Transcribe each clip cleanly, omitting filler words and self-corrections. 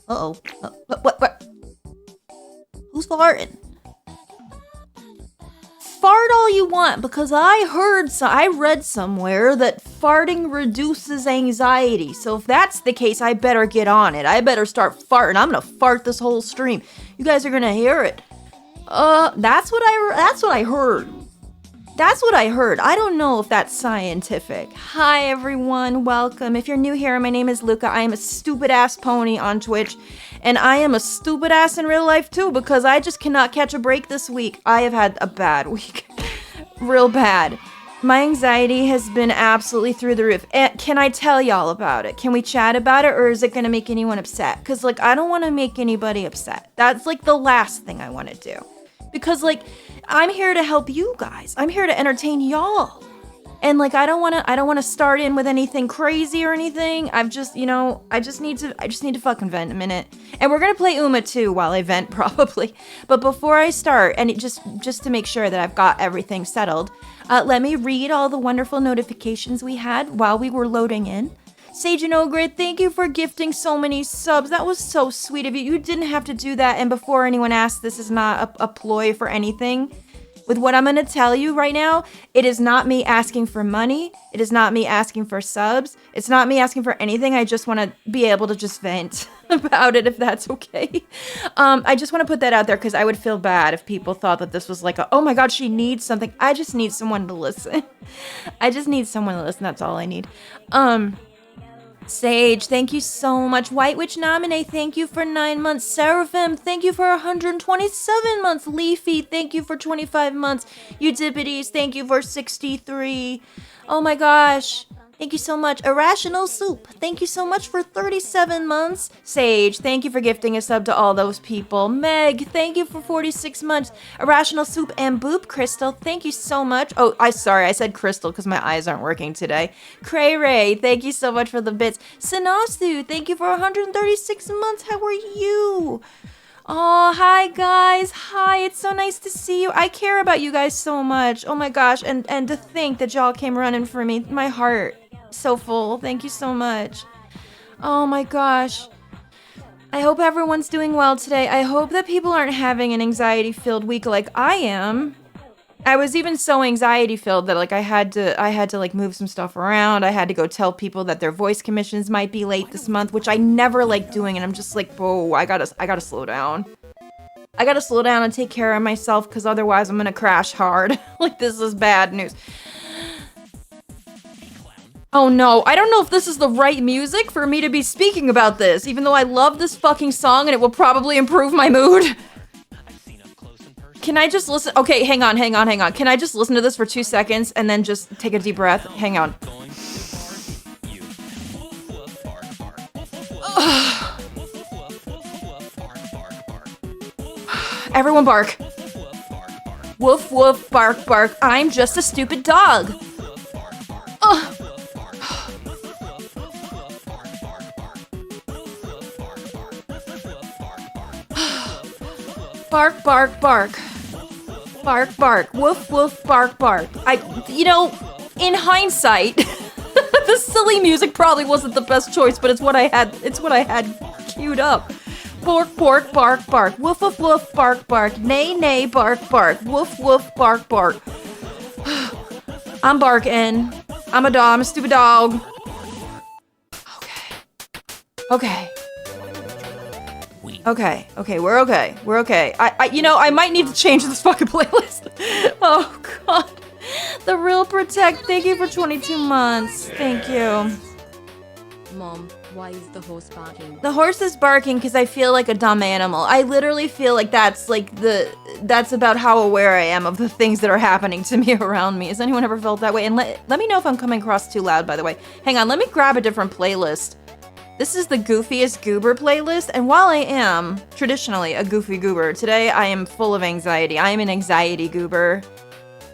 Uh-oh. What? Who's farting? Fart all you want, because I read somewhere that farting reduces anxiety. So if that's the case, I better get on it. I better start farting. I'm gonna fart this whole stream. You guys are gonna hear it. That's what I heard. That's what I heard. I don't know if that's scientific. Hi everyone, welcome. If you're new here, my name is Lucah. I am a stupid ass pony on Twitch. And I am a stupid ass in real life too, because I just cannot catch a break this week. I have had a bad week. Real bad. My anxiety has been absolutely through the roof. And can I tell y'all about it? Can we chat about it, or is it gonna make anyone upset? Because, like, I don't want to make anybody upset. That's, like, the last thing I want to do. Because, like, I'm here to help you guys. I'm here to entertain y'all. And, like, I don't want to start in with anything crazy or anything. I just need to fucking vent a minute. And we're going to play Uma too while I vent, probably. But before I start, and just to make sure that I've got everything settled, let me read all the wonderful notifications we had while we were loading in. Sage and Ogre, thank you for gifting so many subs. That was so sweet of you. You didn't have to do that. And before anyone asks, this is not a ploy for anything. With what I'm going to tell you right now, it is not me asking for money. It is not me asking for subs. It's not me asking for anything. I just want to be able to just vent about it, if that's okay. I just want to put that out there because I would feel bad if people thought that this was like oh my God, she needs something. I just need someone to listen. I just need someone to listen. That's all I need. Sage, thank you so much. White Witch Nominee, thank you for 9 months. Seraphim, thank you for 127 months. Leafy, thank you for 25 months. Eudipides, thank you for 63. Oh my gosh. Thank you so much. Irrational Soup, thank you so much for 37 months. Sage, thank you for gifting a sub to all those people. Meg, thank you for 46 months. Irrational Soup and Boop Crystal, thank you so much. Oh, I said Crystal because my eyes aren't working today. Cray Ray, thank you so much for the bits. Sinasu, thank you for 136 months. How are you? Oh, hi guys. Hi, it's so nice to see you. I care about you guys so much. Oh my gosh, and to think that y'all came running for me. My heart so full. Thank you so much. Oh my gosh. I hope everyone's doing well today. I hope that people aren't having an anxiety-filled week like I am. I was even so anxiety-filled that like I had to like move some stuff around. I had to go tell people that their voice commissions might be late this month, which I never like doing, and I'm just like, whoa, I gotta slow down. I gotta slow down and take care of myself, because otherwise I'm gonna crash hard. Like, this is bad news. Oh no, I don't know if this is the right music for me to be speaking about this, even though I love this fucking song and it will probably improve my mood. Can I just listen? Okay, hang on. Can I just listen to this for 2 seconds and then just take a deep breath? Hang on. Everyone bark. Woof, woof, bark, bark. I'm just a stupid dog. Bark, bark, bark. Bark, bark. Woof, woof, bark, bark. In hindsight, the silly music probably wasn't the best choice, but it's what I had queued up. Bork, bork, bark, bark. Woof, woof, woof, bark, bark. Nay, nay, bark, bark. Woof, woof, bark, bark. I'm barking. I'm a stupid dog. Okay, we're okay. I might need to change this fucking playlist. Oh, God. The Real Protect, thank you for 22 months. Thank you. Mom, why is the horse barking? The horse is barking because I feel like a dumb animal. I literally feel like that's about how aware I am of the things that are happening to me around me. Has anyone ever felt that way? And let me know if I'm coming across too loud, by the way. Hang on, let me grab a different playlist. This is the Goofiest Goober playlist, and while I am traditionally a goofy goober, today I am full of anxiety. I am an anxiety goober.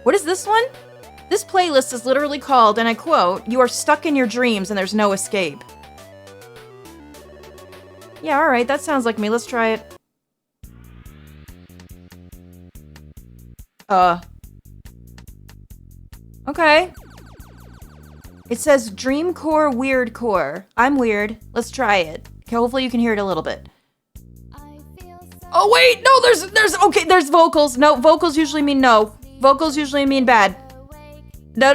What is this one? This playlist is literally called, and I quote, "You are stuck in your dreams and there's no escape." Yeah, alright, that sounds like me. Let's try it. Okay. It says Dreamcore Weirdcore. I'm weird. Let's try it. Okay, hopefully you can hear it a little bit. Oh wait, no, there's vocals. No, vocals usually mean no. Vocals usually mean bad. No.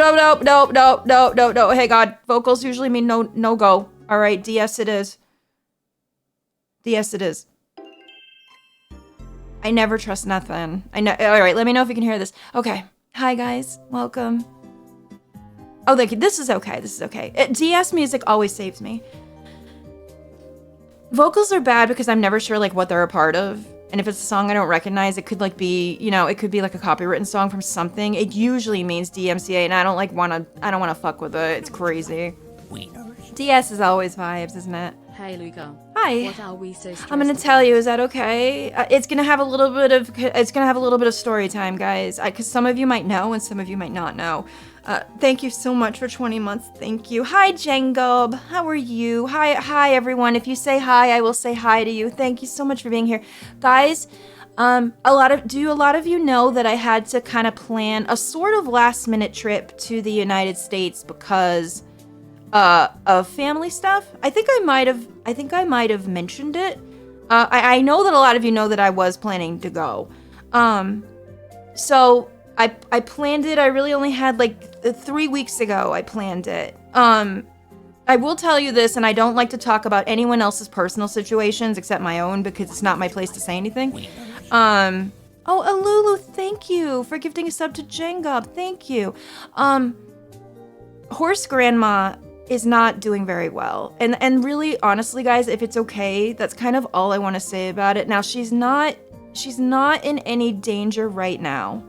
Hey God, vocals usually mean no go. All right, DS it is. DS it is. I never trust nothing. All right, let me know if you can hear this. Okay. Hi guys, welcome. Oh, thank you. This is okay. DS music always saves me. Vocals are bad because I'm never sure like what they're a part of. And if it's a song I don't recognize, it could like be, it could be like a copywritten song from something. It usually means DMCA and I don't want to fuck with it. It's crazy. DS is always vibes, isn't it? Hey Lucah. Hi. What are we so stressed I'm gonna tell you. Is that okay? It's gonna have a little bit of story time, guys. Because some of you might know and some of you might not know. Thank you so much for 20 months. Thank you. Hi, Jengob. How are you? Hi, everyone. If you say hi, I will say hi to you. Thank you so much for being here, guys. A lot of you know that I had to kind of plan a sort of last-minute trip to the United States because of family stuff. I think I might have mentioned it. I know that a lot of you know that I was planning to go. So I planned it. I really only had like 3 weeks ago I planned it. I will tell you this, and I don't like to talk about anyone else's personal situations except my own because it's not my place to say anything. Oh, Alulu, thank you for gifting a sub to Jengob. Thank you. Horse Grandma is not doing very well. And really, honestly, guys, if it's okay, that's kind of all I want to say about it. Now, she's not in any danger right now,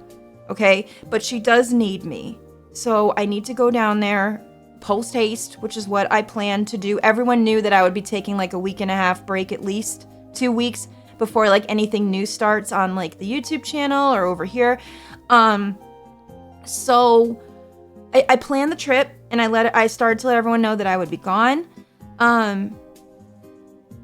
okay? But she does need me. So I need to go down there post haste, which is what I plan to do. Everyone knew that I would be taking like a week and a half break, at least 2 weeks before like anything new starts on like the YouTube channel or over here. So I planned the trip and I started to let everyone know that I would be gone. And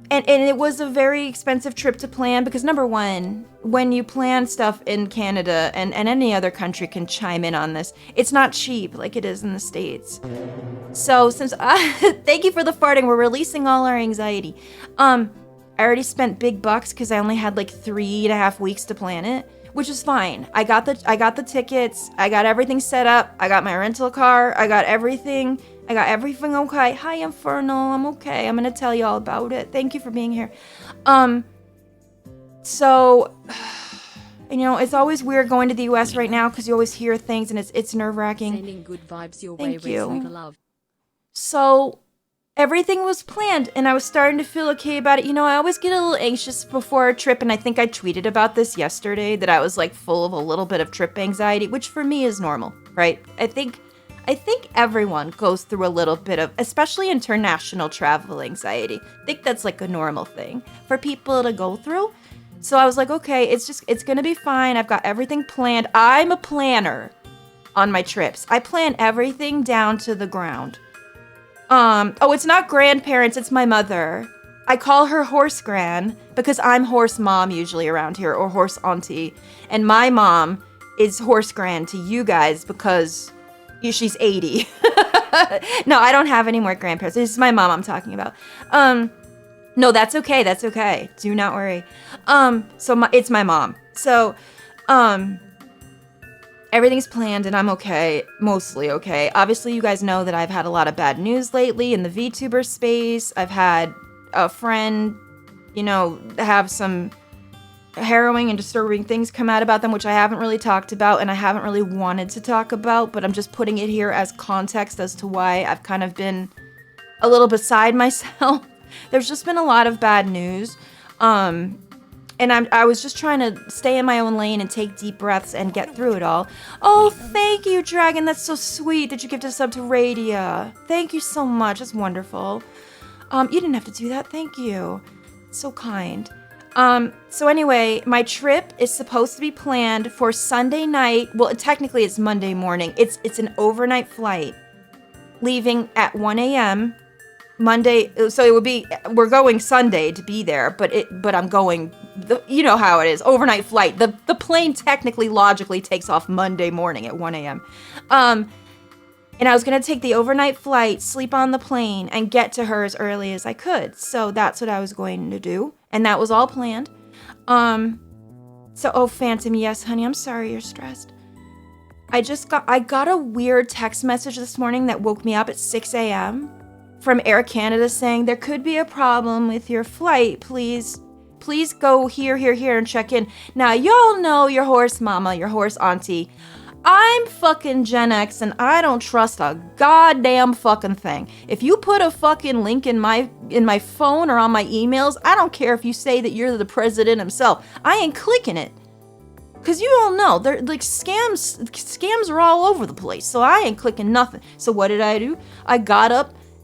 it was a very expensive trip to plan because number one, when you plan stuff in Canada and any other country can chime in on this, it's not cheap like it is in the States. So since thank you for the farting, we're releasing all our anxiety. I already spent big bucks because I only had like 3.5 weeks to plan it, which is fine. I got the tickets, I got everything set up, I got my rental car, I got everything okay. Hi, Inferno, I'm okay. I'm gonna tell you all about it. Thank you for being here. So, it's always weird going to the US right now because you always hear things and it's nerve-wracking. Sending good vibes your Thank way, you. Lucah love. So, everything was planned and I was starting to feel okay about it. I always get a little anxious before a trip, and I think I tweeted about this yesterday that I was like full of a little bit of trip anxiety, which for me is normal, right? I think everyone goes through a little bit of, especially international travel anxiety. I think that's like a normal thing for people to go through. So I was like, okay, it's gonna be fine. I've got everything planned. I'm a planner on my trips. I plan everything down to the ground. It's not grandparents, it's my mother. I call her Horse Gran because I'm horse mom usually around here, or horse auntie. And my mom is Horse Gran to you guys because she's 80. No, I don't have any more grandparents. This is my mom I'm talking about. No, that's okay. Do not worry. It's my mom. So, everything's planned and I'm okay, mostly okay. Obviously, you guys know that I've had a lot of bad news lately in the VTuber space. I've had a friend, have some harrowing and disturbing things come out about them, which I haven't really talked about and I haven't really wanted to talk about, but I'm just putting it here as context as to why I've kind of been a little beside myself. There's just been a lot of bad news. And I was just trying to stay in my own lane and take deep breaths and get through it all. Oh, thank you, Dragon. That's so sweet that you gifted a sub to Radia. Thank you so much. That's wonderful. You didn't have to do that. Thank you. It's so kind. So anyway, my trip is supposed to be planned for Sunday night. Well, technically it's Monday morning. It's an overnight flight leaving at 1 a.m. Monday, so it would be, we're going Sunday to be there, but I'm going, you know how it is, overnight flight. The plane technically, logically takes off Monday morning at 1 a.m. And I was going to take the overnight flight, sleep on the plane, and get to her as early as I could. So that's what I was going to do, and that was all planned. Phantom, yes, honey, I'm sorry you're stressed. I got a weird text message this morning that woke me up at 6 a.m. from Air Canada saying there could be a problem with your flight. Please go here, and check in. Now, y'all know your horse mama, your horse auntie. I'm fucking Gen X and I don't trust a goddamn fucking thing. If you put a fucking link in my phone or on my emails, I don't care if you say that you're the president himself. I ain't clicking it. Cause you don't know. They're like scams are all over the place. So I ain't clicking nothing. So what did I do? I got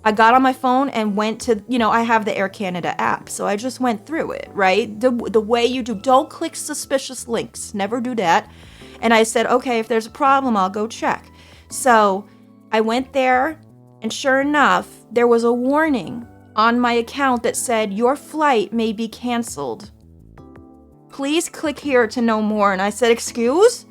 on my phone and went to, I have the Air Canada app. So I just went through it, right? The way you do, don't click suspicious links. Never do that. And I said, okay, if there's a problem, I'll go check. So I went there, and sure enough, there was a warning on my account that said, your flight may be canceled. Please click here to know more. And I said, excuse?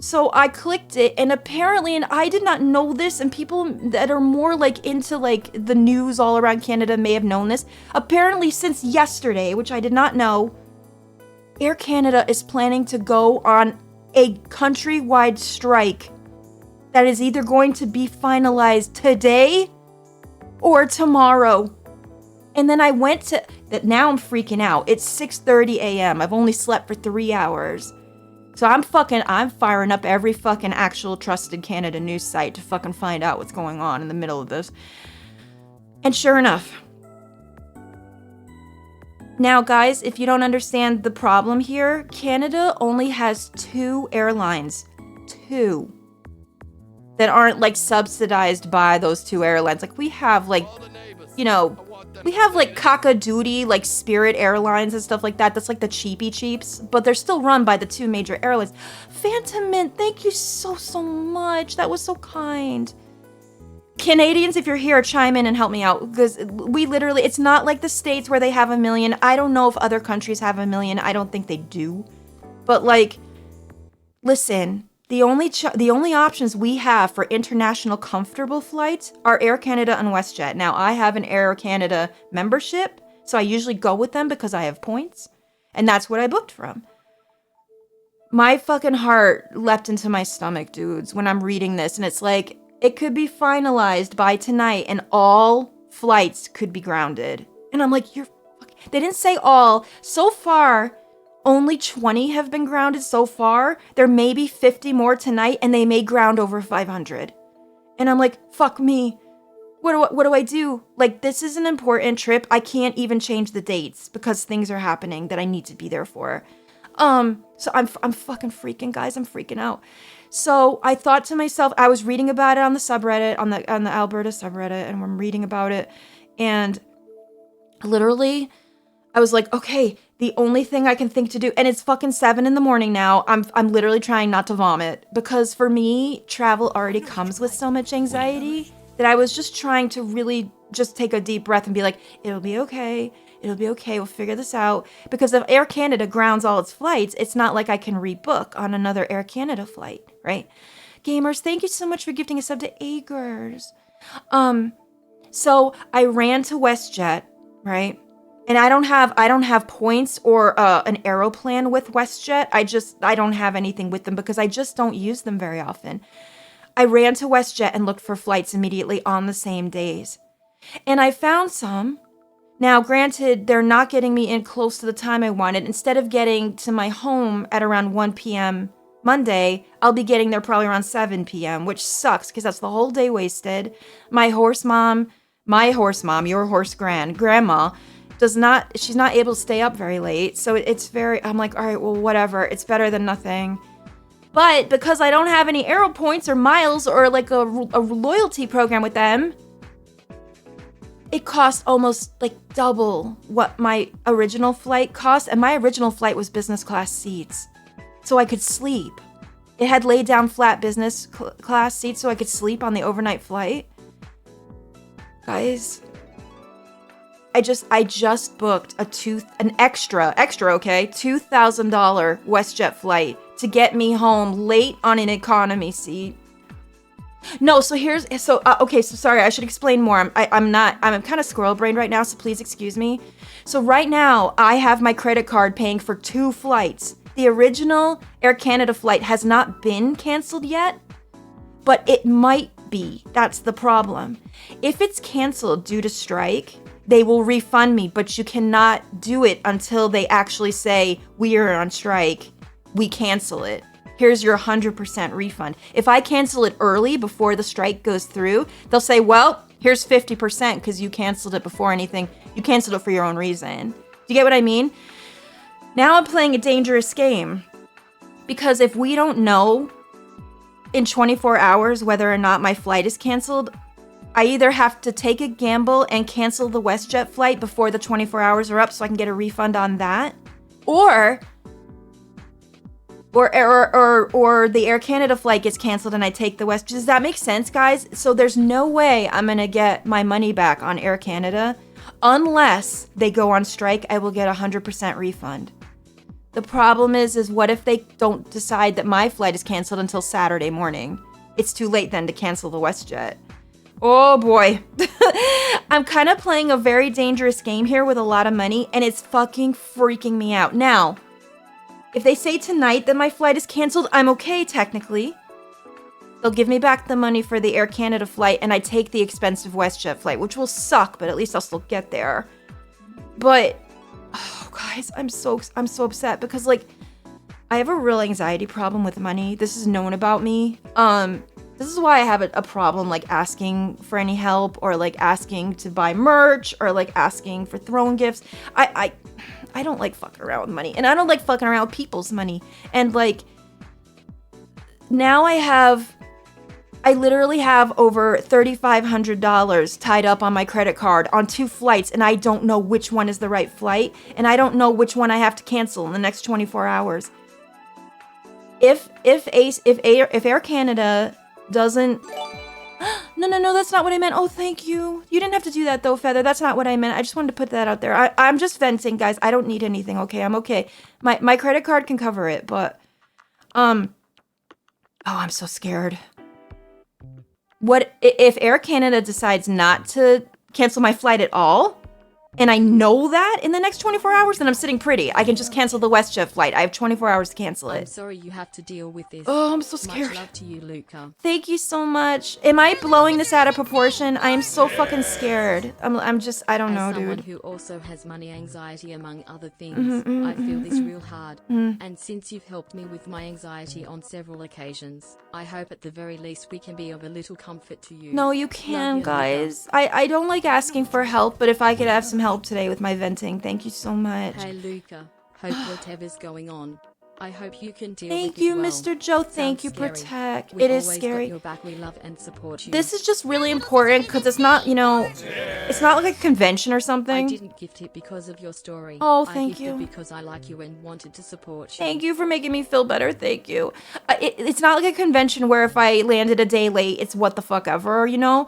So I clicked it, and apparently, and I did not know this, and people that are more like into like the news all around Canada may have known this. Apparently, since yesterday, which I did not know, Air Canada is planning to go on a countrywide strike that is either going to be finalized today or tomorrow. And then I went to that. Now I'm freaking out. It's 6:30 a.m. I've only slept for 3 hours. So I'm firing up every fucking actual trusted Canada news site to fucking find out what's going on in the middle of this. And sure enough. Now, guys, if you don't understand the problem here, Canada only has 2 airlines. 2. That aren't, like, subsidized by those 2 airlines. Like, we have, like, we have, like, cock-a-doodle, like, Spirit Airlines and stuff like that. That's, like, the cheapy cheaps. But they're still run by the 2 major airlines. Phantom Mint, thank you so much. That was so kind. Canadians, if you're here, chime in and help me out, because we literally, it's not like the States where they have 1 million. I don't know if other countries have 1 million. I don't think they do. But like, listen, the only options we have for international comfortable flights are Air Canada and WestJet. Now, I have an Air Canada membership, so I usually go with them because I have points, and that's what I booked from. My fucking heart leapt into my stomach, dudes, when I'm reading this, and it's like, it could be finalized by tonight and all flights could be grounded. And I'm like, they didn't say all. So far, only 20 have been grounded so far. There may be 50 more tonight and they may ground over 500. And I'm like, fuck me. What do I do? Like, this is an important trip. I can't even change the dates because things are happening that I need to be there for. So I'm fucking freaking, guys. I'm freaking out. So I thought to myself, I was reading about it on the subreddit, on the Alberta subreddit, and I'm reading about it, and literally, I was like, okay, the only thing I can think to do, and it's fucking 7 a.m. now. I'm literally trying not to vomit because for me, travel already comes with so much anxiety that I was just trying to really just take a deep breath and be like, it'll be okay. It'll be okay. We'll figure this out. Because if Air Canada grounds all its flights, it's not like I can rebook on another Air Canada flight, right? Gamers, thank you so much for gifting a sub to Agers. So I ran to WestJet, right? And I don't have points or an Aeroplan with WestJet. I don't have anything with them because I just don't use them very often. I ran to WestJet and looked for flights immediately on the same days. And I found some. Now, granted, they're not getting me in close to the time I wanted. Instead of getting to my home at around 1 p.m. Monday, I'll be getting there probably around 7 p.m., which sucks because that's the whole day wasted. My horse mom, your horse grandma, she's not able to stay up very late. So I'm like, all right, well, whatever. It's better than nothing. But because I don't have any Aero points or miles or like a loyalty program with them, it cost almost like double what my original flight cost. And my original flight was business class seats. So I could sleep. It had laid down flat business class seats so I could sleep on the overnight flight. Guys, I just booked an extra, okay, $2,000 WestJet flight to get me home late on an economy seat. No, so okay, so sorry, I should explain more. I'm kind of squirrel brained right now, so please excuse me. So right now, I have my credit card paying for 2 flights. The original Air Canada flight has not been canceled yet, but it might be. That's the problem. If it's canceled due to strike, they will refund me, but you cannot do it until they actually say, we are on strike, we cancel it. Here's your 100% refund. If I cancel it early before the strike goes through, they'll say, well, here's 50% because you canceled it before anything. You canceled it for your own reason. Do you get what I mean? Now I'm playing a dangerous game because if we don't know in 24 hours whether or not my flight is canceled, I either have to take a gamble and cancel the WestJet flight before the 24 hours are up so I can get a refund on that, or the Air Canada flight gets canceled and I take the West. Does that make sense, guys? So there's no way I'm gonna get my money back on Air Canada unless they go on strike. I will get a 100% refund. The problem is what if they don't decide that my flight is canceled until Saturday morning? It's too late then to cancel the WestJet. Oh boy. I'm kind of playing a very dangerous game here with a lot of money, and it's fucking freaking me out. Now, if they say tonight that my flight is canceled, I'm okay technically. They'll give me back the money for the Air Canada flight, and I take the expensive WestJet flight, which will suck, but at least I'll still get there. But, oh guys, I'm so upset because like, I have a real anxiety problem with money. This is known about me. This is why I have a problem like asking for any help or like asking to buy merch or like asking for throwing gifts. I don't like fucking around with money, and I don't like fucking around with people's money. And like, now I literally have over $3,500 tied up on my credit card on 2 flights, and I don't know which one is the right flight, and I don't know which one I have to cancel in the next 24 hours. If Air Canada doesn't... No, that's not what I meant. Oh, thank you. You didn't have to do that though, Feather. That's not what I meant. I just wanted to put that out there. I'm just venting, guys. I don't need anything, okay? I'm okay. My credit card can cover it, but... Oh, I'm so scared. What if Air Canada decides not to cancel my flight at all? And I know that in the next 24 hours, then I'm sitting pretty. I can just cancel the WestJet flight. I have 24 hours to cancel it. I'm sorry you have to deal with this. Oh, I'm so scared. Much love to you, Lucah. Thank you so much. Am I blowing this out of proportion? I am so fucking scared. I'm just, I don't know, dude. As someone who also has money anxiety, among other things, I feel this real hard. And since you've helped me with my anxiety on several occasions, I hope at the very least we can be of a little comfort to you. No, you can, guys. I don't like asking for help, but if I could have some help today with my venting, thank you so much. Hey, Lucah. Hope whatever's going on, I hope you can deal Thank with you, it well. Mr. Joe. Thank you, Scary. Protect. We've It is always scary. got your back. We love and support you. This is just really important because it's not, you know, it's not like a convention or I something. didn't gift it because of your story. Oh, I thank gifted you. because I like you and wanted to support you. Thank you for making me feel better. Thank you. It's not like a convention where if I landed a day late, it's what the fuck ever, you know?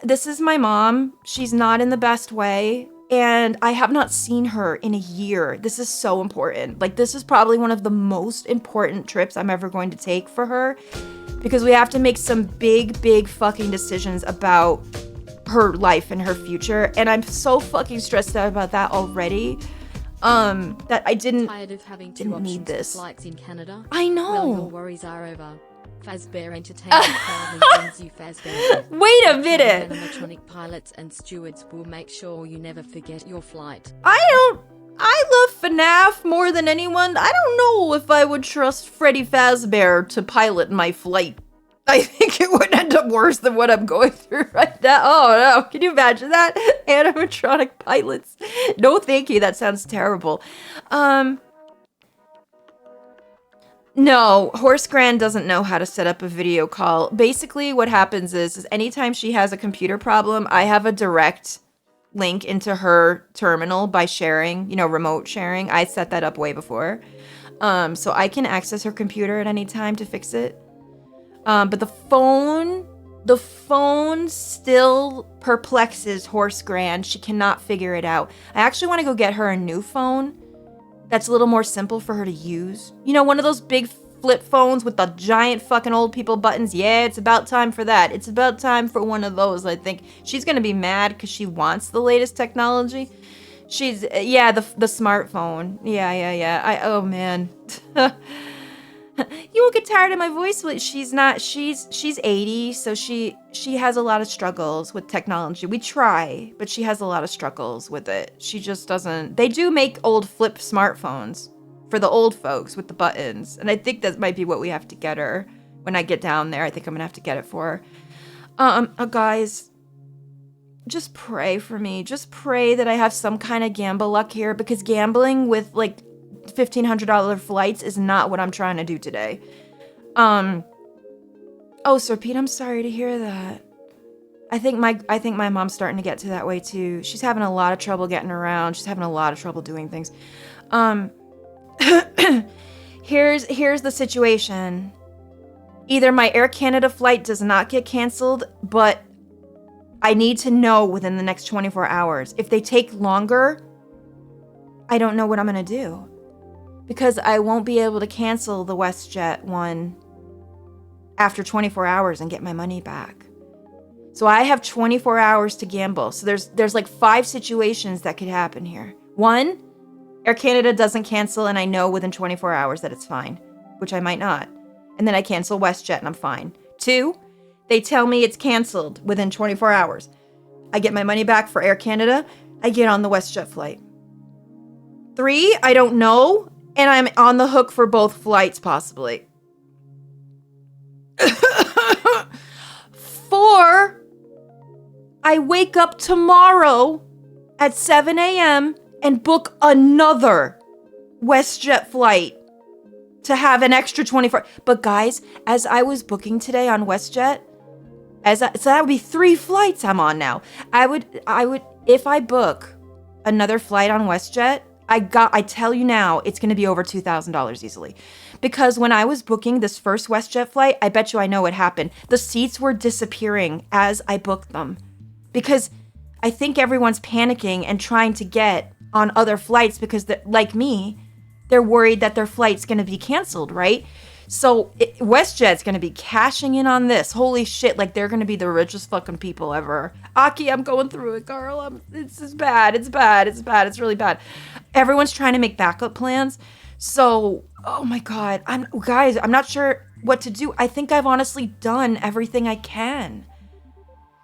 This is my mom. She's not in the best way. And I have not seen her in a year. This is so important. Like, this is probably one of the most important trips I'm ever going to take for her. Because we have to make some big fucking decisions about her life and her future. And I'm so fucking stressed out about that already. That I didn't Tired of having two need options this. for flights in Canada? I know. Well, your worries are over. Fazbear Entertainment proudly brings you Fazbear. Wait a minute. Animatronic pilots and stewards will make sure you never forget your flight. I love FNAF more than anyone. I don't know if I would trust Freddy Fazbear to pilot my flight. I think it would end up worse than what I'm going through right now. Oh no, can you imagine that? Animatronic pilots. No thank you, that sounds terrible. No, Horse Grand doesn't know how to set up a video call. Basically, what happens is anytime she has a computer problem, I have a direct link into her terminal by sharing, you know, remote sharing. I set that up way before. So I can access her computer at any time to fix it. But the phone still perplexes Horse Grand. She cannot figure it out. I actually want to go get her a new phone that's a little more simple for her to use. You know, one of those big flip phones with the giant fucking old people buttons. Yeah, it's about time for that. It's about time for one of those, I think. She's gonna be mad because she wants the latest technology. She's, yeah, the smartphone. Yeah. Oh, man. You won't get tired of my voice, but she's 80, so she has a lot of struggles with technology. We try, but she has a lot of struggles with it. She just doesn't. They do make old flip smartphones for the old folks with the buttons, and I think that might be what we have to get her when I get down there. I think I'm gonna have to get it for her. Guys, just pray for me. Just pray that I have some kind of gamble luck here, because gambling with like $1,500 flights is not what I'm trying to do today. Oh, Sir Pete, I'm sorry to hear that. I think my mom's starting to get to that way too. She's having a lot of trouble getting around. She's having a lot of trouble doing things. Here's the situation. Either my Air Canada flight does not get canceled, but I need to know within the next 24 hours. If they take longer, I don't know what I'm going to do. Because I won't be able to cancel the WestJet one after 24 hours and get my money back. So I have 24 hours to gamble. So there's like 5 situations that could happen here. 1, Air Canada doesn't cancel and I know within 24 hours that it's fine, which I might not. And then I cancel WestJet and I'm fine. 2, they tell me it's canceled within 24 hours. I get my money back for Air Canada. I get on the WestJet flight. 3, I don't know. And I'm on the hook for both flights, possibly. 4, I wake up tomorrow at 7 a.m. and book another WestJet flight to have an extra 24. But guys, as I was booking today on WestJet, so that would be 3 flights I'm on now. I would, if I book another flight on WestJet, I tell you now, it's going to be over $2,000 easily. Because when I was booking this first WestJet flight, I bet you I know what happened. The seats were disappearing as I booked them. Because I think everyone's panicking and trying to get on other flights because, like me, they're worried that their flight's going to be canceled, right? So WestJet's going to be cashing in on this. Holy shit, like they're going to be the richest fucking people ever. Aki, I'm going through it, girl. It's bad. It's really bad. Everyone's trying to make backup plans. So, oh my God. I'm not sure what to do. I think I've honestly done everything I can.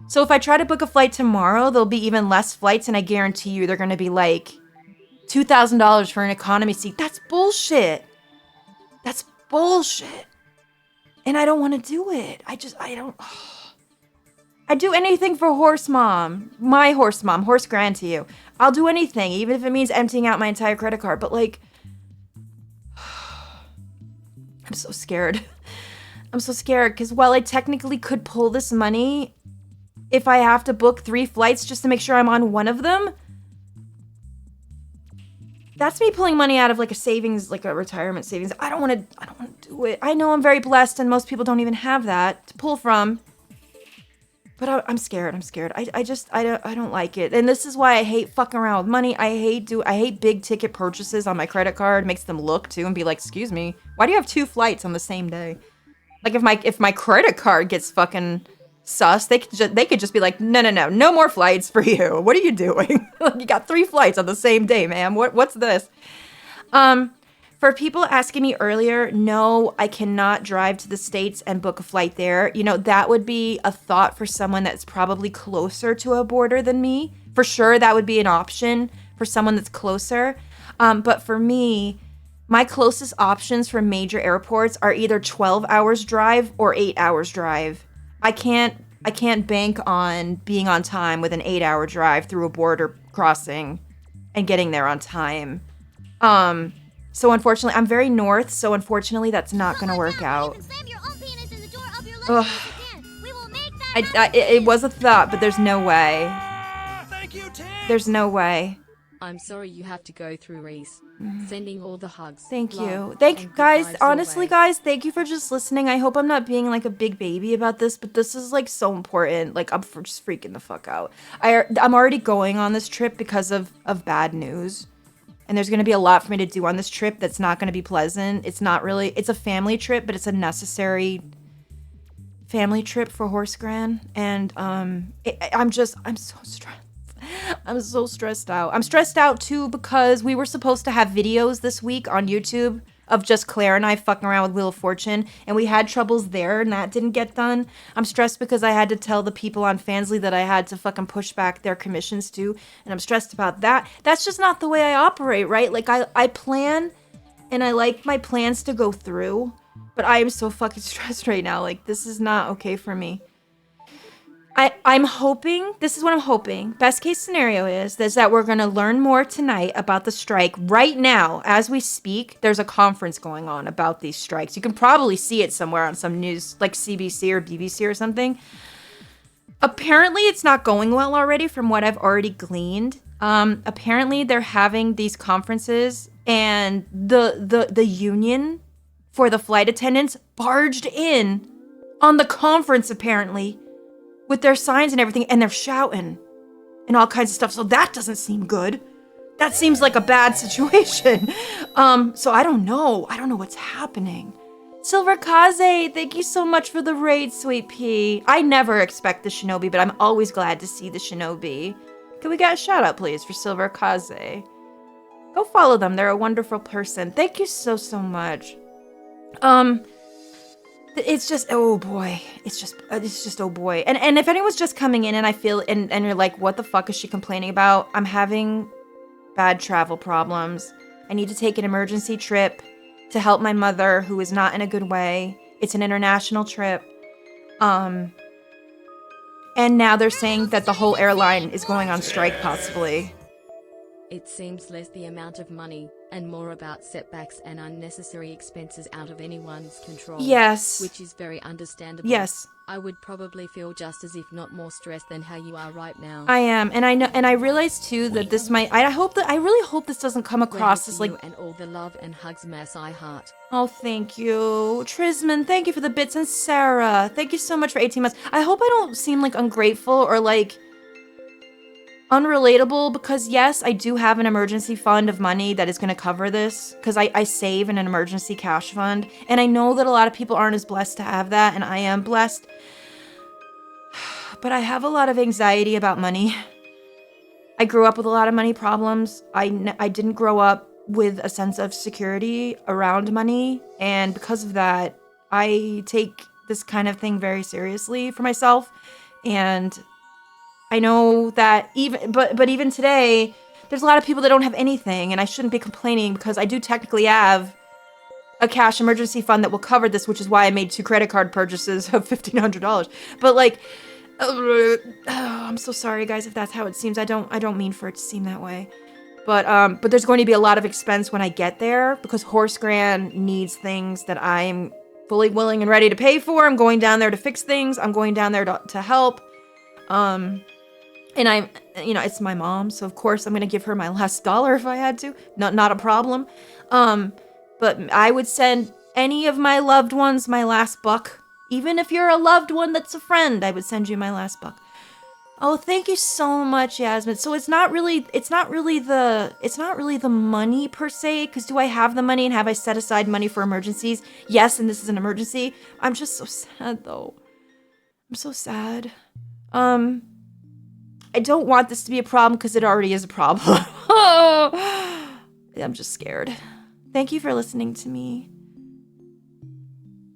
So if I try to book a flight tomorrow, there'll be even less flights, and I guarantee you they're going to be like $2,000 for an economy seat. That's bullshit. That's bullshit. And I don't want to do it. I'd do anything for Horse Mom. My Horse Mom. Horse Grand to you. I'll do anything, even if it means emptying out my entire credit card. But like, I'm so scared. I'm so scared because while I technically could pull this money, if I have to book 3 flights just to make sure I'm on one of them, that's me pulling money out of like a savings, like a retirement savings. I don't want to do it. I know I'm very blessed and most people don't even have that to pull from. But I'm scared. I don't like it. And this is why I hate fucking around with money. I hate big ticket purchases on my credit card. It makes them look too and be like, excuse me, why do you have 2 flights on the same day? Like if my credit card gets fucking sus, they could just be like, no more flights for you. What are you doing? You got 3 flights on the same day, ma'am. What's this? For people asking me earlier, no, I cannot drive to the States and book a flight there. You know, that would be a thought for someone that's probably closer to a border than me. For sure, that would be an option for someone that's closer. But for me, my closest options for major airports are either 12 hours drive or 8 hours drive. I can't bank on being on time with an 8-hour drive through a border crossing and getting there on time. So unfortunately, I'm very north, so unfortunately that's not going to work out. Ugh. It was a thought, but there's no way. There's no way. I'm sorry you have to go through, Reese. Sending all the hugs. Thank you. Love, Thank you, guys. goodbyes Honestly, your way. guys, thank you for just listening. I hope I'm not being like a big baby about this, but this is like so important. Like I'm just freaking the fuck out. I'm already going on this trip because of bad news. And there's going to be a lot for me to do on this trip that's not going to be pleasant. It's not really, it's a family trip, but it's a necessary family trip for Horse Gran. And I'm so stressed. I'm so stressed out. I'm stressed out too because we were supposed to have videos this week on YouTube of just Claire and I fucking around with Wheel of Fortune, and we had troubles there, and that didn't get done. I'm stressed because I had to tell the people on Fansly that I had to fucking push back their commissions too, and I'm stressed about that. That's just not the way I operate, right? Like, I plan, and I like my plans to go through, but I am so fucking stressed right now. Like, this is not okay for me. I'm hoping, this is what I'm hoping, best case scenario is that we're going to learn more tonight about the strike. Right now, as we speak, there's a conference going on about these strikes. You can probably see it somewhere on some news, like CBC or BBC or something. Apparently, it's not going well already from what I've already gleaned. Apparently, they're having these conferences, and the union for the flight attendants barged in on the conference, apparently, with their signs and everything, and they're shouting and all kinds of stuff. So that doesn't seem good. That seems like a bad situation. So I don't know. I don't know what's happening. Silver Kaze, thank you so much for the raid, sweet pea. I never expect the Shinobi, but I'm always glad to see the Shinobi. Can we get a shout out, please, for Silver Kaze? Go follow them. They're a wonderful person. Thank you so much. It's just, oh boy, it's just, oh boy. And if anyone's just coming in and I feel, and you're like, what the fuck is she complaining about? I'm having bad travel problems. I need to take an emergency trip to help my mother, who is not in a good way. It's an international trip. And now they're saying that the whole airline is going on strike, possibly. It seems less the amount of money, and more about setbacks and unnecessary expenses out of anyone's control. Yes. Which is very understandable. Yes. I would probably feel just as if not more stressed than how you are right now. I am, and I know, and I realize too that this might. I really hope this doesn't come across as like. And all the love and hugs, mass I heart. Oh, thank you, Trisman. Thank you for the bits, and Sarah. Thank you so much for 18 months. I hope I don't seem like ungrateful or like unrelatable, because yes, I do have an emergency fund of money that is going to cover this, because I save in an emergency cash fund, and I know that a lot of people aren't as blessed to have that, and I am blessed, but I have a lot of anxiety about money. I grew up with a lot of money problems. I didn't grow up with a sense of security around money, and because of that, I take this kind of thing very seriously for myself, and I know that even today, there's a lot of people that don't have anything, and I shouldn't be complaining because I do technically have a cash emergency fund that will cover this, which is why I made 2 credit card purchases of $1,500. But like, I'm so sorry, guys, if that's how it seems. I don't mean for it to seem that way. But there's going to be a lot of expense when I get there because Horse Gran needs things that I'm fully willing and ready to pay for. I'm going down there to fix things. I'm going down there to help. And I'm, it's my mom, so of course I'm gonna give her my last dollar if I had to. Not a problem. But I would send any of my loved ones my last buck. Even if you're a loved one that's a friend, I would send you my last buck. Oh, thank you so much, Yasmin. So it's not really the money per se, because do I have the money and have I set aside money for emergencies? Yes, and this is an emergency. I'm just so sad though. I'm so sad. I don't want this to be a problem because it already is a problem. I'm just scared. Thank you for listening to me.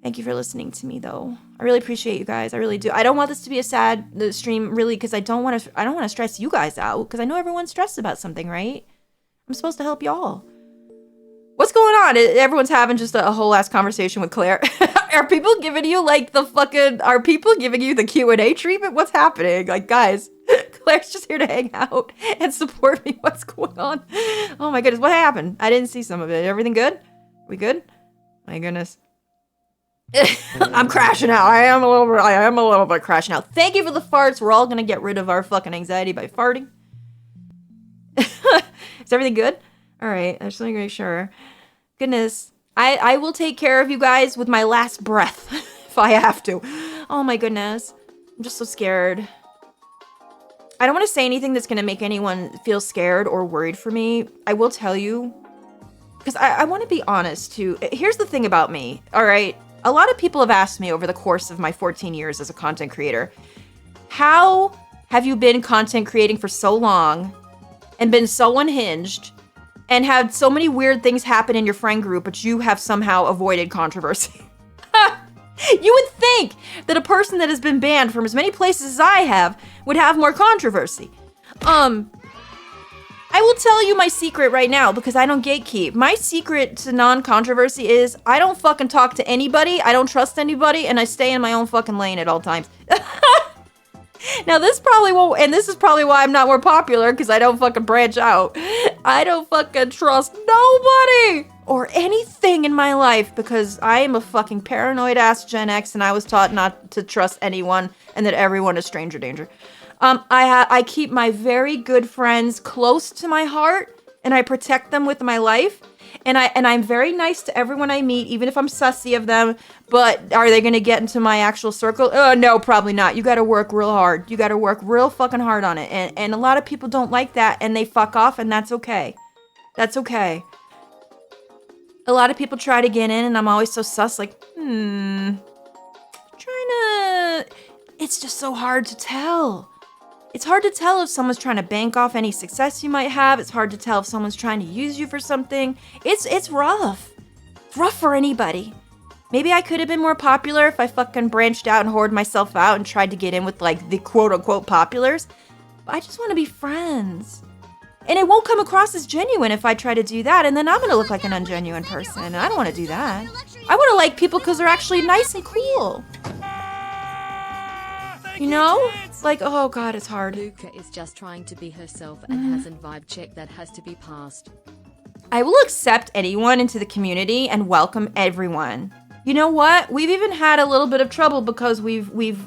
Thank you for listening to me, though. I really appreciate you guys. I really do. I don't want this to be a sad stream, really, because I don't want to stress you guys out, because I know everyone's stressed about something, right? I'm supposed to help y'all. What's going on? Everyone's having just a whole ass conversation with Claire. Are people giving you are people giving you the Q&A treatment? What's happening? Like, guys, Claire's just here to hang out and support me. What's going on? Oh my goodness, what happened? I didn't see some of it. Everything good? We good? My goodness. I'm crashing out. I am a little bit crashing out. Thank you for the farts. We're all gonna get rid of our fucking anxiety by farting. Is everything good? All right, I just want to make sure. Goodness, I will take care of you guys with my last breath if I have to. Oh my goodness, I'm just so scared. I don't want to say anything that's going to make anyone feel scared or worried for me. I will tell you, because I want to be honest too. Here's the thing about me, all right? A lot of people have asked me over the course of my 14 years as a content creator, how have you been content creating for so long and been so unhinged and had so many weird things happen in your friend group, but you have somehow avoided controversy? You would think that a person that has been banned from as many places as I have would have more controversy. I will tell you my secret right now because I don't gatekeep. My secret to non-controversy is I don't fucking talk to anybody, I don't trust anybody, and I stay in my own fucking lane at all times. Now this probably won't, and this is probably why I'm not more popular, because I don't fucking branch out. I don't fucking trust nobody or anything in my life because I am a fucking paranoid ass Gen X and I was taught not to trust anyone and that everyone is stranger danger. I keep my very good friends close to my heart and I protect them with my life. And I'm very nice to everyone I meet, even if I'm sussy of them. But are they gonna get into my actual circle? No, probably not. You gotta work real hard. You gotta work real fucking hard on it. And a lot of people don't like that and they fuck off, and that's okay. That's okay. A lot of people try to get in and I'm always so sus, like, trying to... It's just so hard to tell. It's hard to tell if someone's trying to bank off any success you might have. It's hard to tell if someone's trying to use you for something. It's rough. It's rough for anybody. Maybe I could have been more popular if I fucking branched out and hoarded myself out and tried to get in with like the quote-unquote populars. But I just want to be friends. And it won't come across as genuine if I try to do that, and then I'm going to look like an ungenuine person, and I don't want to do that. I want to like people because they're actually nice and cool. You know? Like, oh god, it's hard. Lucah is just trying to be herself and hasn't vibe check that has to be passed. I will accept anyone into the community and welcome everyone. You know what? We've even had a little bit of trouble because we've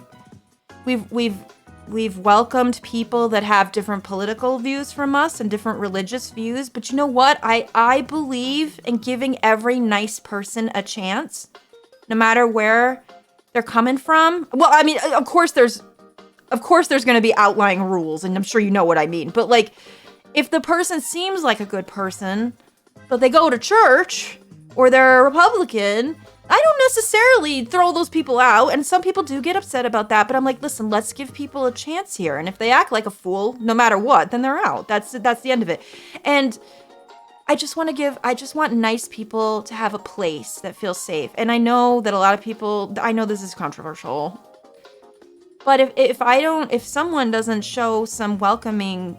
welcomed people that have different political views from us and different religious views. But you know what? I believe in giving every nice person a chance, no matter where they're coming from. Well, I mean, of course there's going to be outlying rules, and I'm sure you know what I mean. But like, if the person seems like a good person, but they go to church or they're a Republican, I don't necessarily throw those people out. And some people do get upset about that. But I'm like, listen, let's give people a chance here. And if they act like a fool, no matter what, then they're out. That's the end of it. And I just want nice people to have a place that feels safe. And I know that a lot of people, I know this is controversial, but if someone doesn't show some welcoming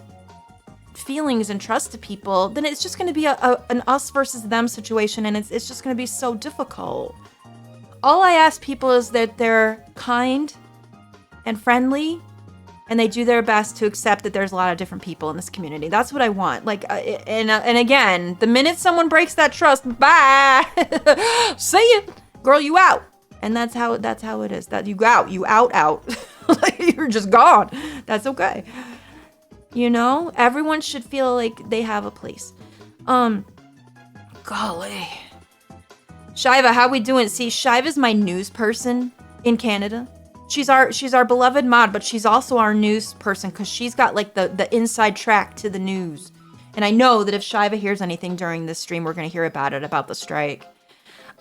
feelings and trust to people, then it's just going to be an us versus them situation, and it's just going to be so difficult. All I ask people is that they're kind and friendly, and they do their best to accept that there's a lot of different people in this community. That's what I want. Like, and again, the minute someone breaks that trust, bye, see ya, girl, you out. And that's how it is. That you out. Like, you're just gone. That's okay. You know, everyone should feel like they have a place. Golly. Shiva, how we doing? See, Shiva's my news person in Canada. She's our beloved mod, but she's also our news person because she's got like the inside track to the news. And I know that if Shiva hears anything during this stream, we're gonna hear about it, about the strike.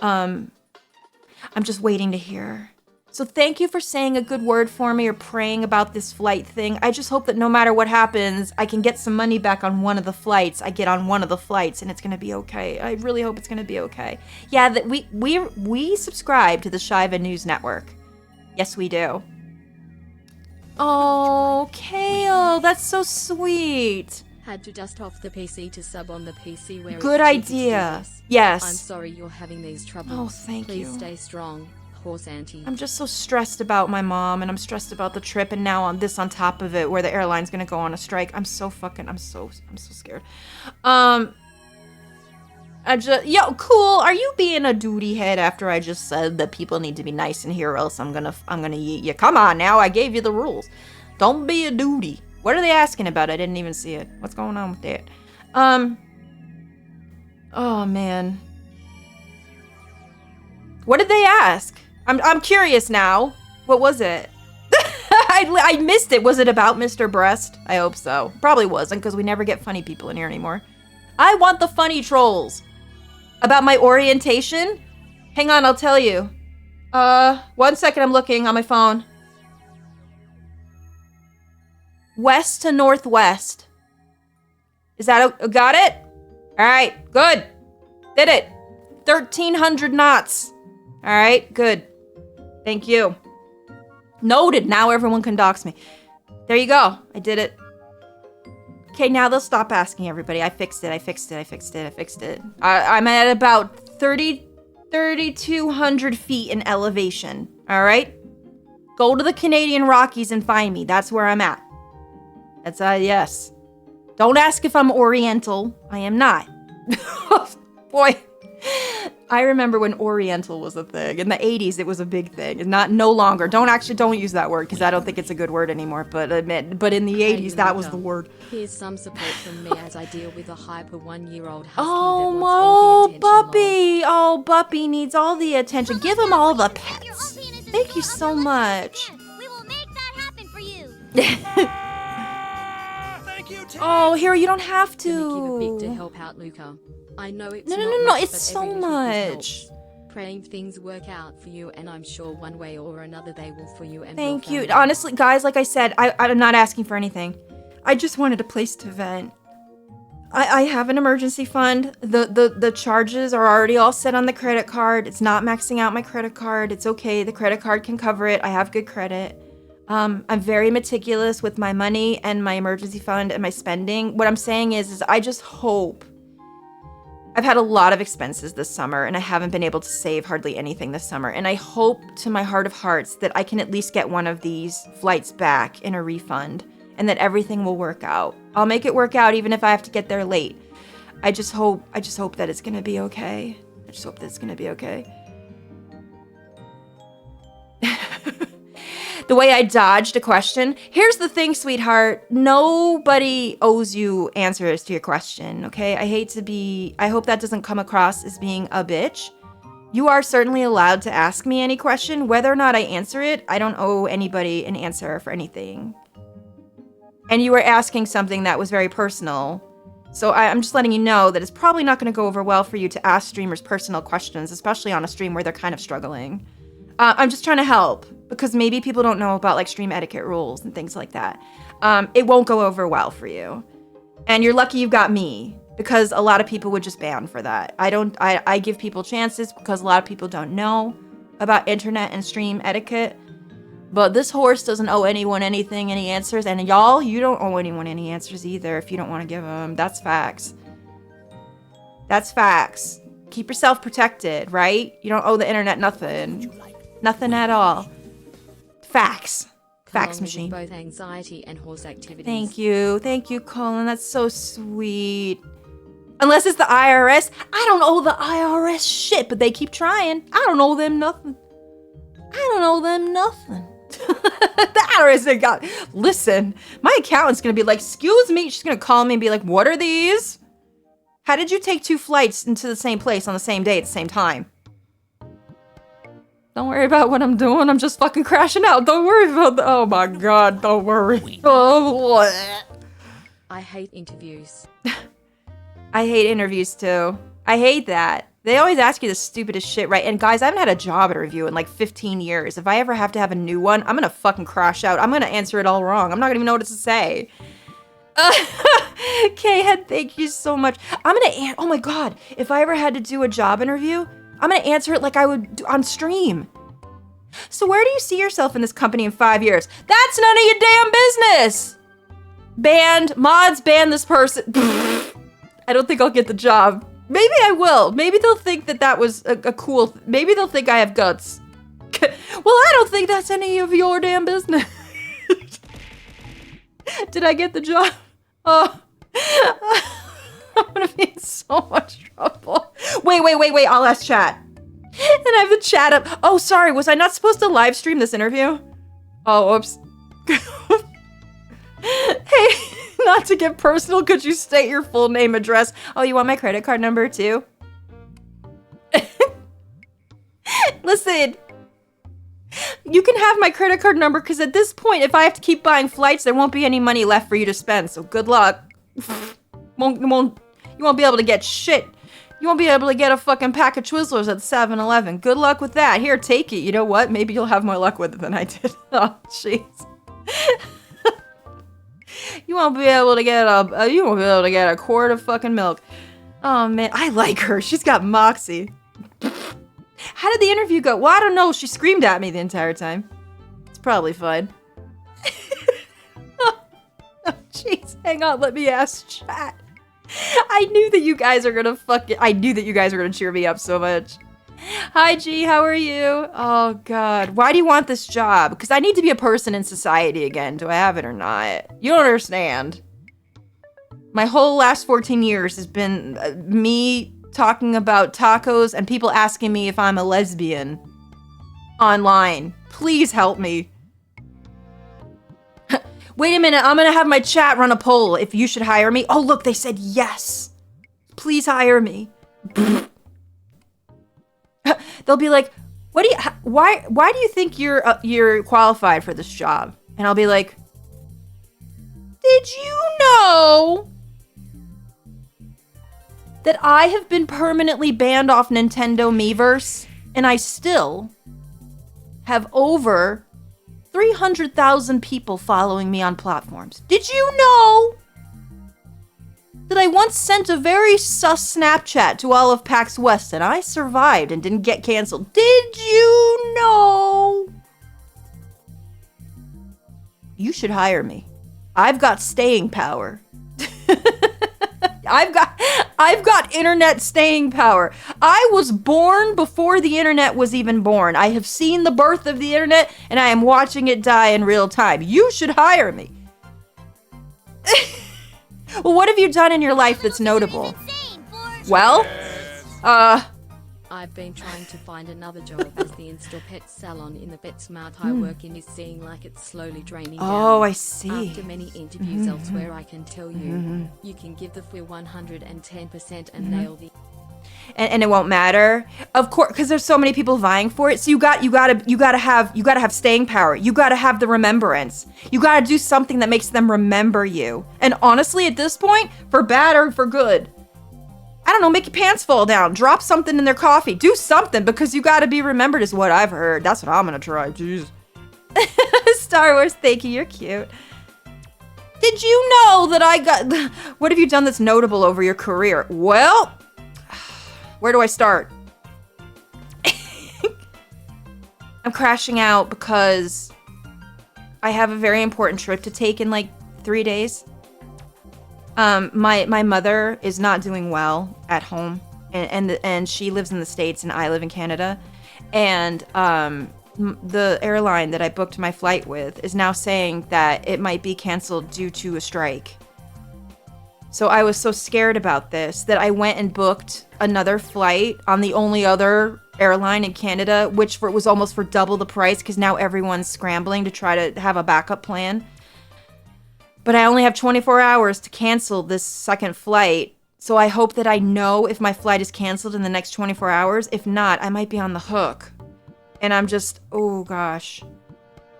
I'm just waiting to hear. So thank you for saying a good word for me or praying about this flight thing. I just hope that no matter what happens, I can get some money back on one of the flights. I get on one of the flights and it's gonna be okay. I really hope it's gonna be okay. Yeah, that we subscribe to the Shiva News Network. Yes, we do. Oh, Kale, that's so sweet. Had to dust off the PC to sub on the PC where Good idea. Yes. I'm sorry you're having these troubles. Oh, thank you. Please stay strong, horse auntie. I'm just so stressed about my mom, and I'm stressed about the trip, and now on this on top of it, where the airline's gonna go on a strike. I'm so scared. Yo, cool. Are you being a duty head after I just said that people need to be nice in here, or else I'm gonna yeet you? Come on now, I gave you the rules. Don't be a duty. What are they asking about? I didn't even see it. What's going on with that? Oh man. What did they ask? I'm curious now. What was it? I missed it. Was it about Mr. Breast? I hope so. Probably wasn't, because we never get funny people in here anymore. I want the funny trolls. About my orientation? Hang on, I'll tell you. 1 second, I'm looking on my phone. West to northwest. Is that, got it? All right, good. Did it. 1,300 knots. All right, good. Thank you. Noted. Now everyone can dox me. There you go. I did it. Okay, now they'll stop asking everybody. I fixed it. I'm at about 3,200 feet in elevation. All right? Go to the Canadian Rockies and find me. That's where I'm at. That's yes. Don't ask if I'm Oriental. I am not. Boy. I remember when Oriental was a thing. In the 80s, it was a big thing. No longer. Don't use that word, because I don't think it's a good word anymore. But in the 80s, that was the word. Here's some support from me as I deal with a hyper 1-year-old husky Oh, Buppy. Oh, Buppy needs all the attention. Give him all the pets. Thank you so much. We will make that happen for you. Thank you, Tim. Oh, here, you don't have Give a to. big to help out, Lucah. I know it's No, not much, it's but so every little bit much. helps. Praying things work out for you, and I'm sure one way or another they will for you and Thank your you. family. Honestly, guys, like I said, I'm not asking for anything. I just wanted a place to vent. I have an emergency fund. The charges are already all set on the credit card. It's not maxing out my credit card. It's okay. The credit card can cover it. I have good credit. I'm very meticulous with my money and my emergency fund and my spending. What I'm saying is I just hope. I've had a lot of expenses this summer, and I haven't been able to save hardly anything this summer. And I hope to my heart of hearts that I can at least get one of these flights back in a refund, and that everything will work out. I'll make it work out even if I have to get there late. I just hope that it's gonna be okay. I just hope that it's gonna be okay. The way I dodged a question. Here's the thing, sweetheart. Nobody owes you answers to your question, okay? I hope that doesn't come across as being a bitch. You are certainly allowed to ask me any question. Whether or not I answer it, I don't owe anybody an answer for anything. And you were asking something that was very personal. So I'm just letting you know that it's probably not going to go over well for you to ask streamers personal questions, especially on a stream where they're kind of struggling. I'm just trying to help, because maybe people don't know about like stream etiquette rules and things like that. It won't go over well for you. And you're lucky you've got me, because a lot of people would just ban for that. I give people chances because a lot of people don't know about internet and stream etiquette. But this horse doesn't owe anyone anything, any answers. And y'all, you don't owe anyone any answers either if you don't want to give them. That's facts. That's facts. Keep yourself protected, right? You don't owe the internet nothing. Nothing at all. Facts. Facts machine. Both anxiety and horse activities. Thank you, Colin. That's so sweet. Unless it's the IRS. I don't owe the IRS shit, but they keep trying. I don't owe them nothing. The IRS, they got. Listen, my accountant's gonna be like, excuse me. She's gonna call me and be like, what are these? How did you take 2 flights into the same place on the same day at the same time? Don't worry about what I'm doing. I'm just fucking crashing out. Don't worry about the. Oh my god, don't worry. Oh, I hate interviews. I hate interviews too. I hate that. They always ask you the stupidest shit, right? And guys, I haven't had a job interview in like 15 years. If I ever have to have a new one, I'm gonna fucking crash out. I'm gonna answer it all wrong. I'm not gonna even know what to say. K-Head, thank you so much. Oh my god, if I ever had to do a job interview, I'm gonna answer it like I would do on stream. So where do you see yourself in this company in 5 years? That's none of your damn business! Mods ban this person. I don't think I'll get the job. Maybe I will. Maybe they'll think that was a cool... Maybe they'll think I have guts. Well, I don't think that's any of your damn business. Did I get the job? Oh. I'm gonna be in so much trouble. Wait. I'll ask chat. And I have the chat up. Oh, sorry. Was I not supposed to live stream this interview? Oh, whoops. Hey, not to get personal, could you state your full name, address? Oh, you want my credit card number too? Listen. You can have my credit card number because at this point, if I have to keep buying flights, there won't be any money left for you to spend. So good luck. You won't be able to get shit. You won't be able to get a fucking pack of Twizzlers at 7-Eleven. Good luck with that. Here, take it. You know what? Maybe you'll have more luck with it than I did. Oh, jeez. You won't be able to get a quart of fucking milk. Oh man, I like her. She's got moxie. How did the interview go? Well, I don't know. She screamed at me the entire time. It's probably fine. Oh, jeez. Hang on. Let me ask chat. I knew that you guys are gonna cheer me up so much. Hi, G. How are you? Oh, God. Why do you want this job? Because I need to be a person in society again. Do I have it or not? You don't understand. My whole last 14 years has been me talking about tacos and people asking me if I'm a lesbian online. Please help me. Wait a minute, I'm gonna have my chat run a poll if you should hire me. Oh, look, they said yes. Please hire me. They'll be like, why do you think you're qualified for this job? And I'll be like, did you know that I have been permanently banned off Nintendo Miiverse and I still have over 300,000 people following me on platforms? Did you know that I once sent a very sus Snapchat to all of PAX West and I survived and didn't get canceled? Did you know? You should hire me. I've got staying power. I've got internet staying power. I was born before the internet was even born. I have seen the birth of the internet and I am watching it die in real time. You should hire me. Well, what have you done in your life that's notable? Well, I've been trying to find another job as the install pet salon in the PetSmart I work in is seeing like it's slowly draining down. Oh, I see. After many interviews elsewhere, I can tell you, you can give the full 110% and nail the... And it won't matter, of course, because there's so many people vying for it. So you gotta have staying power. You gotta have the remembrance. You gotta do something that makes them remember you. And honestly, at this point, for bad or for good, I don't know, make your pants fall down, drop something in their coffee, do something, because you gotta be remembered is what I've heard. That's what I'm gonna try. Jeez. Star Wars, thank you. You're cute. Did you know that I got? What have you done that's notable over your career? Well. Where do I start? I'm crashing out because I have a very important trip to take in like 3 days. My mother is not doing well at home, and she lives in the States and I live in Canada, and the airline that I booked my flight with is now saying that it might be canceled due to a strike. So I was so scared about this that I went and booked another flight on the only other airline in Canada, which was almost for double the price because now everyone's scrambling to try to have a backup plan. But I only have 24 hours to cancel this second flight. So I hope that I know if my flight is canceled in the next 24 hours. If not, I might be on the hook. And I'm just, oh gosh.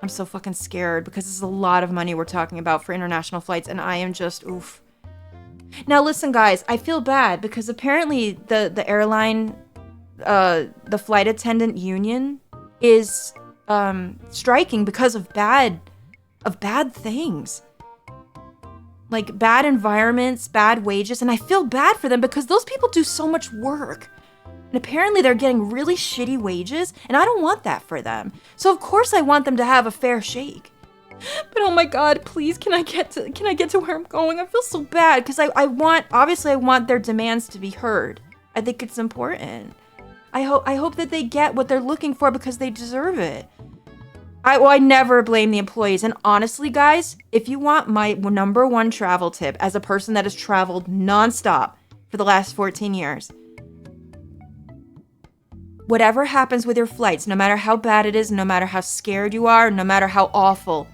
I'm so fucking scared because this is a lot of money we're talking about for international flights. And I am just, oof. Now listen guys, I feel bad because apparently the airline, the flight attendant union is striking because of bad things. Like bad environments, bad wages, and I feel bad for them because those people do so much work. And apparently they're getting really shitty wages, and I don't want that for them. So of course I want them to have a fair shake. But oh my god, please, can I get to where I'm going? I feel so bad because I want their demands to be heard. I think it's important. I hope that they get what they're looking for because they deserve it. I never blame the employees. And honestly, guys, if you want my number one travel tip as a person that has traveled nonstop for the last 14 years, whatever happens with your flights, no matter how bad it is, no matter how scared you are, no matter how awful,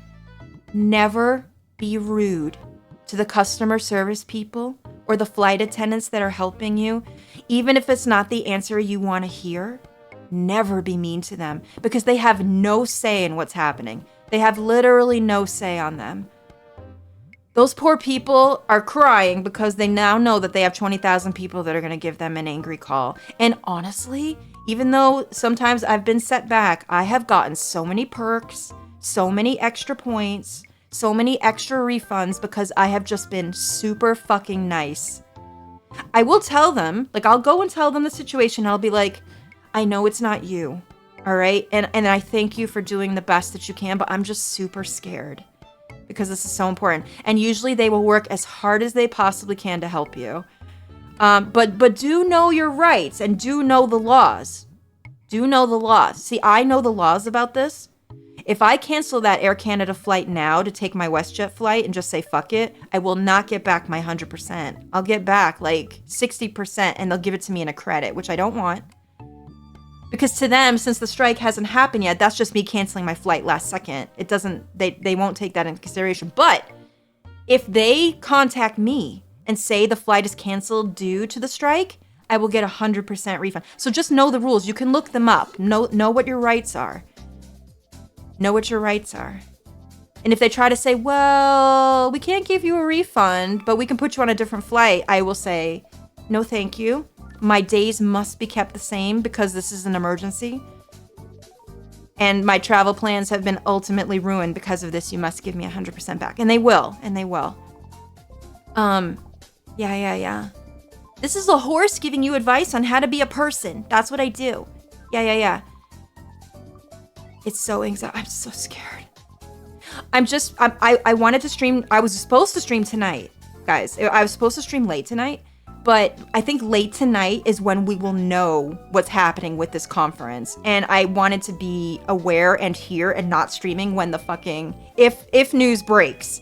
never be rude to the customer service people or the flight attendants that are helping you, even if it's not the answer you want to hear. never be mean to them because they have no say in what's happening. They have literally no say on them. Those poor people are crying because they now know that they have 20,000 people that are going to give them an angry call. And honestly, even though sometimes I've been set back, I have gotten so many perks, so many extra points, so many extra refunds because I have just been super fucking nice. I will tell them, like I'll go and tell them the situation. I'll be like, I know it's not you, all right? And I thank you for doing the best that you can, but I'm just super scared because this is so important. And usually they will work as hard as they possibly can to help you. But do know your rights and do know the laws. Do know the laws. See, I know the laws about this. If I cancel that Air Canada flight now to take my WestJet flight and just say fuck it, I will not get back my 100%. I'll get back like 60% and they'll give it to me in a credit, which I don't want. Because to them, since the strike hasn't happened yet, that's just me canceling my flight last second. It doesn't, they won't take that into consideration. But if they contact me and say the flight is canceled due to the strike, I will get 100% refund. So just know the rules. You can look them up. Know what your rights are. Know what your rights are. And if they try to say, well, we can't give you a refund, but we can put you on a different flight, I will say, no, thank you. My days must be kept the same because this is an emergency. And my travel plans have been ultimately ruined because of this. You must give me 100% back. And they will. And they will. Yeah. This is a horse giving you advice on how to be a person. That's what I do. Yeah. It's so anxiety. I'm so scared. I wanted to stream. I was supposed to stream tonight, guys. I was supposed to stream late tonight, but I think late tonight is when we will know what's happening with this conference. And I wanted to be aware and here and not streaming when the fucking, if news breaks.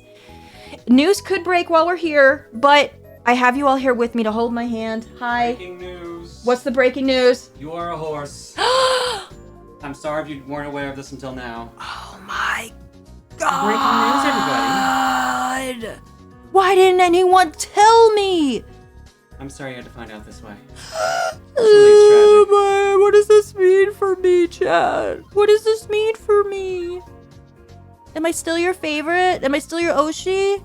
News could break while we're here, but I have you all here with me to hold my hand. Hi. Breaking news. What's the breaking news? You are a horse. I'm sorry if you weren't aware of this until now. Oh my God. Breaking news, everybody. Why didn't anyone tell me? I'm sorry you had to find out this way. Oh my, what does this mean for me, Chad? What does this mean for me? Am I still your favorite? Am I still your Oshi?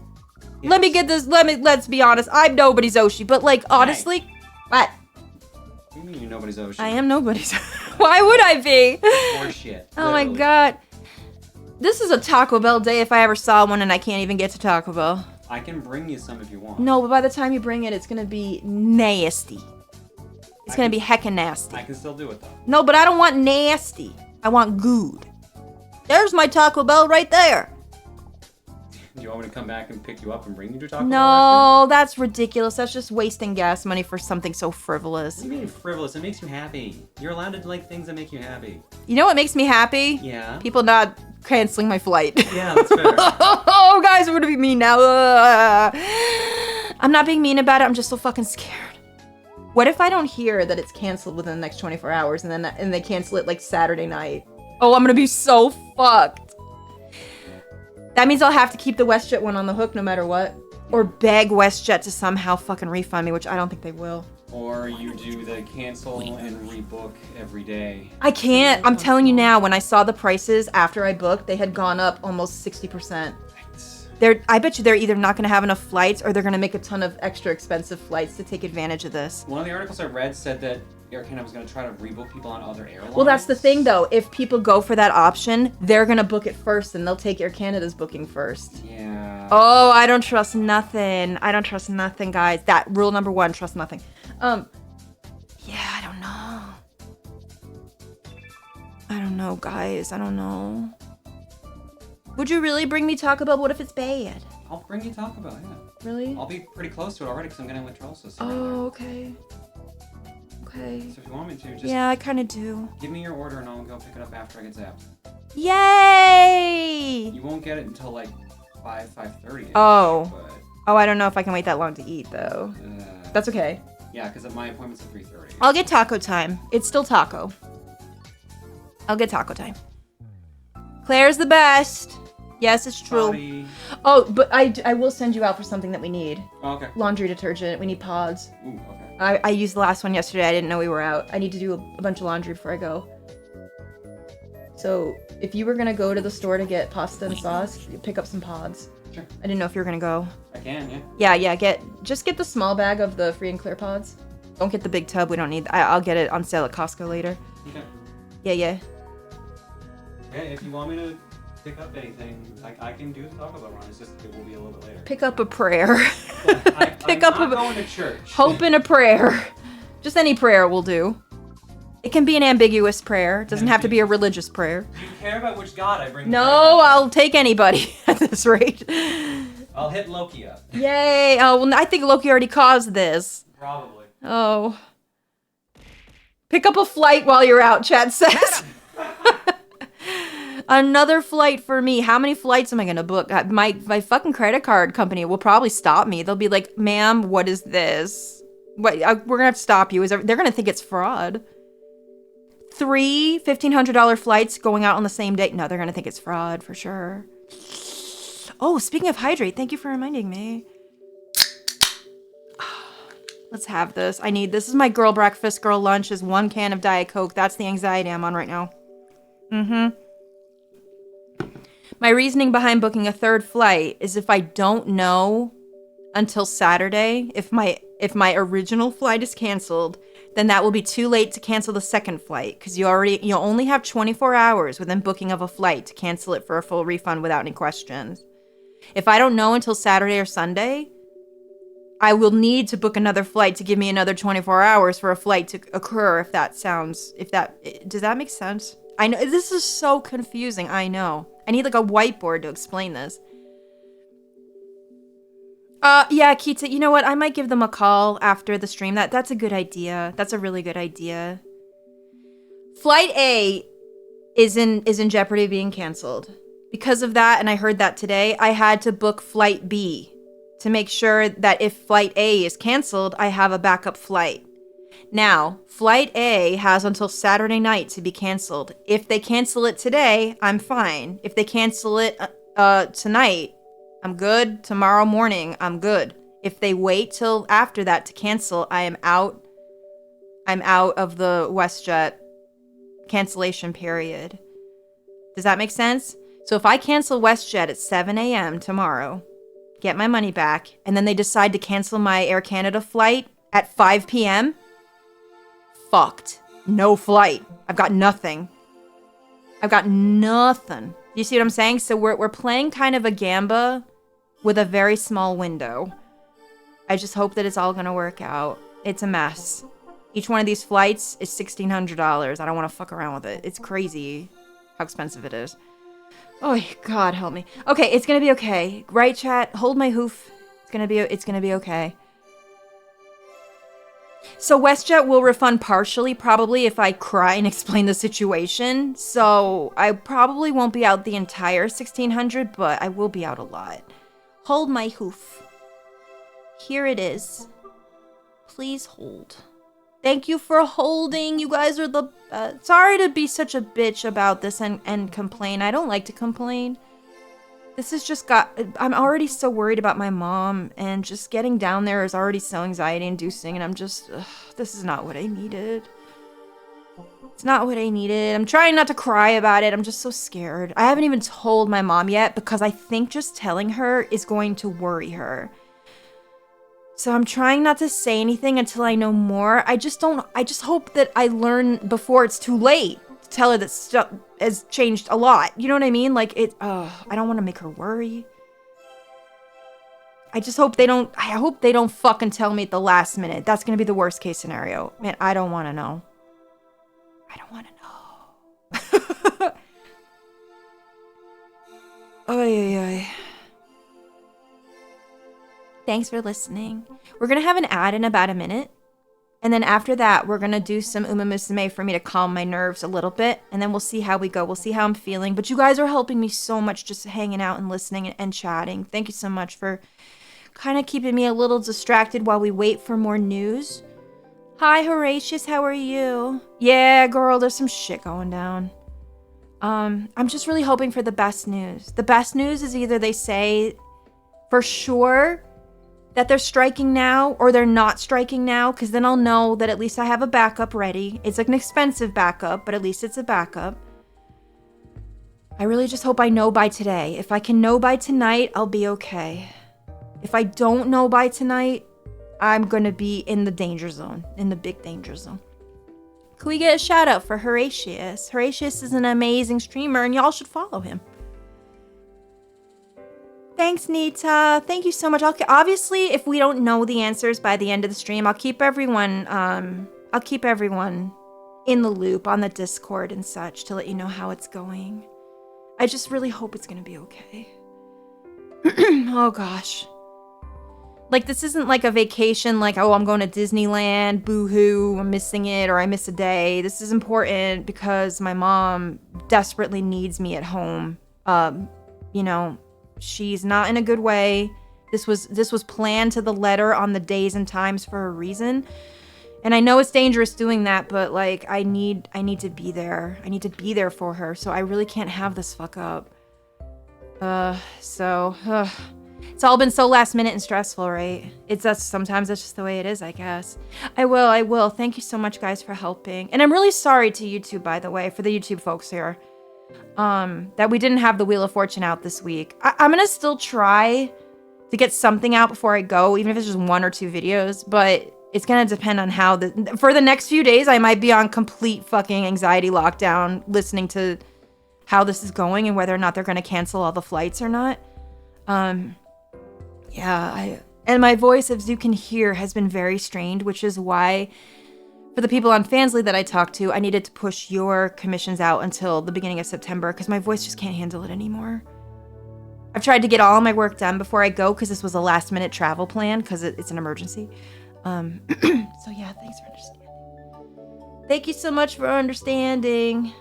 Yes. Let's be honest. I'm nobody's Oshi, but like, honestly, what? What do you mean you're nobody's Oshi? I am nobody's. Why would I be? Or shit. Oh my literally. God. This is a Taco Bell day if I ever saw one and I can't even get to Taco Bell. I can bring you some if you want. No, but by the time you bring it, it's gonna be nasty. It's gonna be heckin' nasty. I can still do it though. No, but I don't want nasty. I want good. There's my Taco Bell right there. Do you want me to come back and pick you up and bring you to Taco Bell No, that's ridiculous. That's just wasting gas money for something so frivolous. after? What do you mean frivolous? It makes you happy. You're allowed to like things that make you happy. You know what makes me happy? Yeah. People not canceling my flight. Yeah, that's fair. Oh, guys, we're gonna be mean now. I'm not being mean about it. I'm just so fucking scared. What if I don't hear that it's canceled within the next 24 hours and they cancel it like Saturday night? Oh, I'm gonna be so fucked. That means I'll have to keep the WestJet one on the hook no matter what. Or beg WestJet to somehow fucking refund me, which I don't think they will. Or you do the cancel and rebook every day. I can't. I'm telling you now, when I saw the prices after I booked, they had gone up almost 60%. I bet you they're either not going to have enough flights or they're going to make a ton of extra expensive flights to take advantage of this. One of the articles I read said that Air Canada was going to try to rebook people on other airlines. Well, that's the thing, though. If people go for that option, they're going to book it first, and they'll take Air Canada's booking first. Yeah. Oh, I don't trust nothing. I don't trust nothing, guys. That rule number 1, trust nothing. Yeah, I don't know. I don't know, guys. I don't know. Would you really bring me Taco Bell? What if it's bad? I'll bring you Taco Bell, yeah. Really? I'll be pretty close to it already because I'm getting electrolysis. Oh, okay. Okay. So if you want me to, just Yeah, I kind of do. give me your order and I'll go pick it up after I get zapped. Yay! You won't get it until like 5:30. Oh. But, Oh, I don't know if I can wait that long to eat, though. That's okay. Yeah, because my appointment's at 3:30. I'll get taco time. It's still taco. I'll get taco time. Claire's the best. Yes, it's true. Body. Oh, but I will send you out for something that we need. Oh, okay. Laundry detergent. We need pods. Ooh, okay. I used the last one yesterday. I didn't know we were out. I need to do a bunch of laundry before I go. So if you were gonna go to the store to get pasta and sauce, you pick up some pods. Sure. I didn't know if you were gonna go. I can, yeah. Yeah, just get the small bag of the free and clear pods. Don't get the big tub. We don't need. I'll get it on sale at Costco later. Okay. Yeah. Okay, if you want me to pick up anything, I can do the Taco Bell run. It's just it will be a little bit later. Pick up a prayer. I'm not going to church. Hope and a prayer. Just any prayer will do. It can be an ambiguous prayer. It doesn't have to be a religious prayer. Do you care about which god I bring? No, I'll take anybody at this rate. I'll hit Loki up. Yay! Oh, well, I think Loki already caused this. Probably. Oh. Pick up a flight while you're out, chat says. Another flight for me. How many flights am I gonna book? My fucking credit card company will probably stop me. They'll be like, "Ma'am, what is this? What? We're gonna have to stop you." They're gonna think it's fraud. 3 $1,500 flights going out on the same day. No, they're gonna think it's fraud for sure. Oh, speaking of hydrate, thank you for reminding me. Let's have this. I need this. This is my girl breakfast, girl lunch is 1 can of Diet Coke. That's the anxiety I'm on right now. My reasoning behind booking a third flight is if I don't know until Saturday if my original flight is canceled, then that will be too late to cancel the second flight because you only have 24 hours within booking of a flight to cancel it for a full refund without any questions. If I don't know until Saturday or Sunday, I will need to book another flight to give me another 24 hours for a flight to occur. Does that make sense? I know this is so confusing. I know. I need like a whiteboard to explain this. Yeah, Kita, you know what? I might give them a call after the stream. That's a good idea. That's a really good idea. Flight A is in jeopardy of being canceled. Because of that, and I heard that today, I had to book Flight B to make sure that if Flight A is canceled, I have a backup flight. Now, Flight A has until Saturday night to be canceled. If they cancel it today, I'm fine. If they cancel it tonight, I'm good. Tomorrow morning, I'm good. If they wait till after that to cancel, I am out. I'm out of the WestJet cancellation period. Does that make sense? So if I cancel WestJet at 7 a.m. tomorrow, get my money back, and then they decide to cancel my Air Canada flight at 5 p.m., fucked. No flight. I've got nothing. You see what I'm saying? So we're playing kind of a gamba with a very small window. I just hope that it's all gonna work out. It's a mess. Each one of these flights is $1,600. I don't want to fuck around with it. It's crazy how expensive it is. Oh, God help me. Okay, it's gonna be okay. Right, chat? Hold my hoof. It's gonna be okay. So WestJet will refund partially, probably, if I cry and explain the situation. So I probably won't be out the entire $1,600, but I will be out a lot. Hold my hoof. Here it is. Please hold. Thank you for holding. You guys are the... sorry to be such a bitch about this and complain. I don't like to complain. This has just I'm already so worried about my mom, and just getting down there is already so anxiety-inducing, and I'm just... this is not what I needed. It's not what I needed. I'm trying not to cry about it. I'm just so scared. I haven't even told my mom yet, because I think just telling her is going to worry her. So I'm trying not to say anything until I know more. I just hope that I learn before it's too late to tell her that stuff has changed a lot. You know what I mean? Like, I don't want to make her worry. I hope they don't fucking tell me at the last minute. That's going to be the worst case scenario. Man, I don't want to know. I don't want to know. Oy. Thanks for listening. We're going to have an ad in about a minute. And then after that, we're going to do some Uma Musume for me to calm my nerves a little bit. And then we'll see how we go. We'll see how I'm feeling. But you guys are helping me so much just hanging out and listening and chatting. Thank you so much for kind of keeping me a little distracted while we wait for more news. Hi, Horatius. How are you? Yeah, girl, there's some shit going down. I'm just really hoping for the best news. The best news is either they say for sure that they're striking now, or they're not striking now, because then I'll know that at least I have a backup ready. It's like an expensive backup, but at least it's a backup. I really just hope I know by today. If I can know by tonight, I'll be okay. If I don't know by tonight, I'm gonna be in the danger zone, in the big danger zone. Can we get a shout out for Horatius? Horatius is an amazing streamer and y'all should follow him. Thanks, Nita. Thank you so much. Obviously, if we don't know the answers by the end of the stream, I'll keep everyone in the loop on the Discord and such to let you know how it's going. I just really hope it's gonna be okay. Oh gosh. Like, this isn't like a vacation, like, oh, I'm going to Disneyland, boo-hoo, I'm missing it, or I miss a day. This is important because my mom desperately needs me at home. You know, she's not in a good way. This was planned to the letter on the days and times for a reason. And I know it's dangerous doing that, but, like, I need to be there. I need to be there for her, so I really can't have this fuck up. It's all been so last minute and stressful, right? Sometimes that's just the way it is, I guess. I will. Thank you so much, guys, for helping. And I'm really sorry to YouTube, by the way, for the YouTube folks here, that we didn't have the Wheel of Fortune out this week. I'm gonna still try to get something out before I go, even if it's just 1 or 2 videos, but it's gonna depend on how for the next few days, I might be on complete fucking anxiety lockdown, listening to how this is going and whether or not they're gonna cancel all the flights or not. Yeah, and my voice, as you can hear, has been very strained, which is why, for the people on Fansly that I talked to, I needed to push your commissions out until the beginning of September, because my voice just can't handle it anymore. I've tried to get all my work done before I go, because this was a last-minute travel plan, because it's an emergency. So yeah, thanks for understanding. Thank you so much for understanding.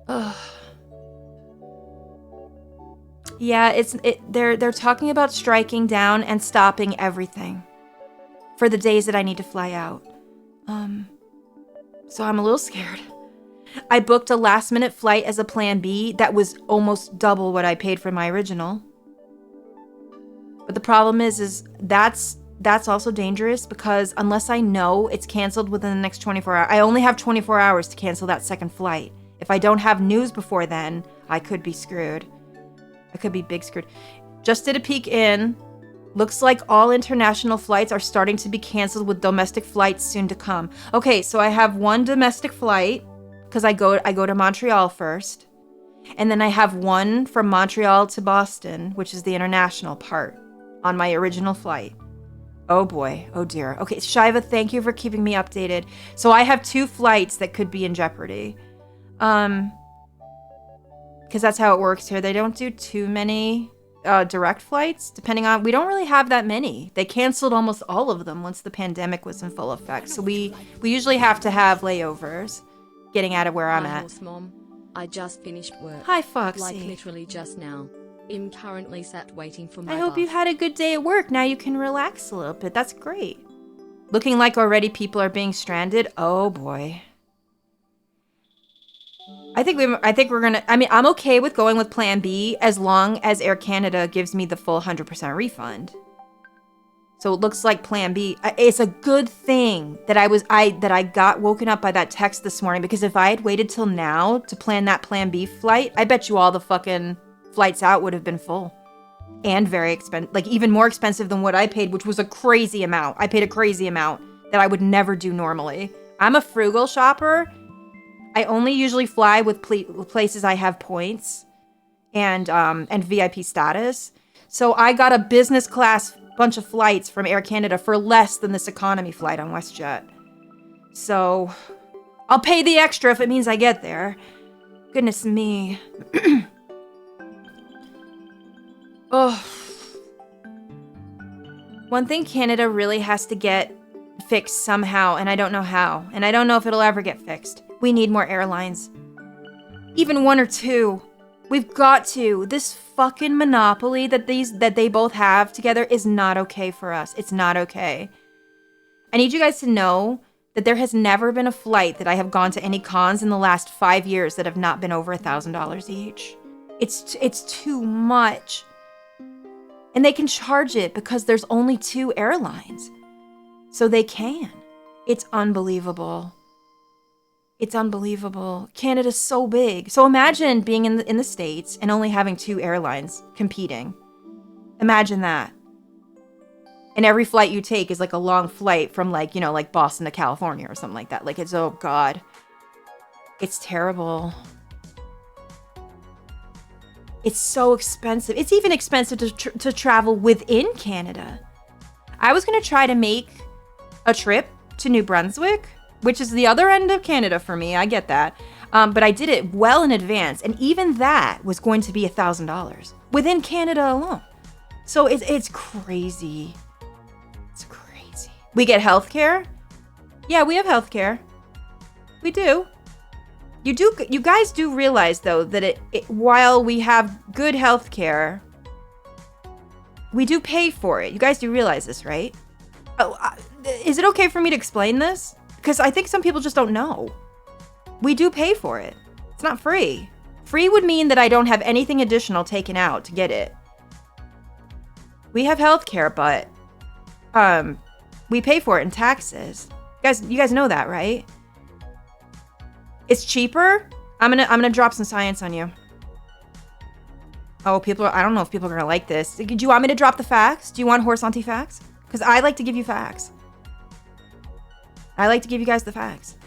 Ugh. Yeah, they're talking about striking down and stopping everything for the days that I need to fly out. So I'm a little scared. I booked a last-minute flight as a plan B that was almost double what I paid for my original. But the problem is that's also dangerous because unless I know it's canceled within the next 24 hours, I only have 24 hours to cancel that second flight. If I don't have news before then, I could be screwed. I could be big screwed. Just did a peek in. Looks like all international flights are starting to be canceled with domestic flights soon to come. Okay, so I have one domestic flight because I go to Montreal first. And then I have one from Montreal to Boston, which is the international part, on my original flight. Oh boy, oh dear. Okay, Shiva, thank you for keeping me updated. So I have 2 flights that could be in jeopardy. Because that's how it works here. They don't do too many direct flights, depending on... We don't really have that many. They canceled almost all of them once the pandemic was in full effect. So we usually have to have layovers getting out of where I'm at. Horse Mom, I just finished work. Hi, Foxy. Like literally just now. I'm currently sat waiting for my I hope bus. you had a good day at work. Now you can relax a little bit. That's great. Looking like already people are being stranded. Oh boy. I think we're gonna... I mean, I'm okay with going with Plan B as long as Air Canada gives me the full 100% refund. So it looks like Plan B... It's a good thing that I got woken up by that text this morning, because if I had waited till now to plan that Plan B flight, I bet you all the fucking flights out would have been full. And very expensive. Like, even more expensive than what I paid, which was a crazy amount. I paid a crazy amount that I would never do normally. I'm a frugal shopper. I only usually fly with places I have points and VIP status. So I got a business class bunch of flights from Air Canada for less than this economy flight on WestJet. So I'll pay the extra if it means I get there. Goodness me. Oh. One thing Canada really has to get fixed somehow, and I don't know how, and I don't know if it'll ever get fixed. We need more airlines. Even 1 or 2. We've got to. This fucking monopoly that they both have together is not okay for us. It's not okay. I need you guys to know that there has never been a flight that I have gone to any cons in the last 5 years that have not been over $1,000 each. It's too much. And they can charge it because there's only 2 airlines. So they can. It's unbelievable. It's unbelievable. Canada's so big. So imagine being in the States and only having 2 airlines competing. Imagine that. And every flight you take is like a long flight from like, you know, like Boston to California or something like that. Like it's, oh God. It's terrible. It's so expensive. It's even expensive to travel within Canada. I was going to try to make a trip to New Brunswick, which is the other end of Canada for me. I get that. But I did it well in advance. And even that was going to be $1,000 within Canada alone. So it's crazy. It's crazy. We get healthcare. Yeah, we have healthcare. We do. You guys do realize though that while we have good healthcare, we do pay for it. You guys do realize this, right? Oh, is it okay for me to explain this? Because I think some people just don't know. We do pay for it. It's not free. Free would mean that I don't have anything additional taken out to get it. We have healthcare, but we pay for it in taxes. You guys know that, right? It's cheaper. I'm gonna drop some science on you. Oh, I don't know if people are gonna like this. Do you want me to drop the facts? Do you want horse auntie facts? Because I like to give you facts. I like to give you guys the facts.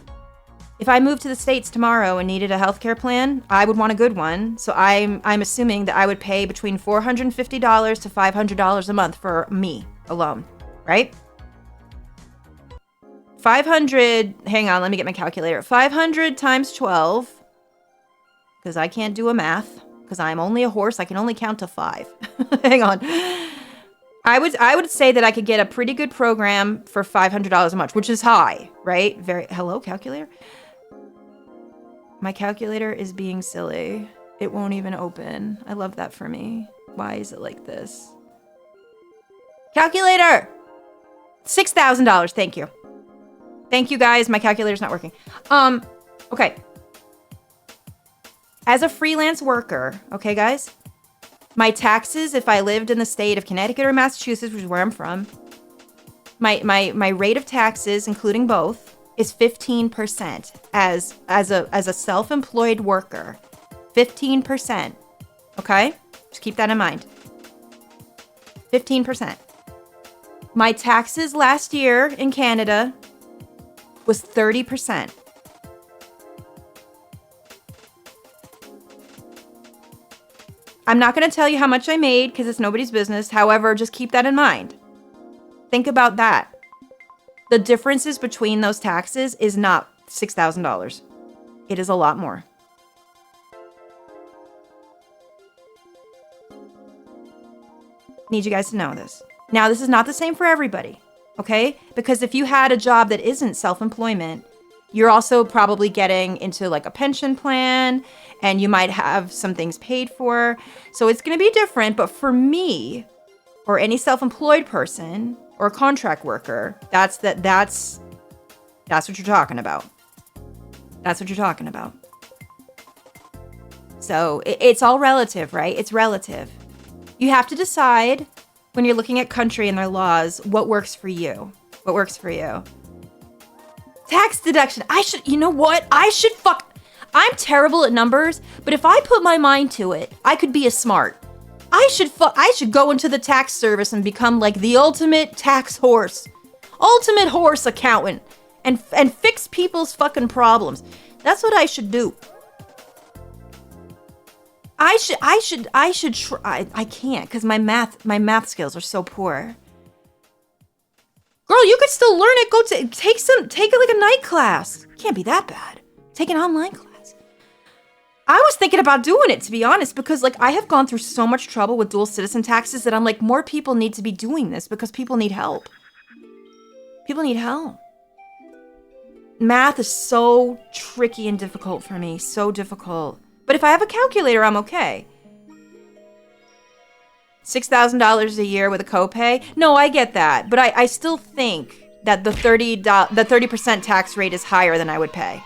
If I moved to the States tomorrow and needed a healthcare plan, I would want a good one. So I'm assuming that I would pay between $450 to $500 a month for me alone, right? 500, hang on, let me get my calculator. 500 times 12, because I can't do a math, because I'm only a horse. I can only count to 5. Hang on. I would say that I could get a pretty good program for $500 a month, which is high, right? Hello, calculator? My calculator is being silly. It won't even open. I love that for me. Why is it like this? Calculator! $6,000, thank you. Thank you guys, my calculator's not working. Okay. As a freelance worker, okay guys? My taxes, if I lived in the state of Connecticut or Massachusetts, which is where I'm from, my rate of taxes, including both, is 15% as a self-employed worker. 15%. Okay? Just keep that in mind. 15%. My taxes last year in Canada was 30%. I'm not going to tell you how much I made because it's nobody's business. However, just keep that in mind. Think about that. The differences between those taxes is not $6,000. It is a lot more. Need you guys to know this. Now, this is not the same for everybody, okay? Because if you had a job that isn't self-employment, you're also probably getting into like a pension plan and you might have some things paid for. So it's going to be different. But for me or any self-employed person or contract worker, that's what you're talking about. That's what you're talking about. So it's all relative, right? It's relative. You have to decide when you're looking at country and their laws, what works for you. What works for you. Tax deduction. You know what? I'm terrible at numbers, but if I put my mind to it, I could be a smart. I should go into the tax service and become like the ultimate tax horse. Ultimate horse accountant and fix people's fucking problems. That's what I should do. I should try. I can't because my math skills are so poor. Girl, you could still learn it. Go take like a night class. Can't be that bad. Take an online class. I was thinking about doing it, to be honest, because like I have gone through so much trouble with dual citizen taxes that I'm like, more people need to be doing this because people need help. People need help. Math is so tricky and difficult for me. So difficult. But if I have a calculator, I'm okay. $6,000 a year with a copay? No, I get that. But I still think that the 30% tax rate is higher than I would pay.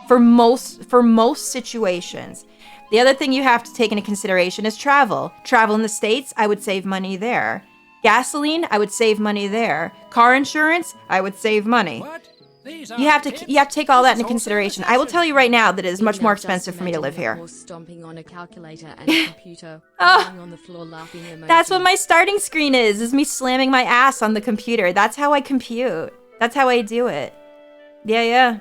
For most situations. The other thing you have to take into consideration is travel. Travel in the States, I would save money there. Gasoline, I would save money there. Car insurance, I would save money. What? You have to take all that into consideration. I will tell you right now that it is much more expensive for me to live here. Stomping on a calculator and a computer, Oh. lying on the floor laughing emoji. That's what my starting screen is me slamming my ass on the computer. That's how I compute. That's how I do it. Yeah.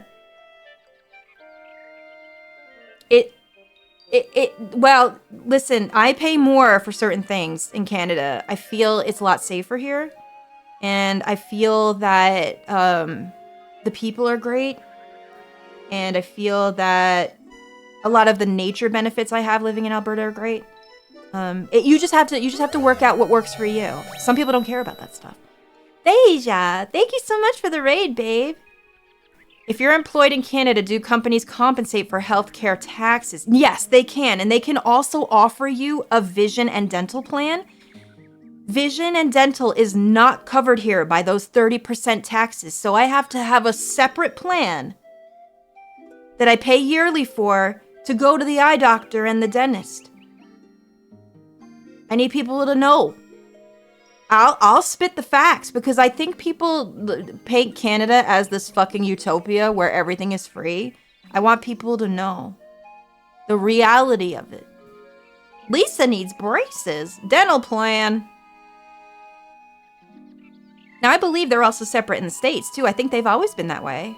Well, listen, I pay more for certain things in Canada. I feel it's a lot safer here. And I feel that the people are great. And I feel that a lot of the nature benefits I have living in Alberta are great. You just have to work out what works for you. Some people don't care about that stuff. Deja, thank you so much for the raid, babe. If you're employed in Canada, do companies compensate for healthcare taxes? Yes, they can. And they can also offer you a vision and dental plan. Vision and dental is not covered here by those 30% taxes. So I have to have a separate plan that I pay yearly for to go to the eye doctor and the dentist. I need people to know. I'll spit the facts because I think people paint Canada as this fucking utopia where everything is free. I want people to know the reality of it. Lisa needs braces. Dental plan. Now, I believe they're also separate in the States, too. I think they've always been that way.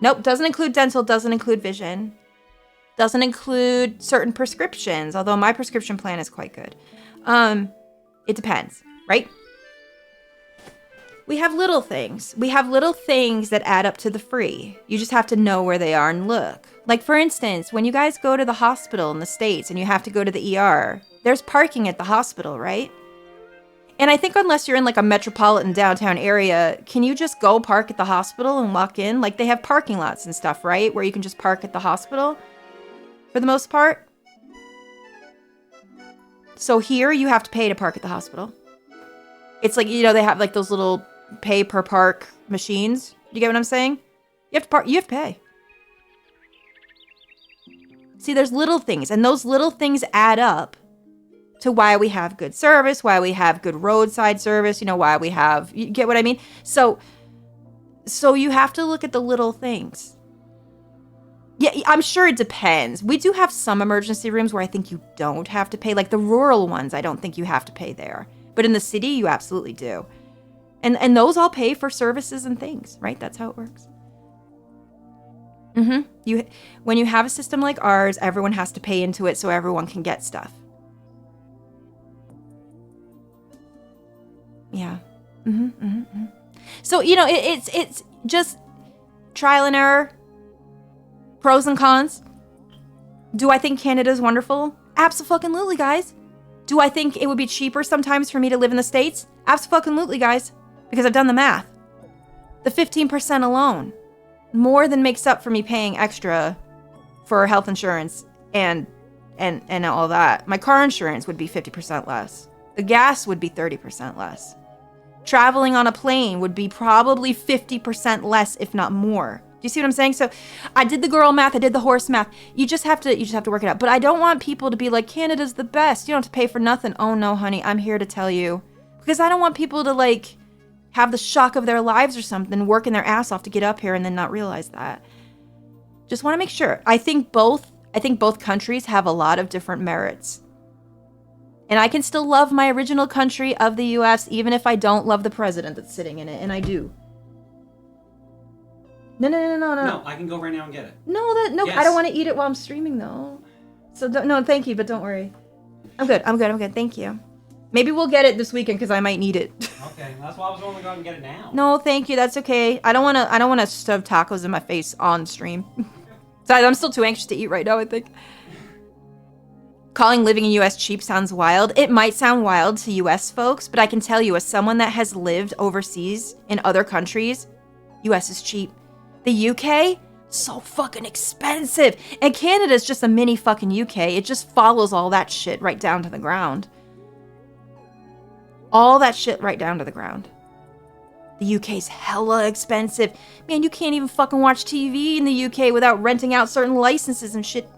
Nope, doesn't include dental, doesn't include vision. Doesn't include certain prescriptions, although my prescription plan is quite good. It depends. Right? We have little things. We have little things that add up to the free. You just have to know where they are and look. Like, for instance, when you guys go to the hospital in the States and you have to go to the ER, there's parking at the hospital, right? And I think unless you're in like a metropolitan downtown area, can you just go park at the hospital and walk in? Like, they have parking lots and stuff, right? Where you can just park at the hospital for the most part. So here you have to pay to park at the hospital. It's like, you know, they have like those little pay per park machines. You get what I'm saying? You have to park, you have to pay. See, there's little things, and those little things add up to why we have good service, why we have good roadside service, you know, why we have, you get what I mean? So you have to look at the little things. Yeah, I'm sure it depends. We do have some emergency rooms where I think you don't have to pay, like the rural ones, I don't think you have to pay there. But in the city, you absolutely do. And those all pay for services and things, right? That's how it works. When you have a system like ours, everyone has to pay into it so everyone can get stuff. Yeah. So, you know, it's just trial and error, pros and cons. Do I think Canada's wonderful? Abso-fucking-lutely, guys. Do I think it would be cheaper sometimes for me to live in the States? Abso-fucking-lutely, guys. Because I've done the math. The 15% alone more than makes up for me paying extra for health insurance and all that. My car insurance would be 50% less. The gas would be 30% less. Traveling on a plane would be probably 50% less, if not more. Do you see what I'm saying? So I did the girl math, I did the horse math. You just have to work it out. But I don't want people to be like, Canada's the best. You don't have to pay for nothing. Oh no, honey, I'm here to tell you. Because I don't want people to like have the shock of their lives or something, working their ass off to get up here and then not realize that. Just want to make sure. I think both countries have a lot of different merits. And I can still love my original country of the US even if I don't love the president that's sitting in it, and I do. No. No, I can go right now and get it. No, Yes. I don't want to eat it while I'm streaming though. So no, thank you, but don't worry. I'm good. Thank you. Maybe we'll get it this weekend because I might need it. Okay, that's why I was going to go out and get it now. No, thank you. That's okay. I don't want to shove tacos in my face on stream. So I'm still too anxious to eat right now, I think. Calling living in US cheap sounds wild. It might sound wild to US folks, but I can tell you, as someone that has lived overseas in other countries, US is cheap. The UK, so fucking expensive. And Canada's just a mini fucking UK. It just follows all that shit right down to the ground. All that shit right down to the ground. The UK's hella expensive. Man, you can't even fucking watch TV in the UK without renting out certain licenses and shit.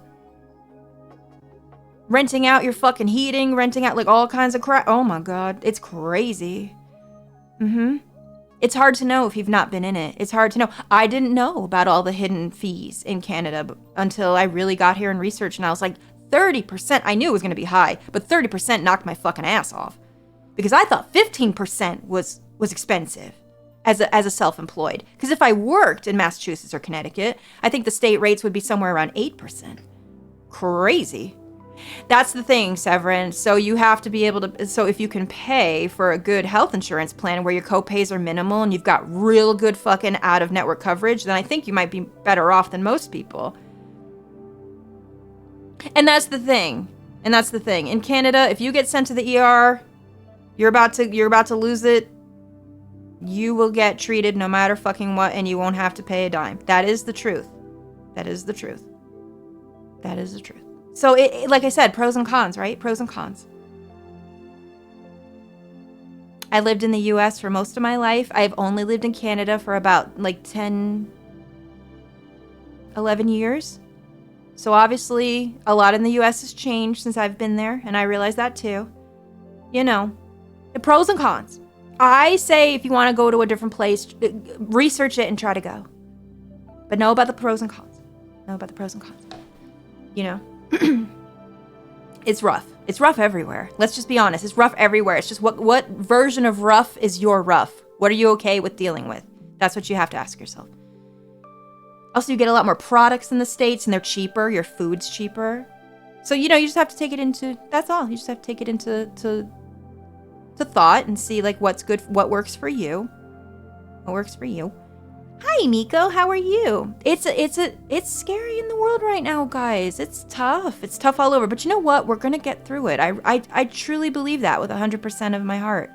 Renting out your fucking heating, renting out like all kinds of crap. Oh my god, it's crazy. It's hard to know if you've not been in it. It's hard to know. I didn't know about all the hidden fees in Canada until I really got here and researched, and I was like, 30%. I knew it was going to be high, but 30% knocked my fucking ass off. Because I thought 15% was expensive as a self-employed. Because if I worked in Massachusetts or Connecticut, I think the state rates would be somewhere around 8%. Crazy. That's the thing, Severin. So you have to be able to, so if you can pay for a good health insurance plan where your co-pays are minimal and you've got real good fucking out-of-network coverage, then I think you might be better off than most people. And that's the thing. In Canada, if you get sent to the ER, you're about to lose it. You will get treated no matter fucking what, and you won't have to pay a dime. That is the truth. So, like I said, pros and cons, right? Pros and cons. I lived in the U.S. for most of my life. I've only lived in Canada for about, 10, 11 years. So, obviously, a lot in the U.S. has changed since I've been there, and I realize that, too. The pros and cons. I say if you want to go to a different place, research it and try to go. But know about the pros and cons. It's rough. It's rough everywhere. Let's just be honest. It's rough everywhere. It's just what version of rough is your rough? What are you okay with dealing with? That's what you have to ask yourself. Also, you get a lot more products in the States and they're cheaper. Your food's cheaper. So, you just have to take it into, that's all. You just have to take it into to thought and see what's good, what works for you. Hi, Miko. How are you? It's scary in the world right now, guys. It's tough. It's tough all over. But you know what? We're gonna get through it. I truly believe that with 100% of my heart.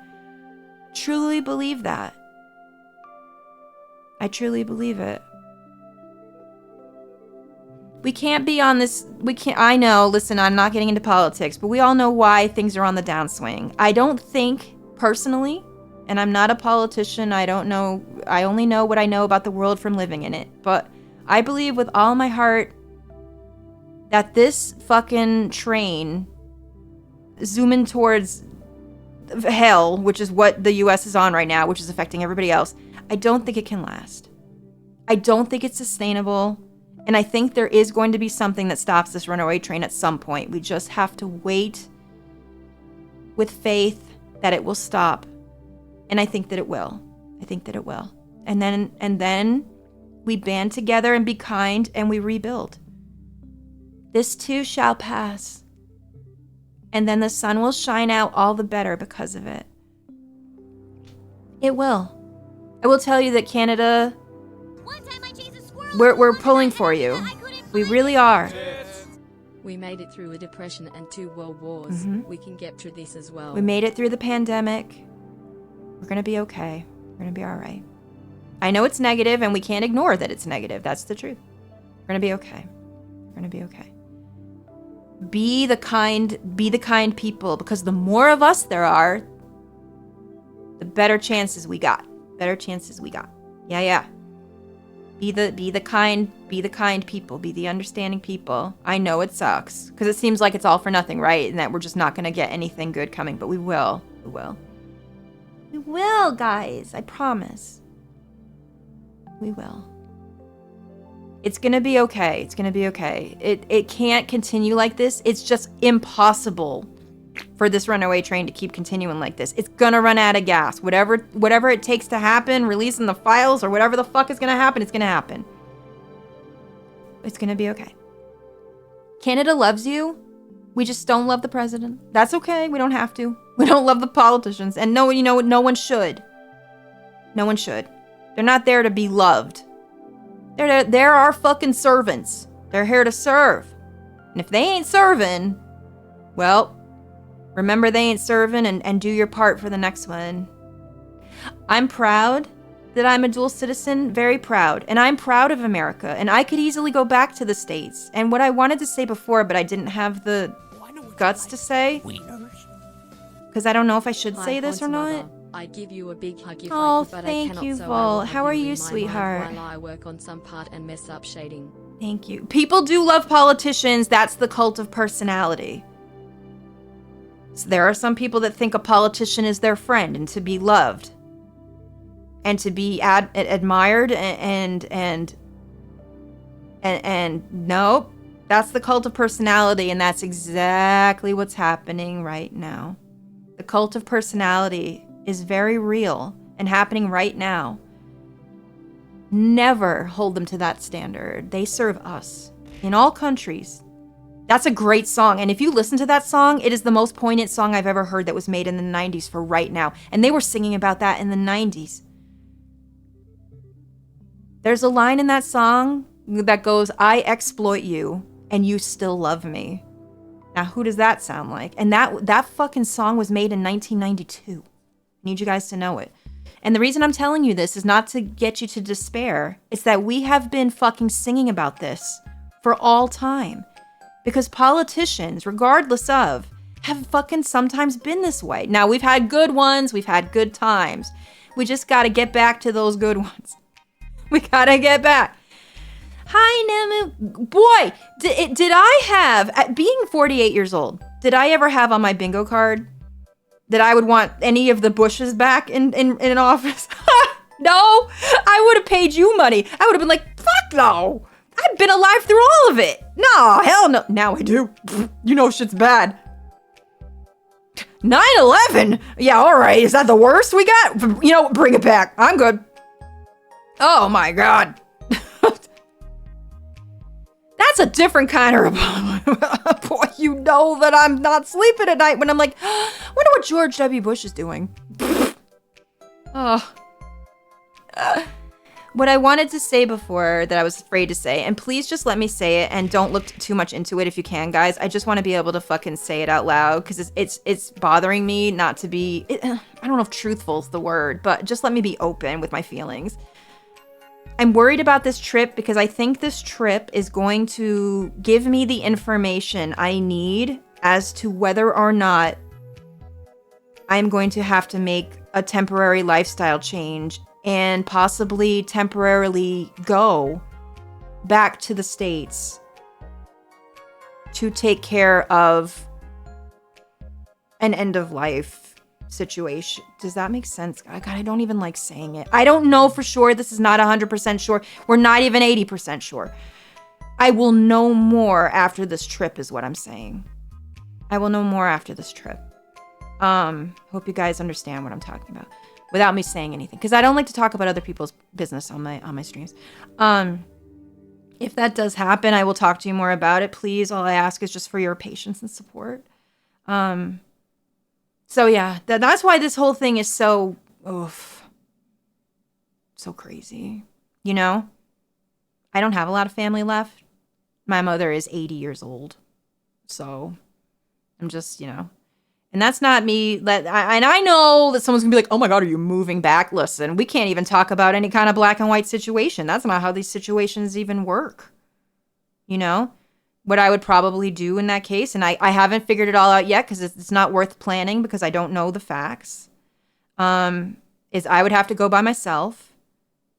Truly believe that. I truly believe it. We can't be on this. I know. Listen, I'm not getting into politics, but we all know why things are on the downswing. I don't think personally. And I'm not a politician, I don't know, I only know what I know about the world from living in it. But I believe with all my heart that this fucking train zooming towards hell, which is what the US is on right now, which is affecting everybody else, I don't think it can last. I don't think it's sustainable. And I think there is going to be something that stops this runaway train at some point. We just have to wait with faith that it will stop. And I think that it will. And then we band together and be kind and we rebuild. This too shall pass. And then the sun will shine out all the better because of it. It will. I will tell you that Canada, One time I chased a squirrel. we're pulling for you. We really are. We made it through a depression and 2 world wars. Mm-hmm. We can get through this as well. We made it through the pandemic. We're going to be okay. We're going to be all right. I know it's negative and we can't ignore that it's negative. That's the truth. We're going to be okay. Be the kind people, because the more of us there are, the better chances we got. Yeah. Be the kind people, be the understanding people. I know it sucks because it seems like it's all for nothing, right? And that we're just not going to get anything good coming, but we will. We will, guys. I promise. We will. It's gonna be okay. It can't continue like this. It's just impossible for this runaway train to keep continuing like this. It's gonna run out of gas. Whatever it takes to happen, releasing the files or whatever the fuck is gonna happen, it's gonna happen. It's gonna be okay. Canada loves you. We just don't love the president. That's okay. We don't have to. We don't love the politicians. And no one should. They're not there to be loved. They're our fucking servants. They're here to serve. And if they ain't serving, well, remember they ain't serving and do your part for the next one. I'm proud that I'm a dual citizen, very proud. And I'm proud of America. And I could easily go back to the States. And what I wanted to say before, but I didn't have the guts to say, because I don't know if I should say this or not. I give you a big hug if Oh, I could, but thank I cannot, you, so I Vol. will How hug are you you, in my mind sweetheart? while I work on some part and mess up shading. Thank you. People do love politicians. That's the cult of personality. So there are some people that think a politician is their friend and to be loved. and to be admired and nope. That's the cult of personality, and that's exactly what's happening right now. The cult of personality is very real and happening right now. Never hold them to that standard. They serve us in all countries. That's a great song, and if you listen to that song, it is the most poignant song I've ever heard that was made in the 90s for right now, and they were singing about that in the 90s. There's a line in that song that goes, "I exploit you, and you still love me." Now, who does that sound like? And that fucking song was made in 1992. I need you guys to know it. And the reason I'm telling you this is not to get you to despair. It's that we have been fucking singing about this for all time. Because politicians, regardless of, have fucking sometimes been this way. Now, we've had good ones. We've had good times. We just got to get back to those good ones. We got to get back. Hi, Nemu. Boy, did I have, at being 48 years old, did I ever have on my bingo card that I would want any of the Bushes back in an office? No, I would have paid you money. I would have been like, fuck no. I've been alive through all of it. No, hell no. Now I do. You know shit's bad. 9/11? Yeah, all right. Is that the worst we got? You know, bring it back. I'm good. Oh my God. That's a different kind of boy, you know that I'm not sleeping at night when I'm like, wonder what George W. Bush is doing. Oh. What I wanted to say before that I was afraid to say, and please just let me say it and don't look too much into it if you can, guys. I just want to be able to fucking say it out loud because it's bothering me not to be, I don't know if truthful is the word, but just let me be open with my feelings. I'm worried about this trip because I think this trip is going to give me the information I need as to whether or not I'm going to have to make a temporary lifestyle change and possibly temporarily go back to the States to take care of an end of life situation. Does that make sense? God, I don't even like saying it. I don't know for sure. This is not 100% sure. We're not even 80% sure. I will know more after this trip is what I'm saying. I will know more after this trip. Hope you guys understand what I'm talking about without me saying anything, because I don't like to talk about other people's business on my streams. If that does happen, I will talk to you more about it. Please, all I ask is just for your patience and support. So yeah, that's why this whole thing is so crazy. You know, I don't have a lot of family left. My mother is 80 years old, so I'm just, you know. And that's not me. And I know that someone's going to be like, oh my God, are you moving back? Listen, we can't even talk about any kind of black and white situation. That's not how these situations even work. You know? What I would probably do in that case, and I haven't figured it all out yet because it's not worth planning because I don't know the facts, is I would have to go by myself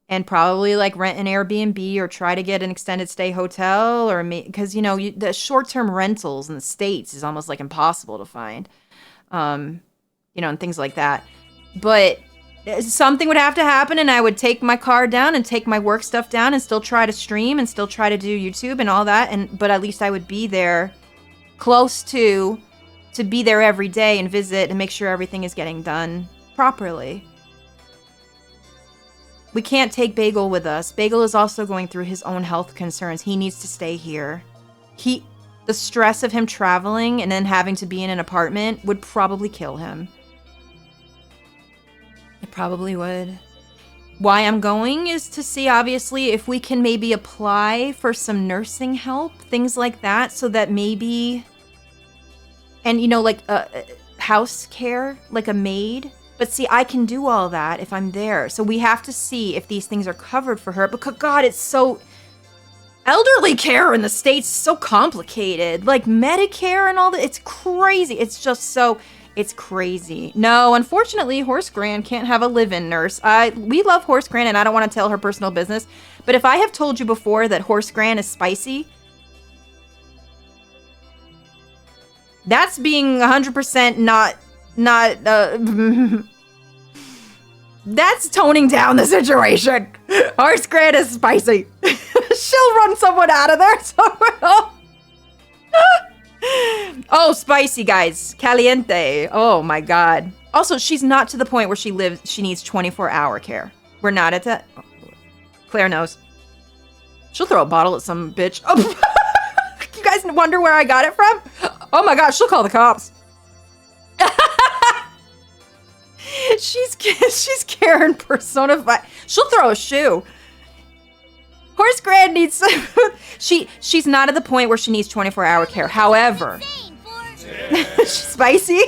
and probably like rent an Airbnb or try to get an extended stay hotel or because, you know, the short-term rentals in the States is almost like impossible to find. You know, and things like that. But something would have to happen and I would take my car down and take my work stuff down and still try to stream and still try to do YouTube and all that. But at least I would be there close to be there every day and visit and make sure everything is getting done properly. We can't take Bagel with us. Bagel is also going through his own health concerns. He needs to stay here. The stress of him traveling and then having to be in an apartment would probably kill him. It probably would. Why I'm going is to see, obviously, if we can maybe apply for some nursing help, things like that, so that maybe, and you know, like house care, like a maid. But see, I can do all that if I'm there. So we have to see if these things are covered for her. Because God, it's so... Elderly care in the States is so complicated. Like Medicare and all that. It's crazy. It's just so... It's crazy. No, unfortunately, Horse Gran can't have a live-in nurse. We love Horse Gran, and I don't want to tell her personal business. But if I have told you before that Horse Gran is spicy, that's being 100% not That's toning down the situation. Horse Gran is spicy. She'll run someone out of there somewhere else. Oh, spicy, guys. Caliente. Oh, my God. Also, she's not to the point where she needs 24-hour care. We're not at that. Oh, Claire knows. She'll throw a bottle at some bitch. Oh, you guys wonder where I got it from? Oh, my gosh. She'll call the cops. She's Karen personified. She'll throw a shoe. Horse Gran needs she's not at the point where she needs 24-hour care. However, she's spicy.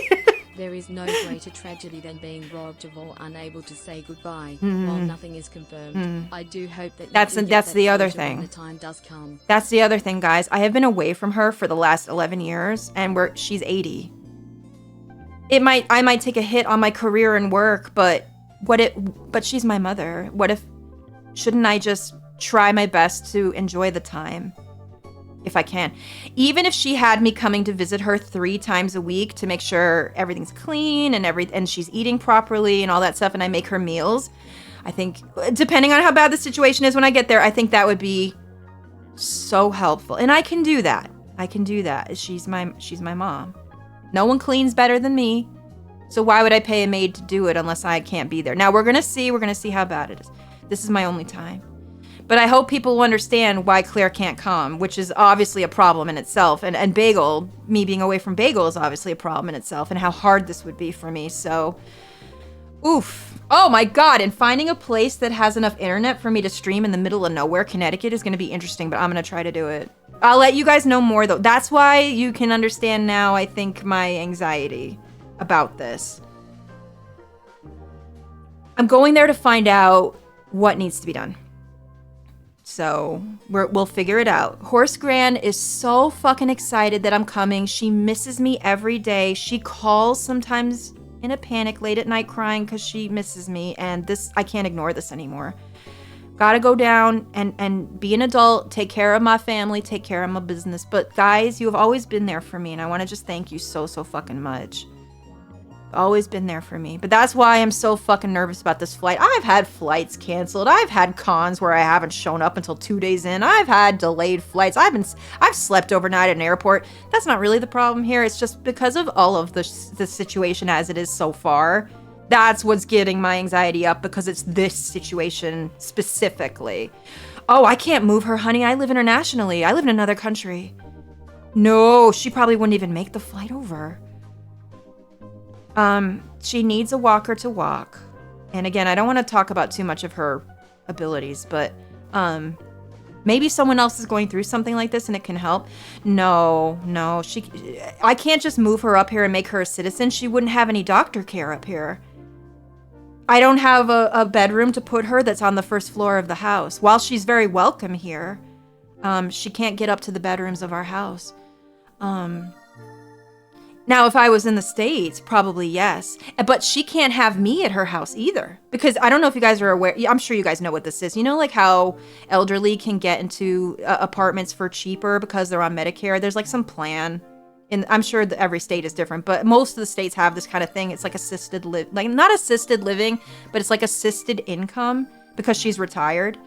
There is no greater tragedy than being robbed of or unable to say goodbye while nothing is confirmed. I do hope that that's the other closure when thing. the time does come. That's the other thing, guys. I have been away from her for the last 11 years, and she's 80. I might take a hit on my career and work, but she's my mother. Shouldn't I just try my best to enjoy the time if I can? Even if she had me coming to visit her 3 times a week to make sure everything's clean and she's eating properly and all that stuff, and I make her meals, I think, depending on how bad the situation is when I get there, I think that would be so helpful. And I can do that. She's my mom. No one cleans better than me. So why would I pay a maid to do it unless I can't be there? Now we're going to see how bad it is. This is my only time. But I hope people will understand why Claire can't come, which is obviously a problem in itself. And Bagel, me being away from Bagel is obviously a problem in itself, and how hard this would be for me. So, oof. Oh my God. And finding a place that has enough internet for me to stream in the middle of nowhere, Connecticut, is going to be interesting, but I'm going to try to do it. I'll let you guys know more, though. That's why you can understand now, I think, my anxiety about this. I'm going there to find out what needs to be done. So we'll figure it out. Horse Gran is so fucking excited that I'm coming. She misses me every day. She calls sometimes in a panic late at night crying because she misses me. And I can't ignore this anymore. Gotta go down and be an adult, take care of my family, take care of my business. But guys, you have always been there for me, and I want to just thank you so fucking much. Always been there for me. But that's why I'm so fucking nervous about this flight. I've had flights canceled. I've had cons where I haven't shown up until 2 days in. I've had delayed flights. I've slept overnight at an airport. That's not really the problem here. It's just because of all of the situation as it is so far. That's what's getting my anxiety up, because it's this situation specifically. Oh, I can't move her, honey. I live internationally. I live in another country. No, she probably wouldn't even make the flight over. She needs a walker to walk. And again, I don't want to talk about too much of her abilities, but maybe someone else is going through something like this and it can help. No, I can't just move her up here and make her a citizen. She wouldn't have any doctor care up here. I don't have a bedroom to put her that's on the first floor of the house. While she's very welcome here, she can't get up to the bedrooms of our house. Now, if I was in the States, probably yes. But she can't have me at her house either. Because I don't know if you guys are aware. I'm sure you guys know what this is. You know, like how elderly can get into apartments for cheaper because they're on Medicare? There's like some plan. And I'm sure that every state is different, but most of the states have this kind of thing. It's like not assisted living, but it's like assisted income, because she's retired.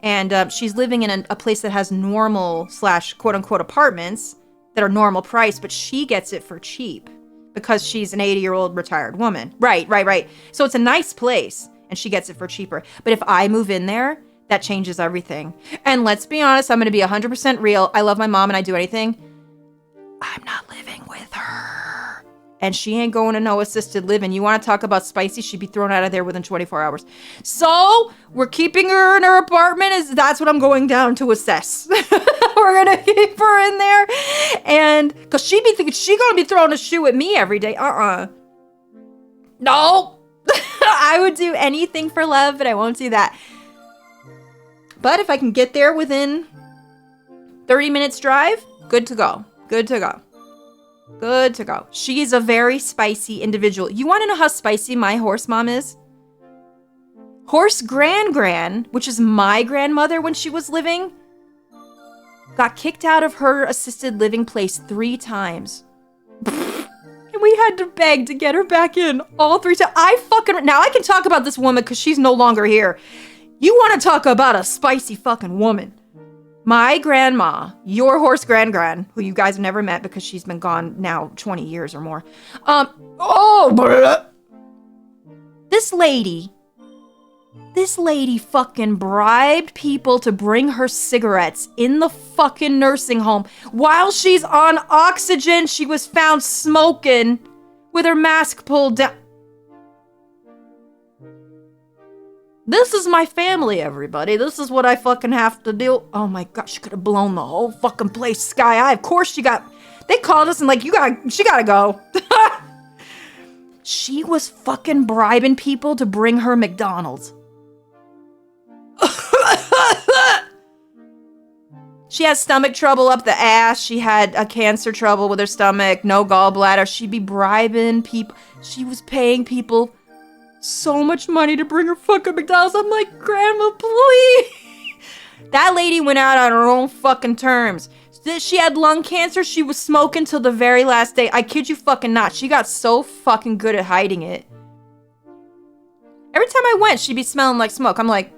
And she's living in a place that has normal / quote unquote apartments that are normal price, but she gets it for cheap because she's an 80-year-old retired woman. Right. So it's a nice place and she gets it for cheaper. But if I move in there, that changes everything. And let's be honest, I'm going to be 100% real. I love my mom and I do anything. I'm not living with her. And she ain't going to no assisted living. You want to talk about spicy? She'd be thrown out of there within 24 hours. So we're keeping her in her apartment. That's what I'm going down to assess. We're going to keep her in there. And because she'd be thinking she's going to be throwing a shoe at me every day. No. I would do anything for love, but I won't do that. But if I can get there within 30 minutes drive, good to go. She's a very spicy individual. You want to know how spicy my horse mom is? Horse Gran, which is my grandmother when she was living, got kicked out of her assisted living place 3 times. It And we had to beg to get her back in all 3 times. Now I can talk about this woman because she's no longer here. You want to talk about a spicy fucking woman. My grandma, your horse gran, who you guys have never met because she's been gone now 20 years or more. This lady fucking bribed people to bring her cigarettes in the fucking nursing home. While she's on oxygen, she was found smoking with her mask pulled down. This is my family, everybody. This is what I fucking have to do. Oh my god, she could have blown the whole fucking place sky high. Of course they called us and like, she gotta go. She was fucking bribing people to bring her McDonald's. She had stomach trouble up the ass. She had a cancer trouble with her stomach, no gallbladder. She'd be bribing people. She was paying people so much money to bring her fucking McDonald's. I'm like, Grandma, please. That lady went out on her own fucking terms. She had lung cancer. She was smoking till the very last day. I kid you fucking not. She got so fucking good at hiding it. Every time I went, she'd be smelling like smoke. I'm like,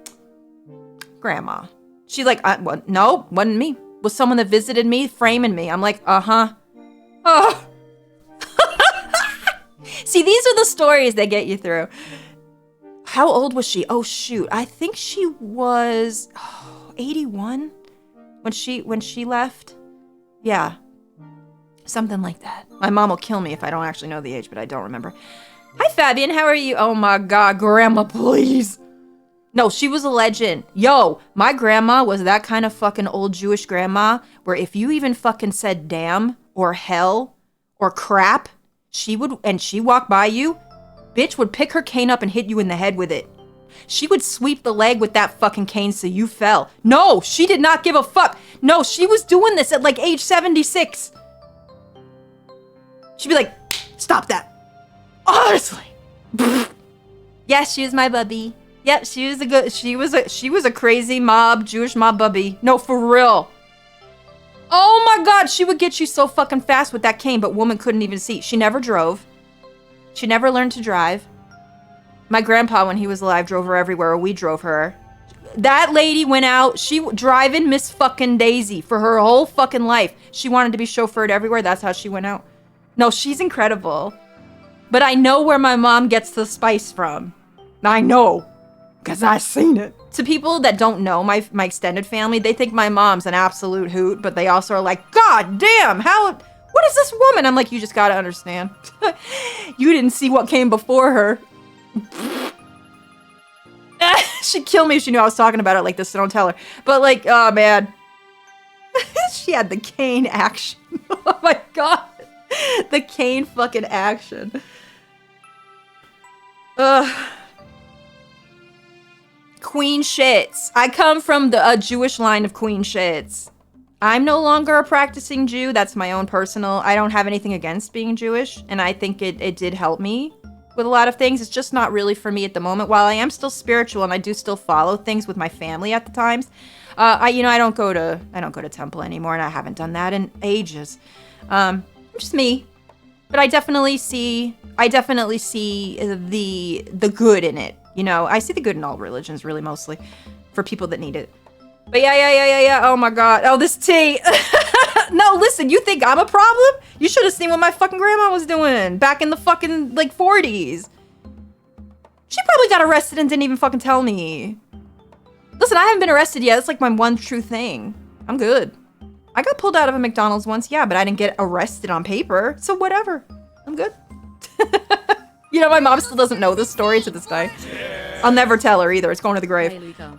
Grandma. She's like, no, wasn't me. Was someone that visited me framing me. I'm like, uh-huh. Oh. See, these are the stories that get you through. How old was she? Oh, shoot. I think she was 81 when she left. Yeah. Something like that. My mom will kill me if I don't actually know the age, but I don't remember. Hi, Fabian. How are you? Oh, my God. Grandma, please. No, she was a legend. Yo, my grandma was that kind of fucking old Jewish grandma where if you even fucking said damn or hell or crap, she walked by you, bitch would pick her cane up and hit you in the head with it. She would sweep the leg with that fucking cane so you fell. No, she did not give a fuck. No, she was doing this at like age 76. She'd be like, stop that. Honestly. Yes, she was my bubby. Yep, she was a crazy Jewish mob bubby. No, for real. Oh my God, she would get you so fucking fast with that cane, but woman couldn't even see. She never drove. She never learned to drive. My grandpa, when he was alive, drove her everywhere, or we drove her. That lady went out, driving Miss fucking Daisy for her whole fucking life. She wanted to be chauffeured everywhere, that's how she went out. No, she's incredible. But I know where my mom gets the spice from. I know. Because I seen it. To people that don't know my extended family, they think my mom's an absolute hoot, but they also are like, God damn, what is this woman? I'm like, you just gotta understand. You didn't see what came before her. She'd kill me if she knew I was talking about it like this, so don't tell her. But like, oh man. She had the cane action. Oh my God. The cane fucking action. Queen shits. I come from a Jewish line of queen shits. I'm no longer a practicing Jew. That's my own personal. I don't have anything against being Jewish, and I think it did help me with a lot of things. It's just not really for me at the moment. While I am still spiritual and I do still follow things with my family at the times, I don't go to temple anymore, and I haven't done that in ages. Just me. But I definitely see the good in it. You know, I see the good in all religions, really, mostly, for people that need it. But yeah. Oh my God. Oh, this tea. No, listen, you think I'm a problem? You should have seen what my fucking grandma was doing back in the fucking, 40s. She probably got arrested and didn't even fucking tell me. Listen, I haven't been arrested yet. That's like my one true thing. I'm good. I got pulled out of a McDonald's once, yeah, but I didn't get arrested on paper. So whatever. I'm good. You know, my mom still doesn't know this story to this day. I'll never tell her either. It's going to the grave. Hey, Lucah.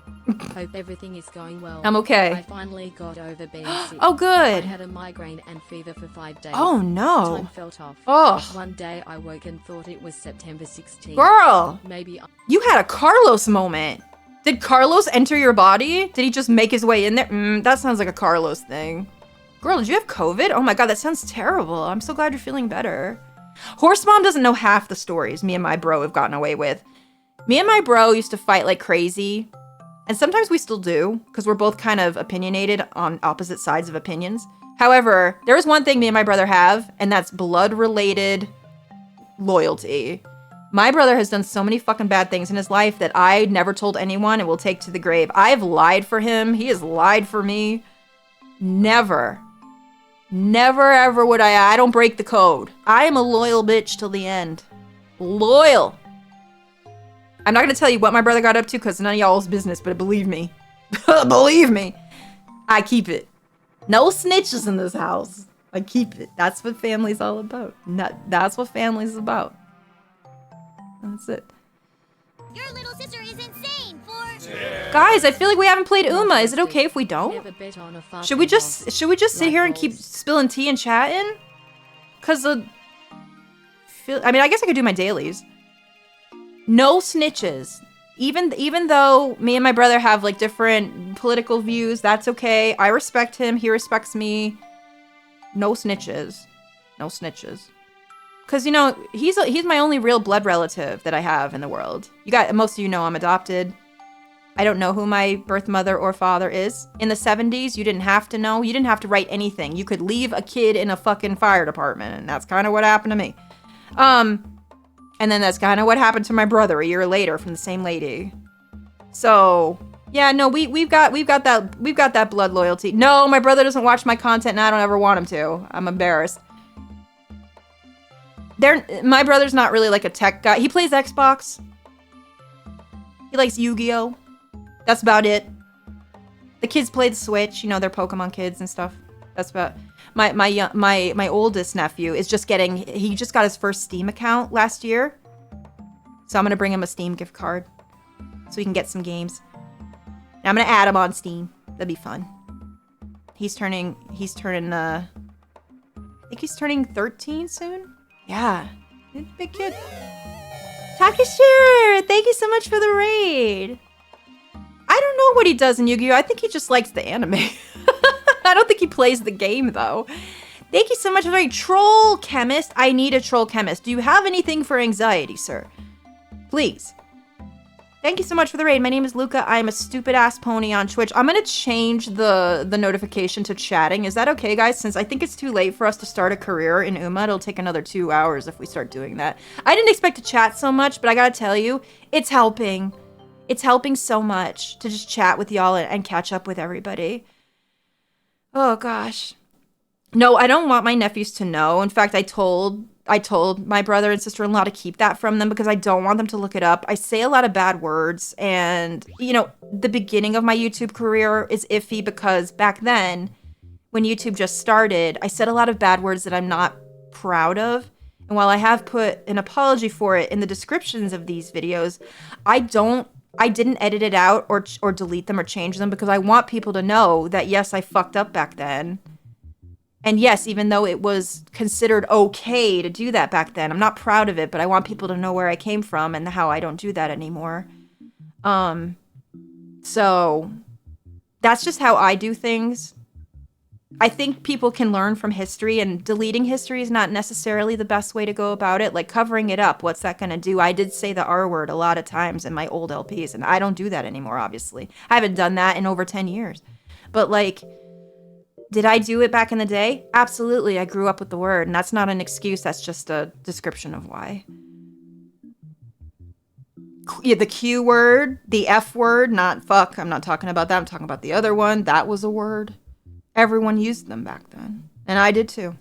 Hope everything is going well. I'm okay. I finally got over being sick. Oh, good. I had a migraine and fever for 5 days. Oh, no. Time felt off. Oh. One day I woke and thought it was September 16th. Girl. Maybe you had a Carlos moment. Did Carlos enter your body? Did he just make his way in there? That sounds like a Carlos thing. Girl, did you have COVID? Oh my God, that sounds terrible. I'm so glad you're feeling better. Horse Mom doesn't know half the stories me and my bro have gotten away with. Me and my bro used to fight like crazy. And sometimes we still do, because we're both kind of opinionated on opposite sides of opinions. However, there is one thing me and my brother have, and that's blood-related loyalty. My brother has done so many fucking bad things in his life that I never told anyone and will take to the grave. I've lied for him. He has lied for me. Never ever would I don't break the code. I am a loyal bitch till the end. Loyal. I'm not going to tell you what my brother got up to because none of y'all's business, but believe me. Believe me. I keep it. No snitches in this house. I keep it. That's what family's all about. That's what family's about. That's it. Your little sister is insane for... Guys, I feel like we haven't played Uma. Is it okay if we don't? Never bet on a fucking Should we just sit here and keep balls. spilling tea and chatting? Cause I mean, I guess I could do my dailies. No snitches. Even though me and my brother have like different political views, that's okay. I respect him. He respects me. No snitches. No snitches. Cause you know he's my only real blood relative that I have in the world. Most of you know I'm adopted. I don't know who my birth mother or father is. In the 70s, you didn't have to know. You didn't have to write anything. You could leave a kid in a fucking fire department, and that's kind of what happened to me. And then that's kind of what happened to my brother a year later from the same lady. So, yeah, no, we've got that blood loyalty. No, my brother doesn't watch my content, and I don't ever want him to. I'm embarrassed. My brother's not really like a tech guy. He plays Xbox. He likes Yu-Gi-Oh! That's about it. The kids play the Switch, you know, they're Pokemon kids and stuff. That's about my oldest nephew is he just got his first Steam account last year. So I'm gonna bring him a Steam gift card so he can get some games. And I'm gonna add him on Steam. That'd be fun. He's turning I think he's turning 13 soon. Yeah. Big kid. Takashir, thank you so much for the raid. I don't know what he does in Yu-Gi-Oh! I think he just likes the anime. I don't think he plays the game, though. Thank you so much for the raid. Troll chemist. I need a troll chemist. Do you have anything for anxiety, sir? Please. Thank you so much for the raid. My name is Lucah. I am a stupid-ass pony on Twitch. I'm going to change the notification to chatting. Is that okay, guys? Since I think it's too late for us to start a career in Uma, it'll take another 2 hours if we start doing that. I didn't expect to chat so much, but I gotta tell you, it's helping. It's helping so much to just chat with y'all and catch up with everybody. Oh, gosh. No, I don't want my nephews to know. In fact, I told my brother and sister-in-law to keep that from them because I don't want them to look it up. I say a lot of bad words, and, you know, the beginning of my YouTube career is iffy because back then, when YouTube just started, I said a lot of bad words that I'm not proud of. And while I have put an apology for it in the descriptions of these videos, I didn't edit it out or delete them or change them because I want people to know that, yes, I fucked up back then. And yes, even though it was considered okay to do that back then, I'm not proud of it, but I want people to know where I came from and how I don't do that anymore. So that's just how I do things. I think people can learn from history, and deleting history is not necessarily the best way to go about it. Like, covering it up, what's that going to do? I did say the R word a lot of times in my old LPs, and I don't do that anymore, obviously. I haven't done that in over 10 years. But, like, did I do it back in the day? Absolutely, I grew up with the word, and that's not an excuse, that's just a description of why. Yeah, the Q word, the F word, not fuck, I'm not talking about that, I'm talking about the other one. That was a word. Everyone used them back then. And I did too.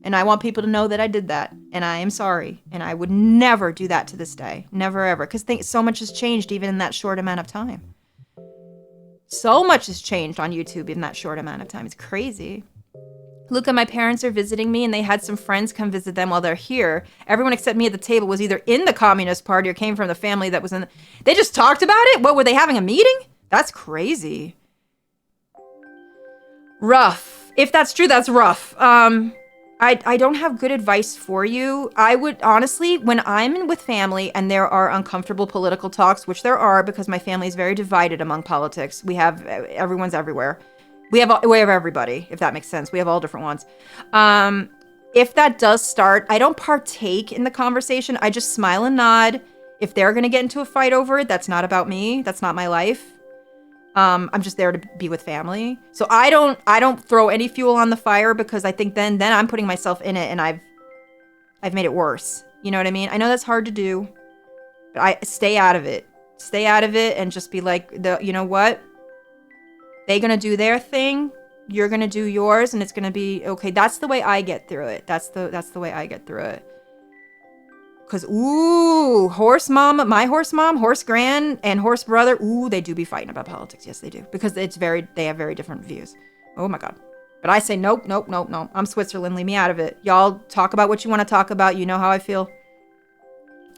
And I want people to know that I did that. And I am sorry. And I would never do that to this day. Never ever. Because so much has changed even in that short amount of time. So much has changed on YouTube in that short amount of time. It's crazy. Look, my parents are visiting me and they had some friends come visit them while they're here. Everyone except me at the table was either in the Communist Party or came from the family that was in They just talked about it? What, were they having a meeting? That's crazy. Rough. If that's true, that's rough. I don't have good advice for you. I would, honestly, when I'm with family and there are uncomfortable political talks, which there are because my family is very divided among politics. Everyone's everywhere. We have everybody, if that makes sense. We have all different ones. If that does start, I don't partake in the conversation. I just smile and nod. If they're going to get into a fight over it, that's not about me. That's not my life. I'm just there to be with family. So I don't throw any fuel on the fire because I think then I'm putting myself in it and I've made it worse. You know what I mean? I know that's hard to do, but I stay out of it. Stay out of it and just be like, you know what? They're gonna do their thing. You're gonna do yours, and it's gonna be okay. That's the way I get through it. That's the way I get through it. Cause ooh, horse mom, my horse mom, horse gran, and horse brother. Ooh, they do be fighting about politics. Yes, they do, because they have very different views. Oh my god. But I say nope. I'm Switzerland. Leave me out of it. Y'all talk about what you want to talk about. You know how I feel.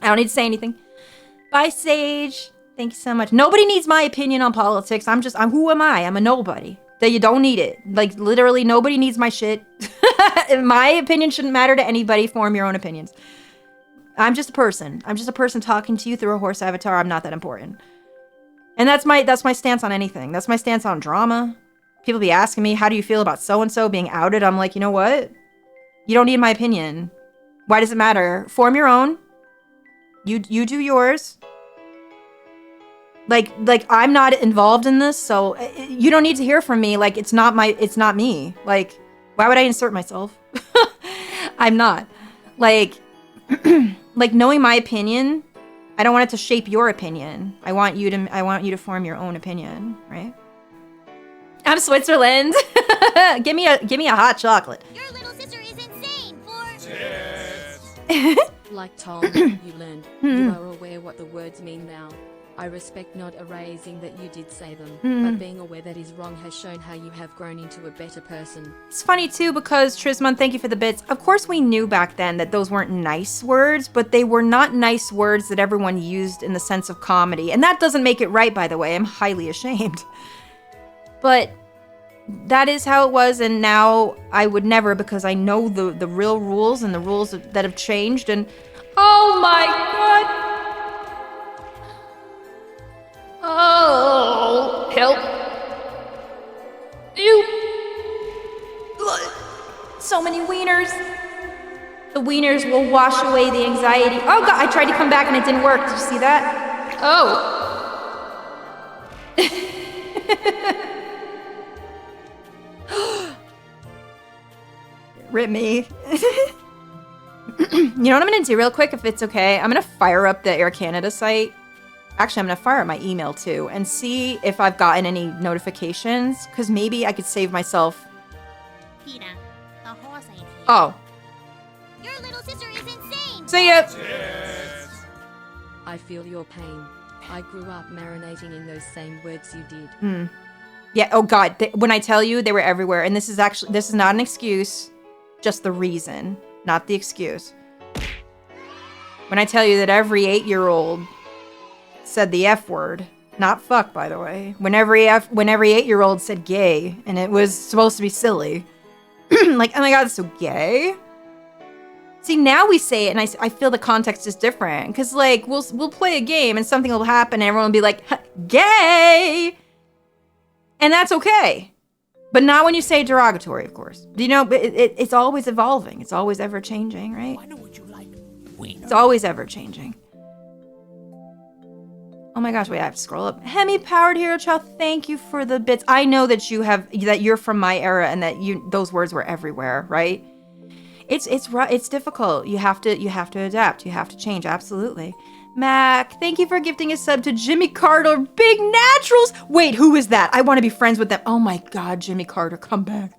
I don't need to say anything. Bye, Sage. Thank you so much. Nobody needs my opinion on politics. I'm who am I? I'm a nobody. That you don't need it. Like, literally, nobody needs my shit. My opinion shouldn't matter to anybody. Form your own opinions. I'm just a person. I'm just a person talking to you through a horse avatar. I'm not that important. And that's my stance on anything. That's my stance on drama. People be asking me, how do you feel about so-and-so being outed? I'm like, you know what? You don't need my opinion. Why does it matter? Form your own. You do yours. Like I'm not involved in this, so you don't need to hear from me. Like, it's not me. Like, why would I insert myself? I'm not. Like, like, knowing my opinion, I don't want it to shape your opinion. I want you to form your own opinion, right? I'm Switzerland. give me a hot chocolate. Your little sister is insane for... Like Tom, you learned. You are aware what the words mean now. I respect not erasing that you did say them, but being aware that is wrong has shown how you have grown into a better person. It's funny too, because Trisman, thank you for the bits. Of course we knew back then that those weren't nice words, but they were not nice words that everyone used in the sense of comedy. And that doesn't make it right, by the way. I'm highly ashamed. But that is how it was, and now I would never, because I know the real rules and the rules that have changed, and oh my god! Oh, help! You! So many wieners! The wieners will wash away the anxiety. Oh god, I tried to come back and it didn't work. Did you see that? Oh! Rip me. You know what I'm gonna do real quick, if it's okay? I'm gonna fire up the Air Canada site. Actually, I'm gonna fire up my email too and see if I've gotten any notifications, because maybe I could save myself. Peter, the horse ain't here. Oh. Your little sister is insane. See ya! I feel your pain. I grew up marinating in those same words you did. Yeah, oh god, when I tell you, they were everywhere. And this is not an excuse, just the reason, not the excuse. When I tell you that every 8-year-old said the F word, not fuck, by the way. When every 8-year-old said gay, and it was supposed to be silly. Like, oh my god, that's so gay. See, now we say it, and I feel the context is different. Because, like, we'll play a game, and something will happen, and everyone will be like, gay! And that's okay. But not when you say derogatory, of course. You know, it's always evolving. It's always ever-changing, right? I know what you like. It's always ever-changing. Oh my gosh, wait, I have to scroll up. Hemi Powered Hero Child, thank you for the bits. I know that you're from my era and that those words were everywhere, right? It's difficult. You have to adapt. You have to change, absolutely. Mac, thank you for gifting a sub to Jimmy Carter, Big Naturals. Wait, who is that? I want to be friends with them. Oh my god, Jimmy Carter, come back.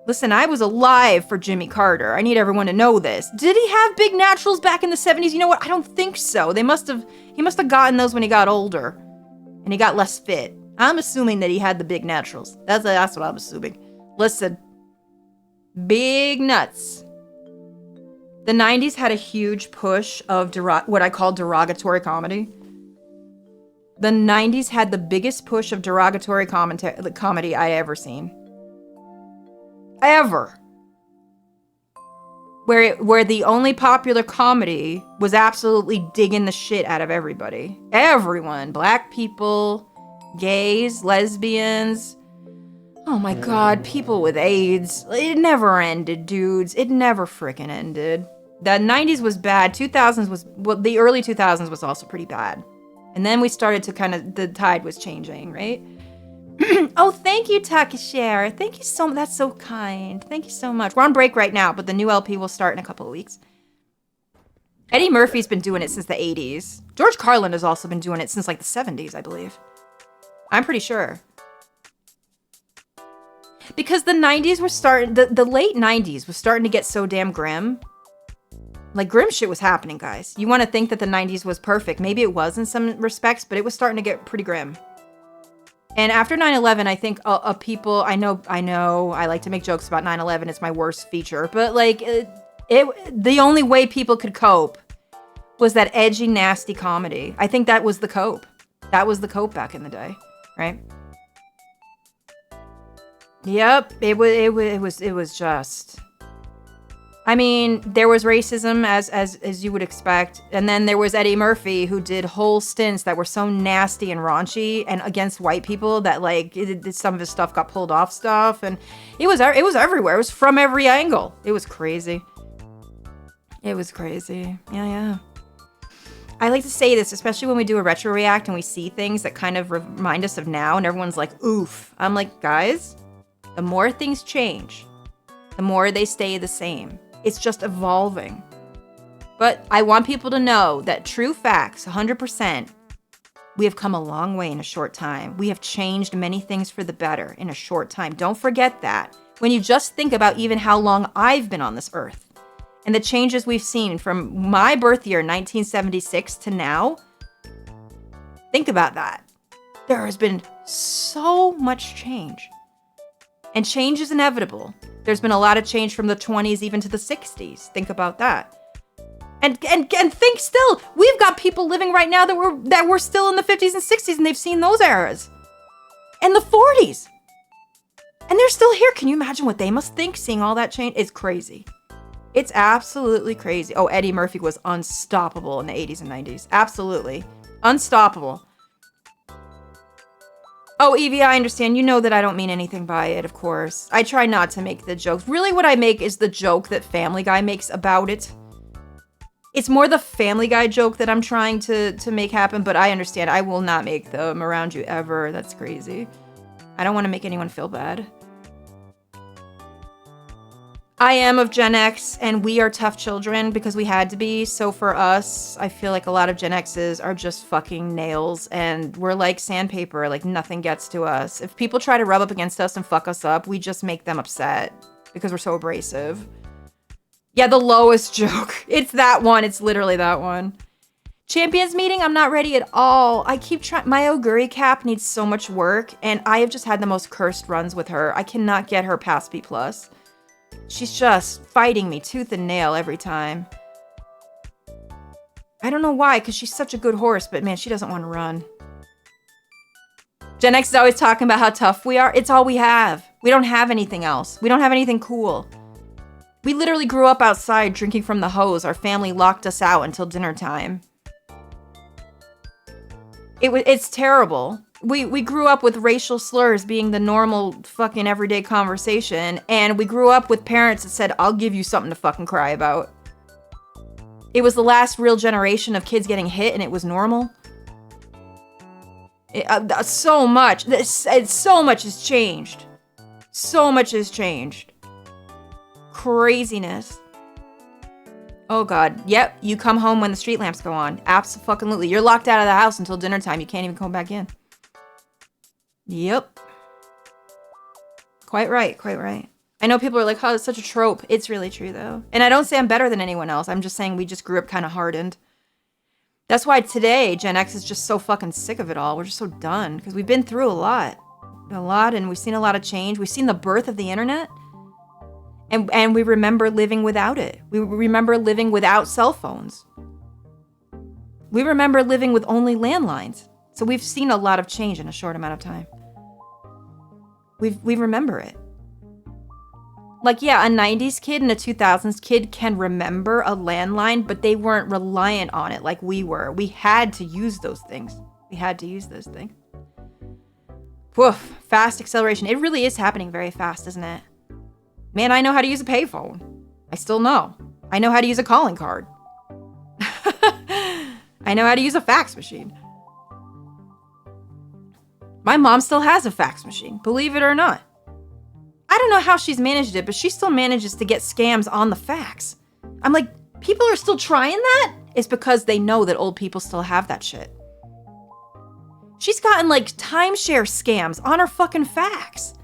Listen, I was alive for Jimmy Carter. I need everyone to know this. Did he have Big Naturals back in the 70s? You know what? I don't think so. He must have gotten those when he got older. And he got less fit. I'm assuming that he had the Big Naturals. That's what I'm assuming. Listen. Big nuts. The 90s had a huge push of what I call derogatory comedy. The 90s had the biggest push of derogatory comedy I ever seen. Ever. Where the only popular comedy was absolutely digging the shit out of everybody. Everyone. Black people, gays, lesbians. Oh my god, people with AIDS. It never ended, dudes. It never frickin' ended. The 90s was bad. 2000s was... Well, the early 2000s was also pretty bad. And then we started to the tide was changing, right? Oh, thank you, Takashare. Thank you so much. That's so kind. Thank you so much. We're on break right now, but the new LP will start in a couple of weeks. Eddie Murphy's been doing it since the 80s. George Carlin has also been doing it since like the 70s, I believe. I'm pretty sure. Because the 90s were starting, the late 90s was starting to get so damn grim. Like, grim shit was happening, guys. You want to think that the 90s was perfect. Maybe it was in some respects, but it was starting to get pretty grim. And after 9/11, I think people, I know, I like to make jokes about 9/11. It's my worst feature. But, like, the only way people could cope was that edgy, nasty comedy. I think that was the cope. That was the cope back in the day, right? Yep, it was just. I mean, there was racism as you would expect, and then there was Eddie Murphy, who did whole stints that were so nasty and raunchy and against white people that like some of his stuff got pulled off stuff, and it was everywhere. It was from every angle. It was crazy. It was crazy. Yeah. I like to say this, especially when we do a retro react and we see things that kind of remind us of now, and everyone's like, "Oof." I'm like, guys, the more things change, the more they stay the same. It's just evolving. But I want people to know that true facts, 100%, we have come a long way in a short time. We have changed many things for the better in a short time. Don't forget that. When you just think about even how long I've been on this earth and the changes we've seen from my birth year, 1976, to now, think about that. There has been so much change. And change is inevitable. There's been a lot of change from the 20s even to the 60s. Think about that. And think still, we've got people living right now that were still in the 50s and 60s, and they've seen those eras. And the 40s. And they're still here. Can you imagine what they must think seeing all that change? It's crazy. It's absolutely crazy. Oh, Eddie Murphy was unstoppable in the 80s and 90s. Absolutely. Unstoppable. Oh, Evie, I understand. You know that I don't mean anything by it, of course. I try not to make the jokes. Really, what I make is the joke that Family Guy makes about it. It's more the Family Guy joke that I'm trying to make happen, but I understand. I will not make them around you ever. That's crazy. I don't want to make anyone feel bad. I am of Gen X, and we are tough children because we had to be. So for us, I feel like a lot of Gen X's are just fucking nails, and we're like sandpaper, like nothing gets to us. If people try to rub up against us and fuck us up, we just make them upset because we're so abrasive. Yeah, the lowest joke. It's that one. It's literally that one. Champions meeting, I'm not ready at all. I keep trying. My Oguri cap needs so much work, and I have just had the most cursed runs with her. I cannot get her past B+. She's just fighting me tooth and nail every time. I don't know why, because she's such a good horse, but man, she doesn't want to run. Gen X is always talking about how tough we are. It's all we have. We don't have anything else. We don't have anything cool. We literally grew up outside drinking from the hose. Our family locked us out until dinner time. It's terrible. We grew up with racial slurs being the normal fucking everyday conversation, and we grew up with parents that said, I'll give you something to fucking cry about. It was the last real generation of kids getting hit, and it was normal. So much has changed. So much has changed. Craziness. Oh God. Yep, you come home when the street lamps go on. Absolutely. You're locked out of the house until dinner time. You can't even come back in. Yep. Quite right. I know people are like, oh, it's such a trope. It's really true, though. And I don't say I'm better than anyone else. I'm just saying we just grew up kind of hardened. That's why today, Gen X is just so fucking sick of it all. We're just so done. Because we've been through a lot, and we've seen a lot of change. We've seen the birth of the internet. And we remember living without it. We remember living without cell phones. We remember living with only landlines. So we've seen a lot of change in a short amount of time. We remember it. Like, yeah, a 90s kid and a 2000s kid can remember a landline, but they weren't reliant on it like we were. We had to use those things. Woof, fast acceleration. It really is happening very fast, isn't it? Man, I know how to use a payphone. I still know. I know how to use a calling card. I know how to use a fax machine. My mom still has a fax machine, believe it or not. I don't know how she's managed it, but she still manages to get scams on the fax. I'm like, people are still trying that? is because they know that old people still have that shit. She's gotten like timeshare scams on her fucking fax.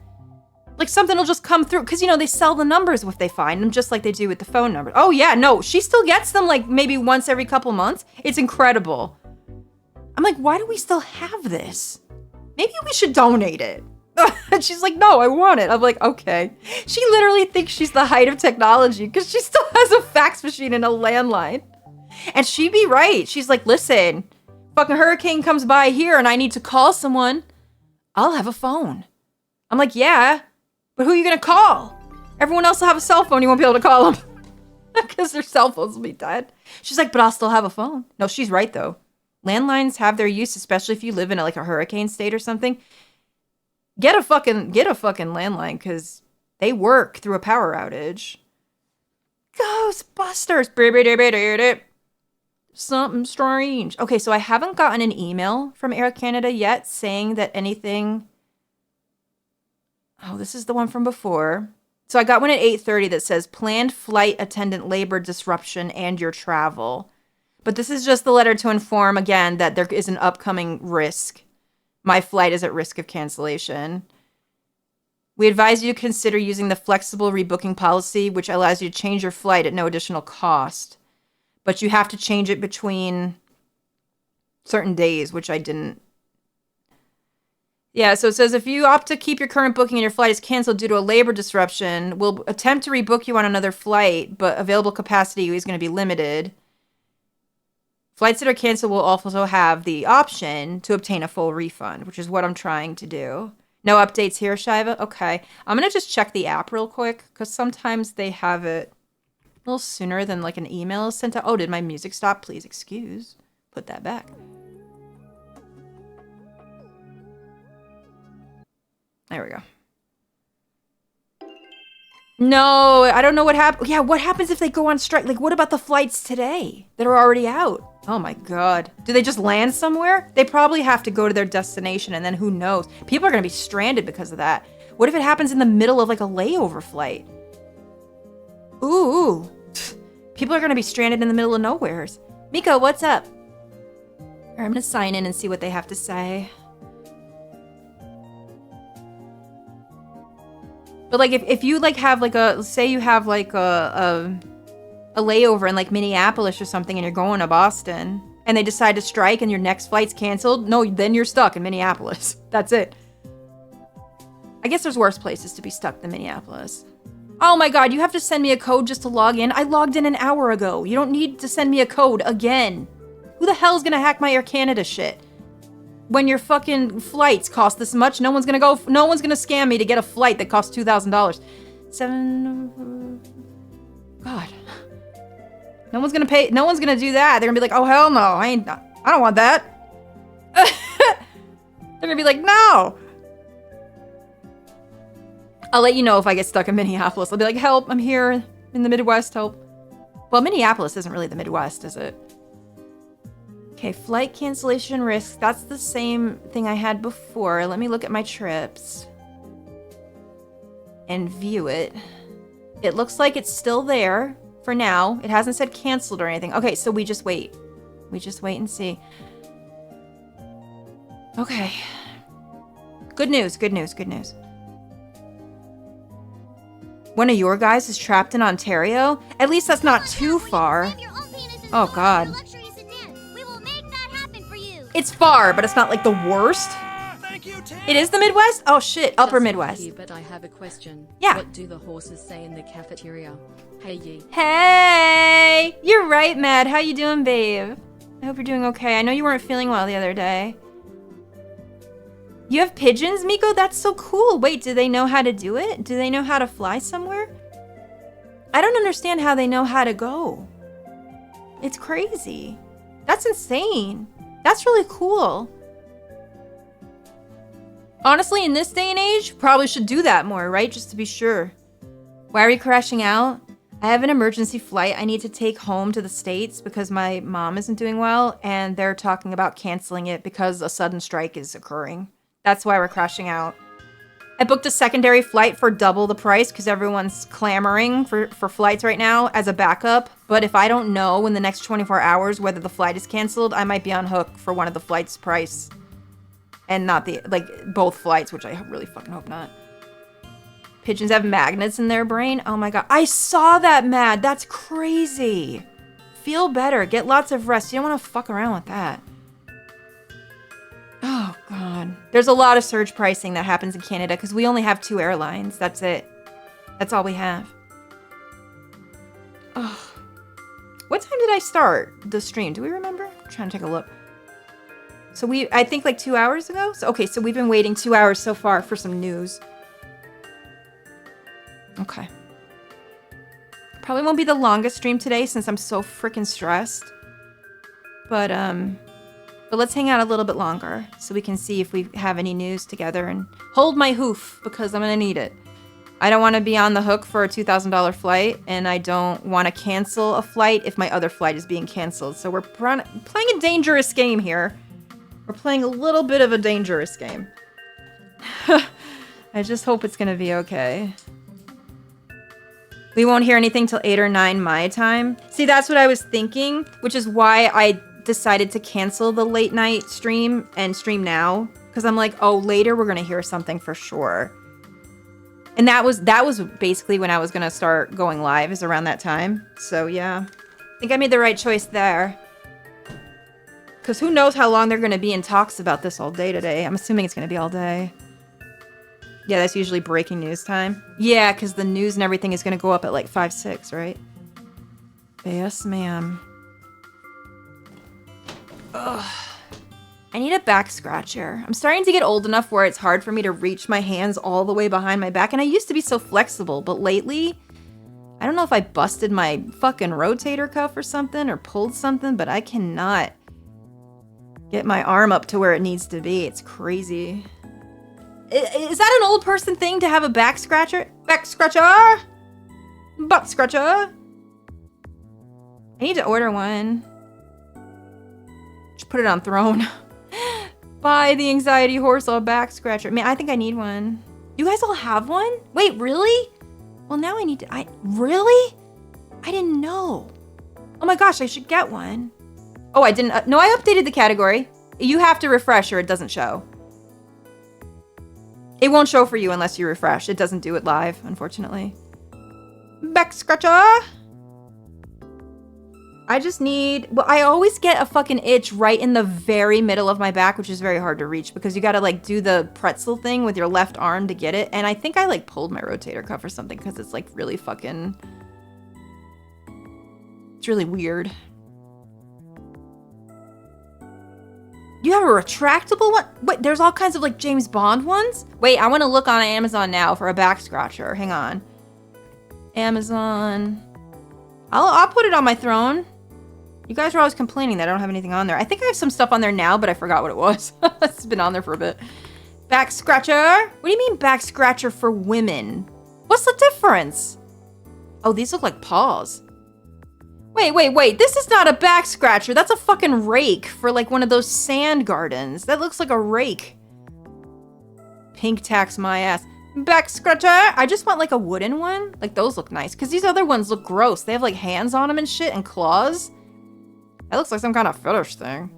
Like something will just come through because, you know, they sell the numbers if they find them, just like they do with the phone numbers. Oh yeah, no, she still gets them like maybe once every couple months. It's incredible. I'm like, why do we still have this? Maybe we should donate it. And she's like, no, I want it. I'm like, okay. She literally thinks she's the height of technology because she still has a fax machine and a landline. And she'd be right. She's like, listen, fucking hurricane comes by here and I need to call someone. I'll have a phone. I'm like, yeah, but who are you going to call? Everyone else will have a cell phone. You won't be able to call them because their cell phones will be dead. She's like, but I'll still have a phone. No, she's right though. Landlines have their use, especially if you live in like a hurricane state or something. Get a fucking landline because they work through a power outage. Ghostbusters. Something strange. Okay, so I haven't gotten an email from Air Canada yet saying that anything... Oh, this is the one from before. So I got one at 8:30 that says planned flight attendant labor disruption and your travel. But this is just the letter to inform again that there is an upcoming risk. My flight is at risk of cancellation. We advise you to consider using the flexible rebooking policy, which allows you to change your flight at no additional cost. But you have to change it between certain days, which I didn't. Yeah, so it says if you opt to keep your current booking and your flight is canceled due to a labor disruption, we'll attempt to rebook you on another flight, but available capacity is going to be limited. Flights that are canceled will also have the option to obtain a full refund, which is what I'm trying to do. No updates here, Shiva? Okay. I'm going to just check the app real quick, because sometimes they have it a little sooner than like an email is sent out. Oh, did my music stop? Please excuse. Put that back. There we go. No, I don't know what happened. Yeah, what happens if they go on strike? Like, what about the flights today that are already out? Oh my God. Do they just land somewhere? They probably have to go to their destination and then who knows? People are going to be stranded because of that. What if it happens in the middle of like a layover flight? Ooh. People are going to be stranded in the middle of nowheres. Miko, what's up? All right, I'm going to sign in and see what they have to say. But like if you like have like a, say you have like a layover in like Minneapolis or something and you're going to Boston and they decide to strike and your next flight's canceled, no, then you're stuck in Minneapolis. That's it. I guess there's worse places to be stuck than Minneapolis. Oh my God, you have to send me a code just to log in? I logged in an hour ago. You don't need to send me a code again. Who the hell's gonna hack my Air Canada shit? When your fucking flights cost this much, no one's gonna scam me to get a flight that costs $2,000. God. No one's gonna do that. They're gonna be like, oh hell no, I don't want that. They're gonna be like, no. I'll let you know if I get stuck in Minneapolis. I'll be like, help, I'm here in the Midwest, help. Well, Minneapolis isn't really the Midwest, is it? Okay, flight cancellation risk. That's the same thing I had before. Let me look at my trips and view it. It looks like it's still there for now. It hasn't said canceled or anything. Okay, so we just wait. We just wait and see. Okay. Good news, good news, good news. One of your guys is trapped in Ontario? At least that's not too far. Oh, God. It's far, but it's not like the worst. It is the Midwest? Oh shit, Upper Midwest. Here, but I have a question. Yeah. What do the horses say in the cafeteria? Hey, ye. Hey! You're right, Mad. How you doing, babe? I hope you're doing okay. I know you weren't feeling well the other day. You have pigeons, Miko? That's so cool. Wait, do they know how to do it? Do they know how to fly somewhere? I don't understand how they know how to go. It's crazy. That's insane. That's really cool. Honestly, in this day and age, probably should do that more, right? Just to be sure. Why are we crashing out? I have an emergency flight I need to take home to the States because my mom isn't doing well, and they're talking about canceling it because a sudden strike is occurring. That's why we're crashing out. I booked a secondary flight for double the price because everyone's clamoring for flights right now as a backup. But if I don't know in the next 24 hours whether the flight is canceled, I might be on hook for one of the flights' price. And not the, like, both flights, which I really fucking hope not. Pigeons have magnets in their brain? Oh my god. I saw that, Mad. That's crazy. Feel better. Get lots of rest. You don't want to fuck around with that. Oh, God. There's a lot of surge pricing that happens in Canada because we only have 2 airlines. That's it. That's all we have. Oh. What time did I start the stream? Do we remember? I'm trying to take a look. So I think like 2 hours ago? So, okay, so we've been waiting 2 hours so far for some news. Okay. Probably won't be the longest stream today since I'm so freaking stressed. But let's hang out a little bit longer so we can see if we have any news together and hold my hoof because I'm gonna need it. I don't want to be on the hook for a $2,000 flight, and I don't want to cancel a flight if my other flight is being canceled. So we're playing a dangerous game here. We're playing a little bit of a dangerous game. I just hope it's gonna be okay. We won't hear anything till 8 or 9 my time. See, that's what I was thinking, which is why I decided to cancel the late night stream and stream now. Because I'm like, oh, later we're gonna hear something for sure. And that was basically when I was gonna start going live, is around that time. So yeah, I think I made the right choice there. Because who knows how long they're gonna be in talks about this all day today. I'm assuming it's gonna be all day. Yeah, that's usually breaking news time. Yeah, because the news and everything is gonna go up at like 5, 6, right? Yes, ma'am. Ugh. I need a back scratcher. I'm starting to get old enough where it's hard for me to reach my hands all the way behind my back. And I used to be so flexible, but lately, I don't know if I busted my fucking rotator cuff or something or pulled something, but I cannot get my arm up to where it needs to be. It's crazy. Is that an old person thing to have a back scratcher? Back scratcher? Butt scratcher? I need to order one. Just put it on throne. Buy the anxiety horse or back scratcher. Man, I think I need one. You guys all have one? Wait, really? Well, now I need to. Really? I didn't know. Oh my gosh, I should get one. Oh, I didn't. No, I updated the category. You have to refresh or it doesn't show. It won't show for you unless you refresh. It doesn't do it live, unfortunately. Back scratcher. I just need, well, I always get a fucking itch right in the very middle of my back, which is very hard to reach because you gotta like do the pretzel thing with your left arm to get it. And I think I like pulled my rotator cuff or something because it's like really fucking, it's really weird. You have a retractable one? Wait, there's all kinds of like James Bond ones? Wait, I want to look on Amazon now for a back scratcher. Hang on. Amazon. I'll put it on my throne. You guys are always complaining that I don't have anything on there. I think I have some stuff on there now, but I forgot what it was. It's been on there for a bit. Back scratcher? What do you mean back scratcher for women? What's the difference? Oh, these look like paws. Wait. This is not a back scratcher. That's a fucking rake for like one of those sand gardens. That looks like a rake. Pink tax my ass. Back scratcher? I just want like a wooden one. Like those look nice. Because these other ones look gross. They have like hands on them and shit and claws. That looks like some kind of fetish thing.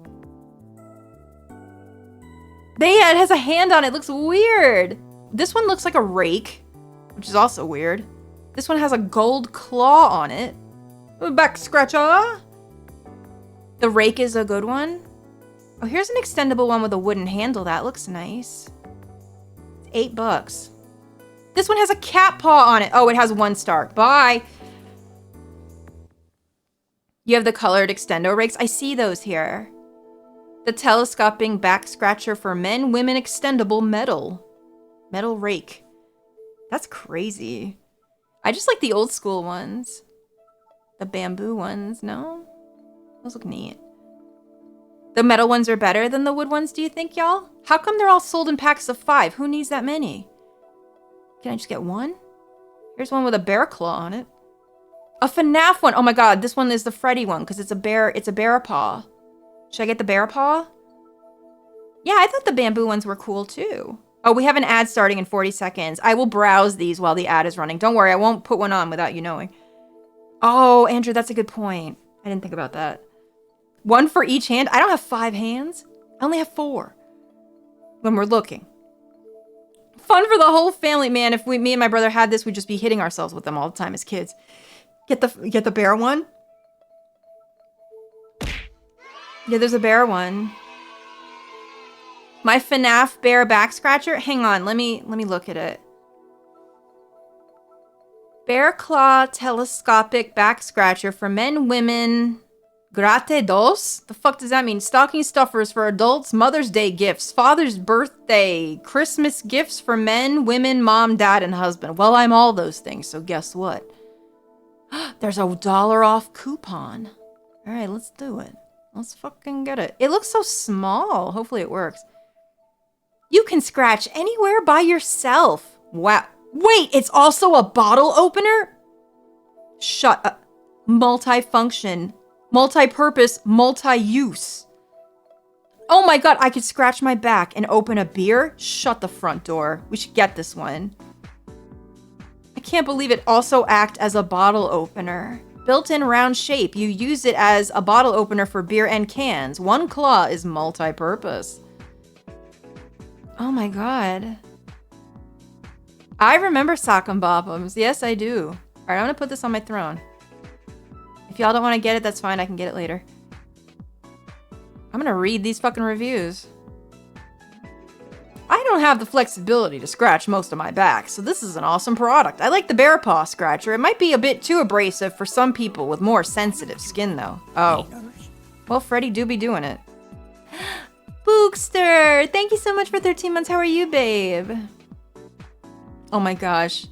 It has a hand on it. It looks weird. This one looks like a rake, which is also weird. This one has a gold claw on it. Back scratcher. The rake is a good one. Oh, here's an extendable one with a wooden handle. That looks nice. It's $8. This one has a cat paw on it. Oh, it has 1 star. Bye. You have the colored extendo rakes. I see those here. The telescoping back scratcher for men, women, extendable metal. Metal rake. That's crazy. I just like the old school ones. The bamboo ones, no? Those look neat. The metal ones are better than the wood ones, do you think, y'all? How come they're all sold in packs of 5? Who needs that many? Can I just get one? Here's one with a bear claw on it. A FNAF one. Oh my god, this one is the Freddy one because it's a bear paw. Should I get the bear paw? Yeah, I thought the bamboo ones were cool too. Oh, we have an ad starting in 40 seconds. I will browse these while the ad is running. Don't worry, I won't put one on without you knowing. Oh, Andrew, that's a good point. I didn't think about that. 1 for each hand? I don't have 5 hands. I only have 4. When we're looking. Fun for the whole family, man. If me and my brother had this, we'd just be hitting ourselves with them all the time as kids. Get the bear one. Yeah, there's a bear one. My FNAF bear back scratcher. Hang on, let me look at it. Bear claw telescopic back scratcher for men, women. Grate dos? The fuck does that mean? Stocking stuffers for adults, Mother's Day gifts, Father's birthday, Christmas gifts for men, women, mom, dad, and husband. Well, I'm all those things, so guess what? There's a $1 off coupon. All right, let's do it. Let's fucking get it. It looks so small. Hopefully it works. You can scratch anywhere by yourself. Wow. Wait, it's also a bottle opener? Shut up. Multifunction. Multi-purpose, multi-use. Oh my god, I could scratch my back and open a beer? Shut the front door. We should get this one. I can't believe it also acts as a bottle opener. Built-in round shape. You use it as a bottle opener for beer and cans. 1 claw is multi-purpose. Oh my god. I remember sock and boppums. Yes, I do. Alright, I'm gonna put this on my throne. If y'all don't want to get it, that's fine. I can get it later. I'm gonna read these fucking reviews. I don't have the flexibility to scratch most of my back, so this is an awesome product. I like the bear paw scratcher. It might be a bit too abrasive for some people with more sensitive skin, though. Oh. Well, Freddy do be doing it. Bookster! Thank you so much for 13 months. How are you, babe? Oh my gosh.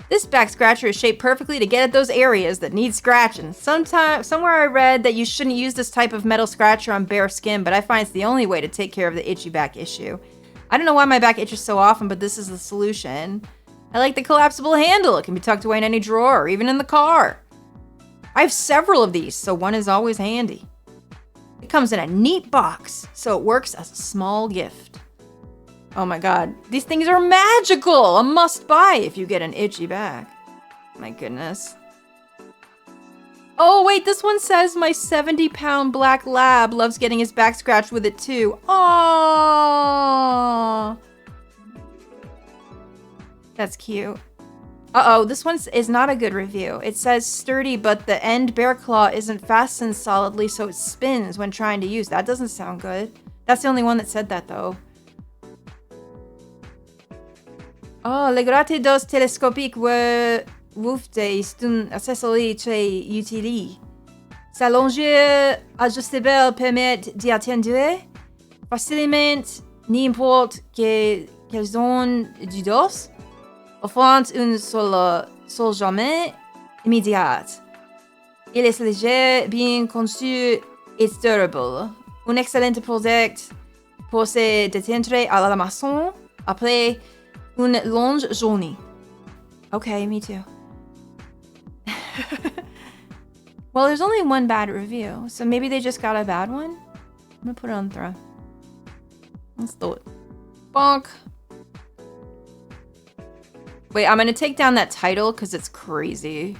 This back scratcher is shaped perfectly to get at those areas that need scratching. Somewhere I read that you shouldn't use this type of metal scratcher on bare skin, but I find it's the only way to take care of the itchy back issue. I don't know why my back itches so often, but this is the solution. I like the collapsible handle. It can be tucked away in any drawer, or even in the car. I have several of these, so one is always handy. It comes in a neat box, so it works as a small gift. Oh my god, these things are magical! A must-buy if you get an itchy back. My goodness. Oh wait, this one says my 70-pound black lab loves getting his back scratched with it too. Aww. That's cute. Uh-oh, this one is not a good review. It says sturdy, but the end bear claw isn't fastened solidly, so it spins when trying to use. That doesn't sound good. That's the only one that said that, though. Oh, le gratte dos télescopique woufte est un accessoire très utile. Sa longueur ajustable permet d'y atteindre facilement n'importe quelle zone du dos, offrant un soulagement immédiat. Il est léger, bien conçu et durable. Un excellent produit pour se détendre à la maison après une longue journée. Okay, me too. Well, there's only one bad review, so maybe they just got a bad one? I'm gonna put it on the throne. Let's do it. Bonk. Wait, I'm gonna take down that title because it's crazy.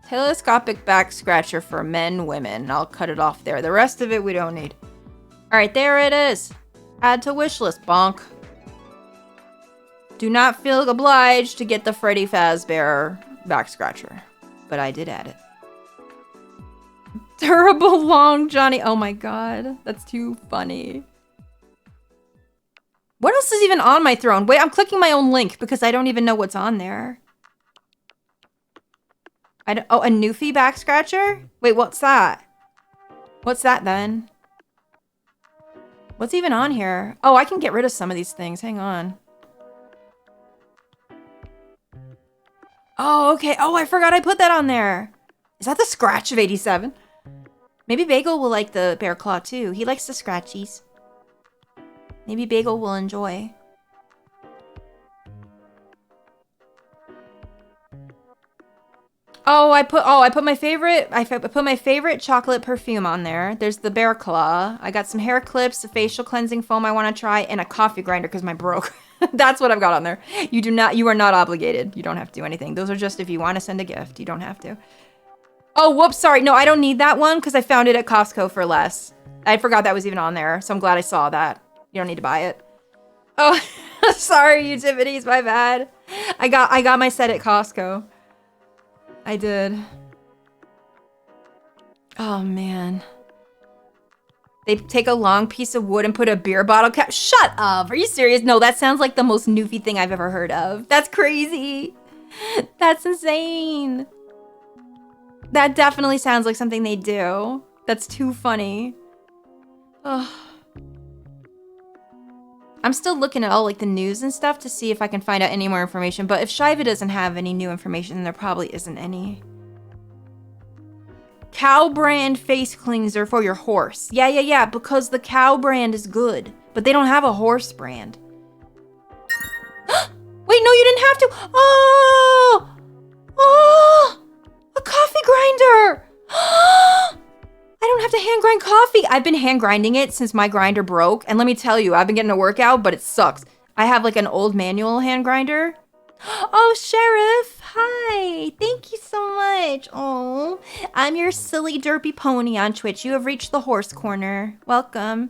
Telescopic back scratcher for men, women. I'll cut it off there. The rest of it we don't need. Alright, there it is. Add to wish list, bonk. Do not feel obliged to get the Freddy Fazbear back scratcher, but I did add it. Durable long Johnny. Oh my god, that's too funny. What else is even on my throne? Wait, I'm clicking my own link because I don't even know what's on there. Oh, a Newfie back scratcher? Wait, what's that? What's that then? What's even on here? Oh, I can get rid of some of these things. Hang on. Oh, okay. Oh, I forgot I put that on there. Is that the scratch of 87? Maybe Bagel will like the bear claw too. He likes the scratchies. Maybe Bagel will enjoy. Oh, I put my favorite chocolate perfume on there. There's the bear claw. I got some hair clips, a facial cleansing foam I want to try, and a coffee grinder because mine broke. That's what I've got on there. You are not obligated. You don't have to do anything. Those are just if you want to send a gift. You don't have to. Oh, whoops, sorry. No, I don't need that one because I found it at Costco for less. I forgot that was even on there, so I'm glad I saw that. You don't need to buy it. Oh, sorry, you Tiffany's, my bad. I got my set at Costco. I did. Oh, man. They take a long piece of wood and put a beer bottle cap. Shut up. Are you serious? No, that sounds like the most newfie thing I've ever heard of. That's crazy. That's insane. That definitely sounds like something they do. That's too funny. Ugh. I'm still looking at all like the news and stuff to see if I can find out any more information. But if Shiva doesn't have any new information, then there probably isn't any. Cow brand face cleanser for your horse. Yeah, because the cow brand is good, but they don't have a horse brand. Wait, no, you didn't have to. Oh, a coffee grinder. I don't have to hand grind coffee. I've been hand grinding it since my grinder broke. And let me tell you, I've been getting a workout, but it sucks. I have like an old manual hand grinder. Oh, Sheriff. Hi. Thank you so much. Oh, I'm your silly derpy pony on Twitch. You have reached the horse corner. Welcome.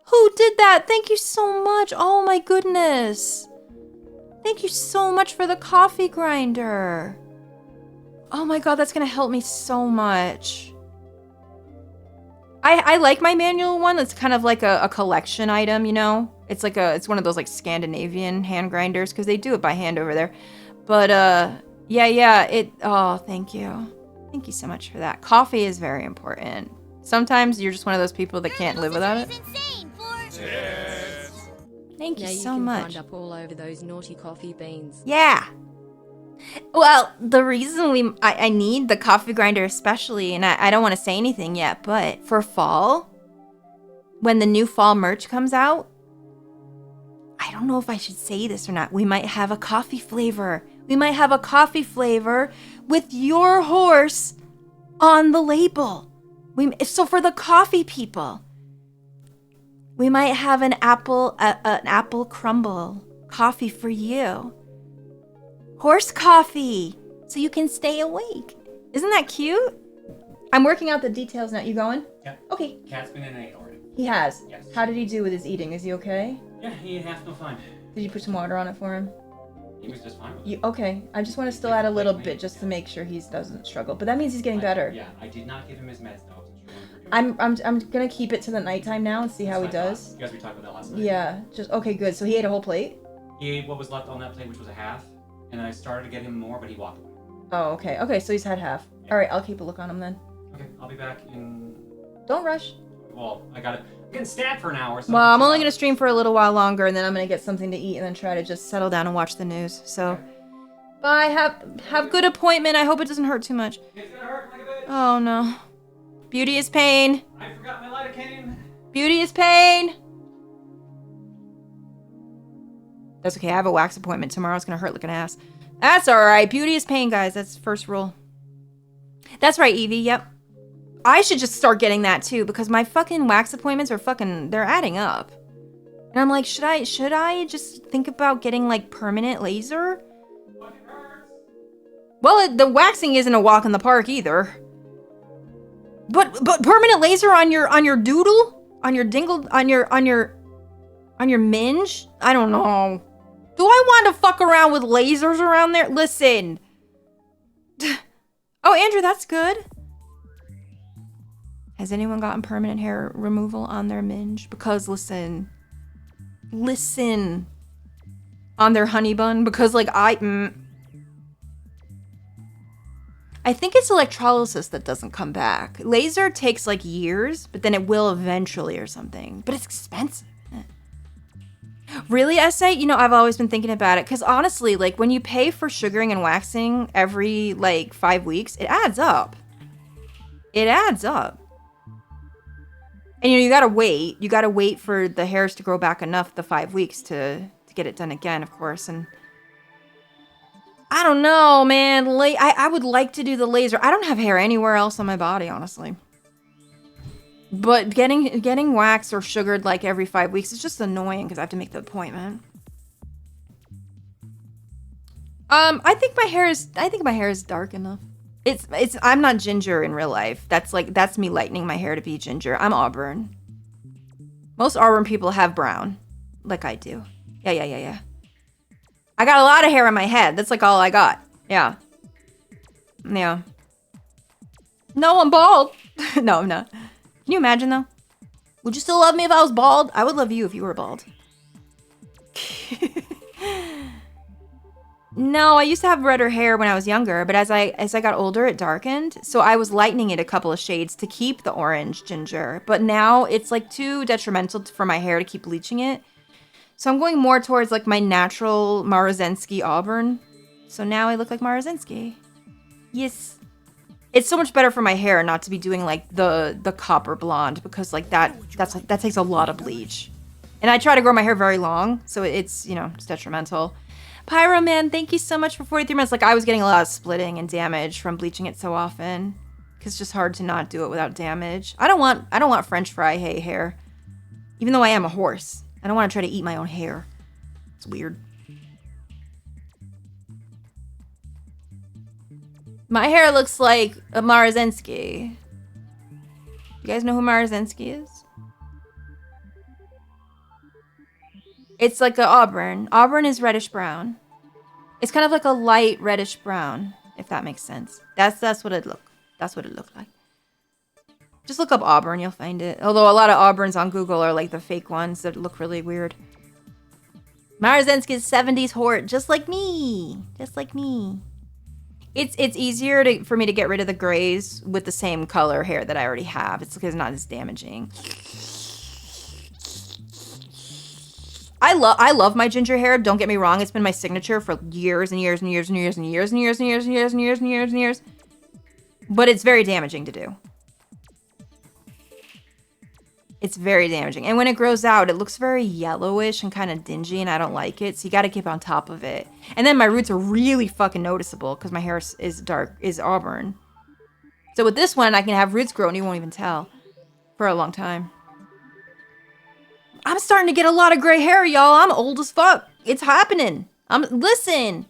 Who did that? Thank you so much. Oh my goodness. Thank you so much for the coffee grinder. Oh my God, that's going to help me so much. I like my manual one. It's kind of like a collection item, you know? It's one of those like Scandinavian hand grinders because they do it by hand over there. But oh, thank you. Thank you so much for that. Coffee is very important. Sometimes you're just one of those people that can't live without it. Thank you so much. Now you can find up all over those naughty coffee beans. Yeah. Well, the reason I need the coffee grinder especially, and I don't want to say anything yet, but for fall, when the new fall merch comes out, I don't know if I should say this or not. We might have a coffee flavor. We might have a coffee flavor with your horse on the label. So for the coffee people, we might have an apple crumble coffee for you. Horse coffee, so you can stay awake. Isn't that cute? I'm working out the details now. You going? Yeah. Okay. Cat's been in and ate already. He has? Yes. How did he do with his eating? Is he okay? Yeah, he ate half, no fine. Did you put some water on it for him? He was just fine with it. Okay. I just want to still add a little bit just to make sure he doesn't struggle. But that means he's getting better. Yeah, I did not give him his meds though. I'm gonna keep it to the nighttime now and see how he does. You guys were talking about that last night. Yeah. Just okay. Good. So he ate a whole plate. He ate what was left on that plate, which was a half, and then I started to get him more, but he walked away. Oh, okay. Okay. So he's had half. Yeah. All right. I'll keep a look on him then. Okay, I'll be back in. Don't rush. Well, I'm getting stabbed for an hour. So Well, I'm only gonna stream for a little while longer, and then I'm gonna get something to eat, and then try to just settle down and watch the news. So, Okay. bye. Have good appointment. I hope it doesn't hurt too much. It's gonna hurt like a bitch. Oh no. Beauty is pain. I forgot my lidocaine. Beauty is pain. That's okay. I have a wax appointment tomorrow. It's gonna hurt like an ass. That's all right. Beauty is pain, guys. That's the first rule. That's right, Evie. Yep. I should just start getting that too because my fucking wax appointments are they're adding up. And I'm like, should I just think about getting like permanent laser? Fucking hurts. Well, the waxing isn't a walk in the park either. But permanent laser on your doodle? On your dingle? On your minge? I don't know. Do I want to fuck around with lasers around there? Listen. Oh, Andrew, that's good. Has anyone gotten permanent hair removal on their minge? Because listen. On their honey bun. Because like I think it's electrolysis that doesn't come back. Laser takes like years, but then it will eventually or something. But it's expensive. Really, Essay? You know, I've always been thinking about it. Because honestly, like when you pay for sugaring and waxing every like 5 weeks, it adds up. It adds up. And you gotta wait. You gotta wait for the hairs to grow back enough the 5 weeks to get it done again, of course. And I don't know, man. I would like to do the laser. I don't have hair anywhere else on my body, honestly. But getting waxed or sugared like every 5 weeks is just annoying because I have to make the appointment. I think my hair is dark enough. I'm not ginger in real life. That's me lightening my hair to be ginger. I'm auburn. Most auburn people have brown, like I do. Yeah. I got a lot of hair on my head. That's like all I got. Yeah. No, I'm bald. No, I'm not. Can you imagine though? Would you still love me if I was bald? I would love you if you were bald. No, I used to have redder hair when I was younger, but as I got older, it darkened. So I was lightening it a couple of shades to keep the orange ginger. But now it's like too detrimental for my hair to keep bleaching it. So I'm going more towards like my natural Marzensky auburn. So now I look like Marzensky. Yes. It's so much better for my hair not to be doing like the copper blonde because like that takes a lot of bleach. And I try to grow my hair very long, so it's, you know, it's detrimental. Pyro Man, thank you so much for 43 minutes. Like I was getting a lot of splitting and damage from bleaching it so often. Cause it's just hard to not do it without damage. I don't want French fry hay hair. Even though I am a horse. I don't want to try to eat my own hair. It's weird. My hair looks like a Marzensky. You guys know who Marzensky is? It's like a auburn. Auburn is reddish brown. It's kind of like a light reddish brown, if that makes sense. That's what it looked like. Just look up auburn, you'll find it. Although a lot of auburns on Google are like the fake ones that look really weird. Marzensky's 70s hort, just like me. Just like me. It's easier for me to get rid of the grays with the same color hair that I already have. It's because it's not as damaging. I love my ginger hair. Don't get me wrong. It's been my signature for years and years and years and years and years and years and years and years and years and years and years. But it's very damaging to do. It's very damaging. And when it grows out, it looks very yellowish and kind of dingy, and I don't like it. So you got to keep on top of it. And then my roots are really fucking noticeable because my hair is auburn. So with this one, I can have roots grow and you won't even tell for a long time. I'm starting to get a lot of gray hair, y'all. I'm old as fuck. It's happening. Listen.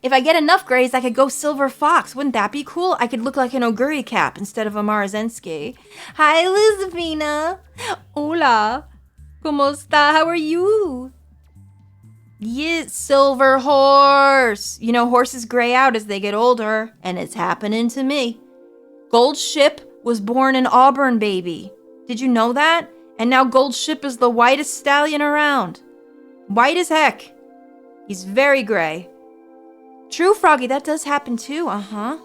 If I get enough grays, I could go silver fox. Wouldn't that be cool? I could look like an Oguri cap instead of a Marzensky. Hi, Elizabina. Hola. ¿Cómo está? How are you? Yes, silver horse. You know, horses gray out as they get older, and it's happening to me. Gold Ship was born an auburn baby. Did you know that? And now Gold Ship is the whitest stallion around. White as heck. He's very gray. True, Froggy, that does happen too, uh-huh.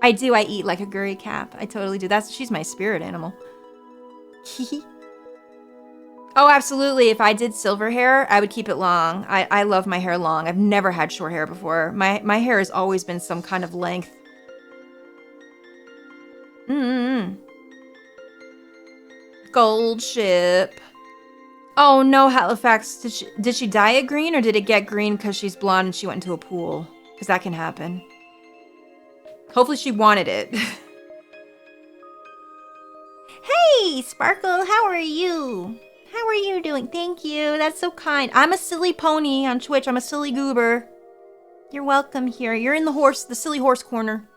I do, I eat like a Gurry cap. I totally do. She's my spirit animal. Oh, absolutely. If I did silver hair, I would keep it long. I love my hair long. I've never had short hair before. My hair has always been some kind of length. Gold Ship. Oh no, Halifax. Did she dye it green or did it get green because she's blonde and she went into a pool? Because that can happen. Hopefully she wanted it. Hey, Sparkle, how are you? How are you doing? Thank you. That's so kind. I'm a silly pony on Twitch. I'm a silly goober. You're welcome here. You're in the silly horse corner.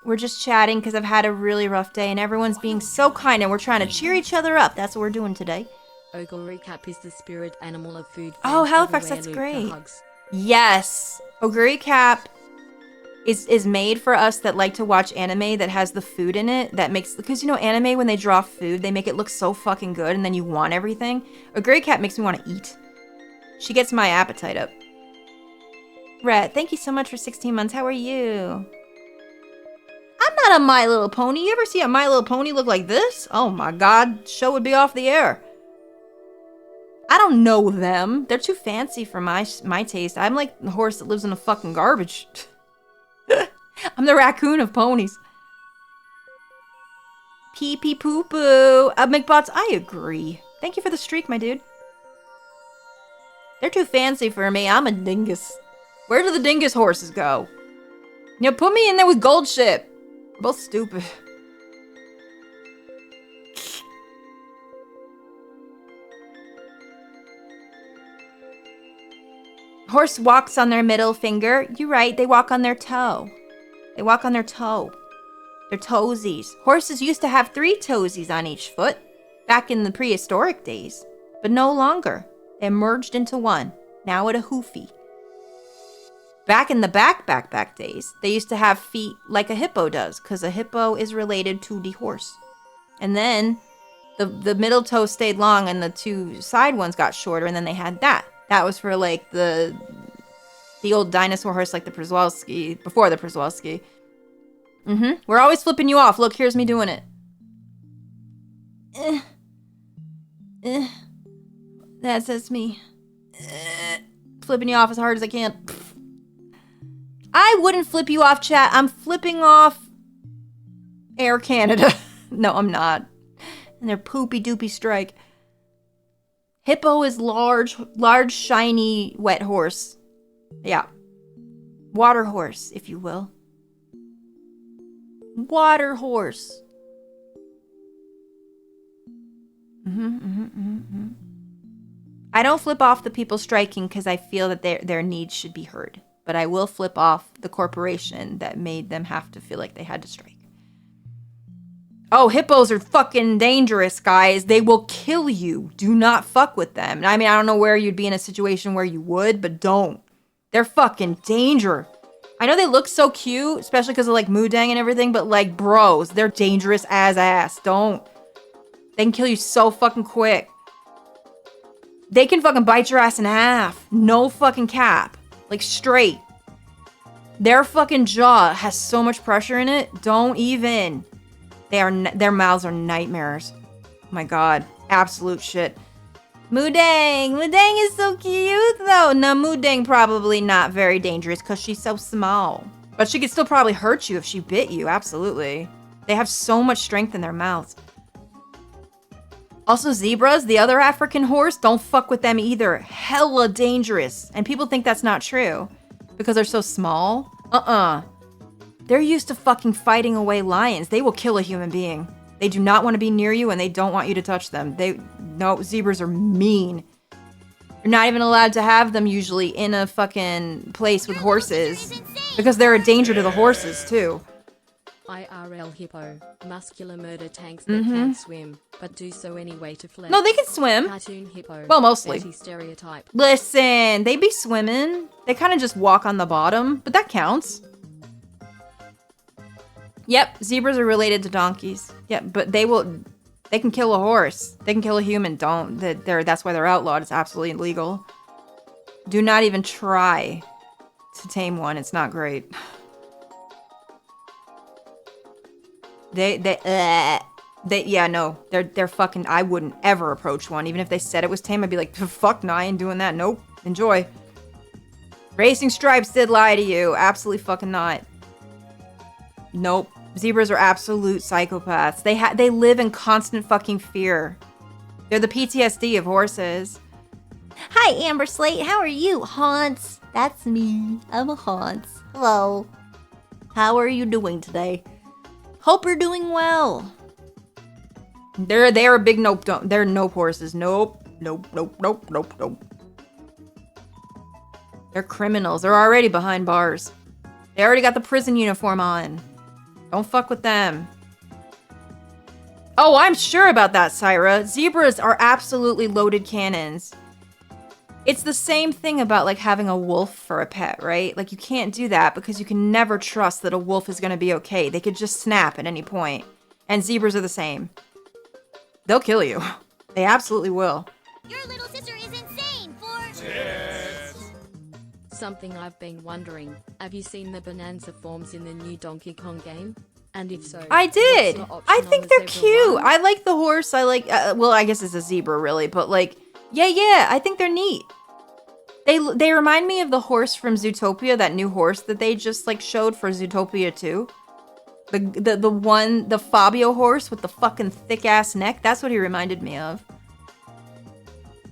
We're just chatting because I've had a really rough day and everyone's being so kind and we're trying to cheer each other up. That's what we're doing today. Oguri cap is the spirit animal of food. Oh, Halifax, that's great. Yes. Oguri cap is made for us that like to watch anime that has the food in it that makes, because you know anime when they draw food they make it look so fucking good and then you want everything. Oguri cap makes me want to eat. She gets my appetite up. Rhett, thank you so much for 16 months. How are you? I'm not a My Little Pony. You ever see a My Little Pony look like this? Oh my god, show would be off the air. I don't know them. They're too fancy for my taste. I'm like the horse that lives in the fucking garbage. I'm the raccoon of ponies. Pee pee poo poo. McBots, I agree. Thank you for the streak, my dude. They're too fancy for me. I'm a dingus. Where do the dingus horses go? You know, put me in there with Gold Ship. We're both stupid. Horse walks on their middle finger. You're right, they walk on their toe. They walk on their toe. Their toesies. Horses used to have 3 toesies on each foot back in the prehistoric days, but no longer. They merged into one, now at a hoofy. Back in the back days, they used to have feet like a hippo does, because a hippo is related to the horse. And then the middle toe stayed long and the 2 side ones got shorter, and then they had that. That was for like the old dinosaur horse like the Przewalski, before the Przewalski. We're always flipping you off. Look, here's me doing it. That's me. Flipping you off as hard as I can. I wouldn't flip you off, chat. I'm flipping off Air Canada. No, I'm not. And their poopy doopy strike. Hippo is large, shiny, wet horse. Yeah. Water horse, if you will. Water horse. I don't flip off the people striking because I feel that their needs should be heard. But I will flip off the corporation that made them have to feel like they had to strike. Oh, hippos are fucking dangerous, guys. They will kill you. Do not fuck with them. I mean, I don't know where you'd be in a situation where you would, but don't. They're fucking danger. I know they look so cute, especially because of like Mudang and everything, but like, bros, they're dangerous as ass. Don't. They can kill you so fucking quick. They can fucking bite your ass in half. No fucking cap. Like, straight. Their fucking jaw has so much pressure in it. Don't even. Their mouths are nightmares. Oh my god. Absolute shit. Mudang. Mudang is so cute, though. No, Mudang probably not very dangerous because she's so small. But she could still probably hurt you if she bit you. Absolutely. They have so much strength in their mouths. Also, zebras, the other African horse, don't fuck with them either. Hella dangerous. And people think that's not true because they're so small. They're used to fucking fighting away lions. They will kill a human being. They do not want to be near you and they don't want you to touch them. No, zebras are mean. You're not even allowed to have them usually in a fucking place with horses because they're a danger to the horses too. IRL hippo, muscular murder tanks that can't swim, but do so anyway to flex. No, they can swim. Cartoon hippo. Well, mostly. Stereotype. Listen, they be swimming. They kind of just walk on the bottom, but that counts. Yep, zebras are related to donkeys. Yep, but they can kill a horse. They can kill a human. That's why they're outlawed. It's absolutely illegal. Do not even try to tame one. It's not great. Yeah, no, they're fucking, I wouldn't ever approach one. Even if they said it was tame, I'd be like, fuck no, I ain't doing that. Nope, enjoy. Racing Stripes did lie to you. Absolutely fucking not. Nope. Zebras are absolute psychopaths. They live in constant fucking fear. They're the PTSD of horses. Hi, Amber Slate. How are you, Hans? That's me. I'm a Hans. Hello. How are you doing today? Hope you're doing well. They're a big nope. They're nope horses. Nope. They're criminals. They're already behind bars. They already got the prison uniform on. Don't fuck with them. Oh, I'm sure about that, Syra. Zebras are absolutely loaded cannons. It's the same thing about like having a wolf for a pet, right? Like you can't do that because you can never trust that a wolf is going to be okay. They could just snap at any point. And zebras are the same. They'll kill you. They absolutely will. Your little sister is insane for... Something I've been wondering. Have you seen the Bonanza forms in the new Donkey Kong game? And if so, I did. what's the option I on think the they're zebra cute. one? I like the horse. I like, well, I guess it's a zebra really, but like, yeah, I think they're neat. They remind me of the horse from Zootopia, that new horse that they just like showed for Zootopia 2. The Fabio horse with the fucking thick ass neck. That's what he reminded me of.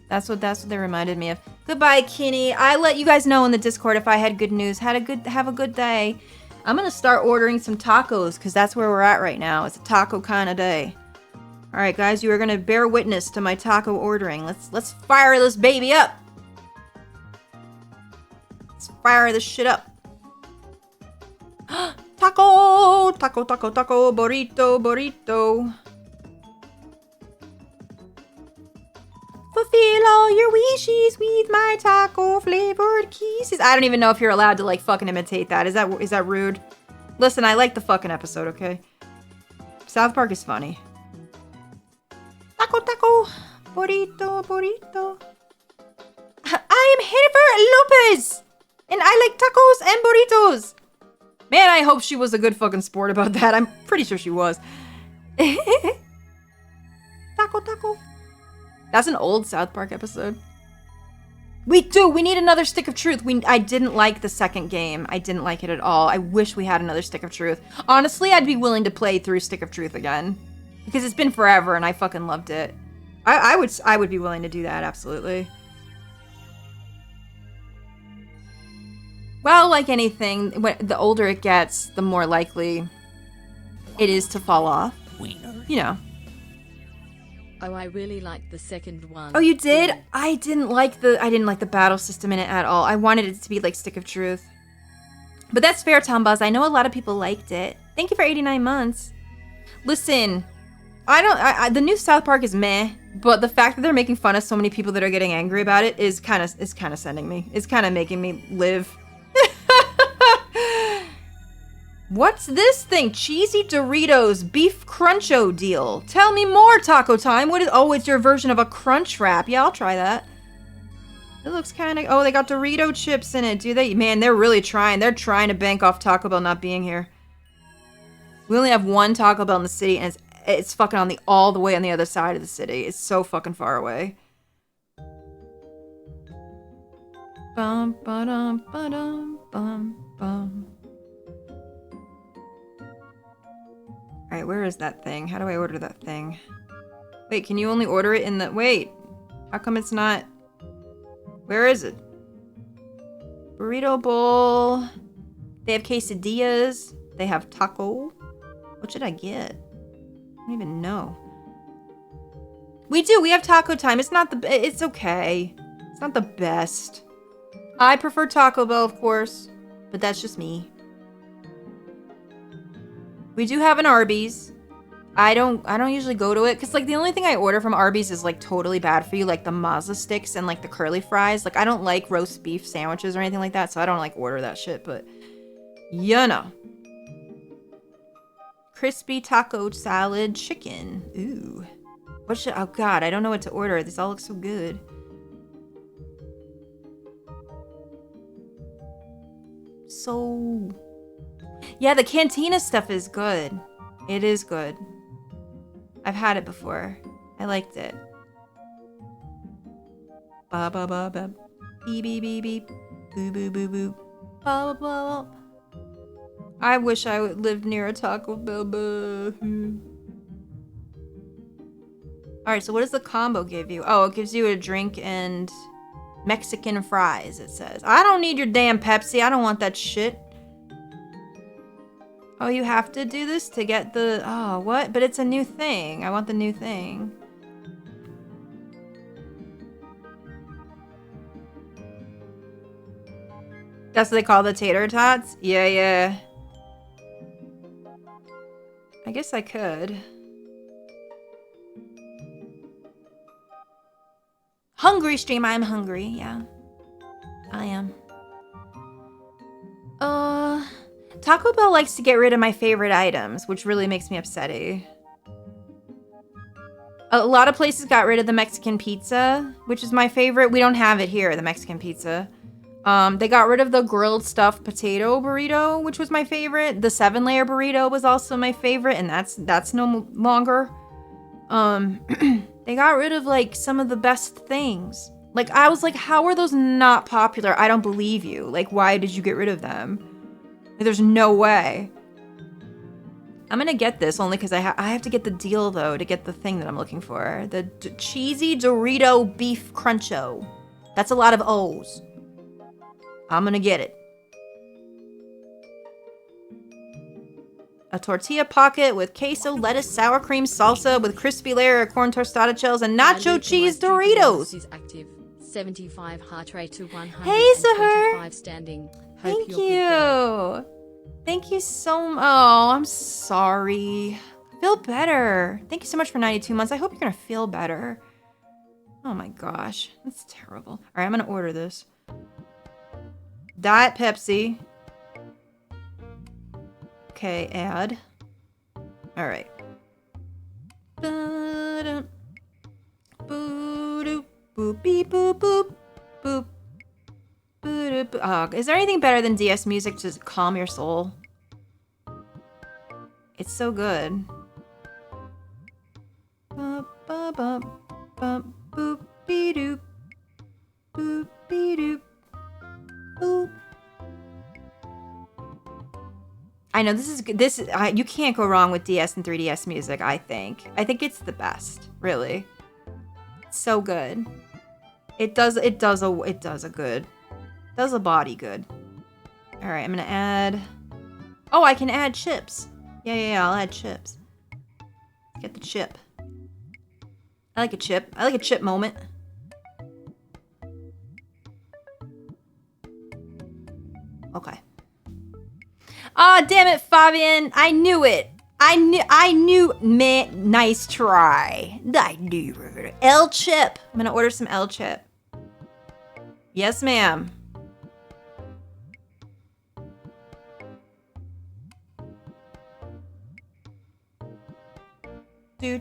That's what they reminded me of. Goodbye, Kenny. I let you guys know in the Discord if I had good news. Have a good day. I'm gonna start ordering some tacos because that's where we're at right now. It's a taco kind of day. All right, guys, you are gonna bear witness to my taco ordering. Let's fire this baby up. Let's fire this shit up. Taco! Taco, taco, taco. Burrito, burrito. Fulfill all your wishes with my taco flavored kisses. I don't even know if you're allowed to like fucking imitate that. Is that rude? Listen, I like the fucking episode, okay? South Park is funny. Taco, taco. Burrito, burrito. I am Jennifer Lopez! And I like tacos and burritos! Man, I hope she was a good fucking sport about that. I'm pretty sure she was. Taco, taco. That's an old South Park episode. We need another Stick of Truth. I didn't like the second game. I didn't like it at all. I wish we had another Stick of Truth. Honestly, I'd be willing to play through Stick of Truth again. Because it's been forever and I fucking loved it. I would be willing to do that, absolutely. Well, like anything, the older it gets, the more likely it is to fall off. You know. Oh, I really liked the second one. Oh, you did? Yeah. I didn't like the battle system in it at all. I wanted it to be like Stick of Truth. But that's fair, Tom Buzz. I know a lot of people liked it. Thank you for 89 months. Listen, the new South Park is meh, but the fact that they're making fun of so many people that are getting angry about it is kind of sending me. It's kind of making me live. What's this thing? Cheesy Doritos beef cruncho deal. Tell me more, Taco Time. What is? Oh, it's your version of a crunch wrap. Yeah, I'll try that. It looks kind of. Oh, they got Dorito chips in it. Do they? Man, they're really trying. They're trying to bank off Taco Bell not being here. We only have one Taco Bell in the city, and it's fucking all the way on the other side of the city. It's so fucking far away. Bum ba-dum ba-dum bum bum. Alright, where is that thing? How do I order that thing? Wait, can you only order it in the... Wait! How come it's not... Where is it? Burrito bowl. They have quesadillas. They have taco. What should I get? I don't even know. We do! We have Taco Time. It's not the... It's okay. It's not the best. I prefer Taco Bell, of course. But that's just me. We do have an Arby's. I don't usually go to it because like the only thing I order from Arby's is like totally bad for you, like the Mazda sticks and like the curly fries. Like I don't like roast beef sandwiches or anything like that, so I don't like order that shit, but you know. Crispy taco salad chicken. Ooh. What should... Oh god, I don't know what to order. This all looks so good. So... Yeah, the Cantina stuff is good. It is good. I've had it before. I liked it. Ba ba ba ba. Beep beep beep beep. Boo boo boo boo. Ba ba ba. I wish I lived near a Taco Bell. Alright, so what does the combo give you? Oh, it gives you a drink and Mexican fries, it says. I don't need your damn Pepsi. I don't want that shit. Oh, you have to do this to get the... Oh, what? But it's a new thing. I want the new thing. That's what they call the tater tots? Yeah, yeah. I guess I could. Hungry stream. I'm hungry. Yeah. I am. Taco Bell likes to get rid of my favorite items, which really makes me upsetty. A lot of places got rid of the Mexican pizza, which is my favorite. We don't have it here, the Mexican pizza. They got rid of the grilled stuffed potato burrito, which was my favorite. The 7-layer burrito was also my favorite, and that's no longer. They got rid of like some of the best things. Like I was like, how are those not popular? I don't believe you. Like, why did you get rid of them? Like, there's no way. I'm gonna get this only because I have to get the deal though to get the thing that I'm looking for. The cheesy Dorito beef cruncho. That's a lot of O's. I'm gonna get it. A tortilla pocket with queso, lettuce, sour cream, salsa with crispy layer of corn tostada shells and nacho cheese Doritos. Is active. 75 heart rate to 125 Hey, Sahar. standing. Hope Thank you're good there. you. Thank you so much. Oh, I'm sorry. I feel better. Thank you so much for 92 months. I hope you're going to feel better. Oh my gosh. That's terrible. All right, I'm going to order this. Diet Pepsi. Okay, add. All right. Ba-dum. Boo-doop, boop, beep, boop, boop, boop. Boo-doop, boop. Oh, is there anything better than DS music to calm your soul? It's so good. Bump, bump, bump, bump, boop, be-doop. Boop, be-doop. Boop. I know you can't go wrong with DS and 3DS music, I think. I think it's the best, really. It's so good. It does a body good. All right, I'm gonna add. Oh, I can add chips. Yeah, I'll add chips. Get the chip. I like a chip. I like a chip moment. Okay. Ah, oh, damn it, Fabian. I knew it. I knew, man, nice try. I knew. L chip. I'm gonna order some L chip. Yes, ma'am. Do.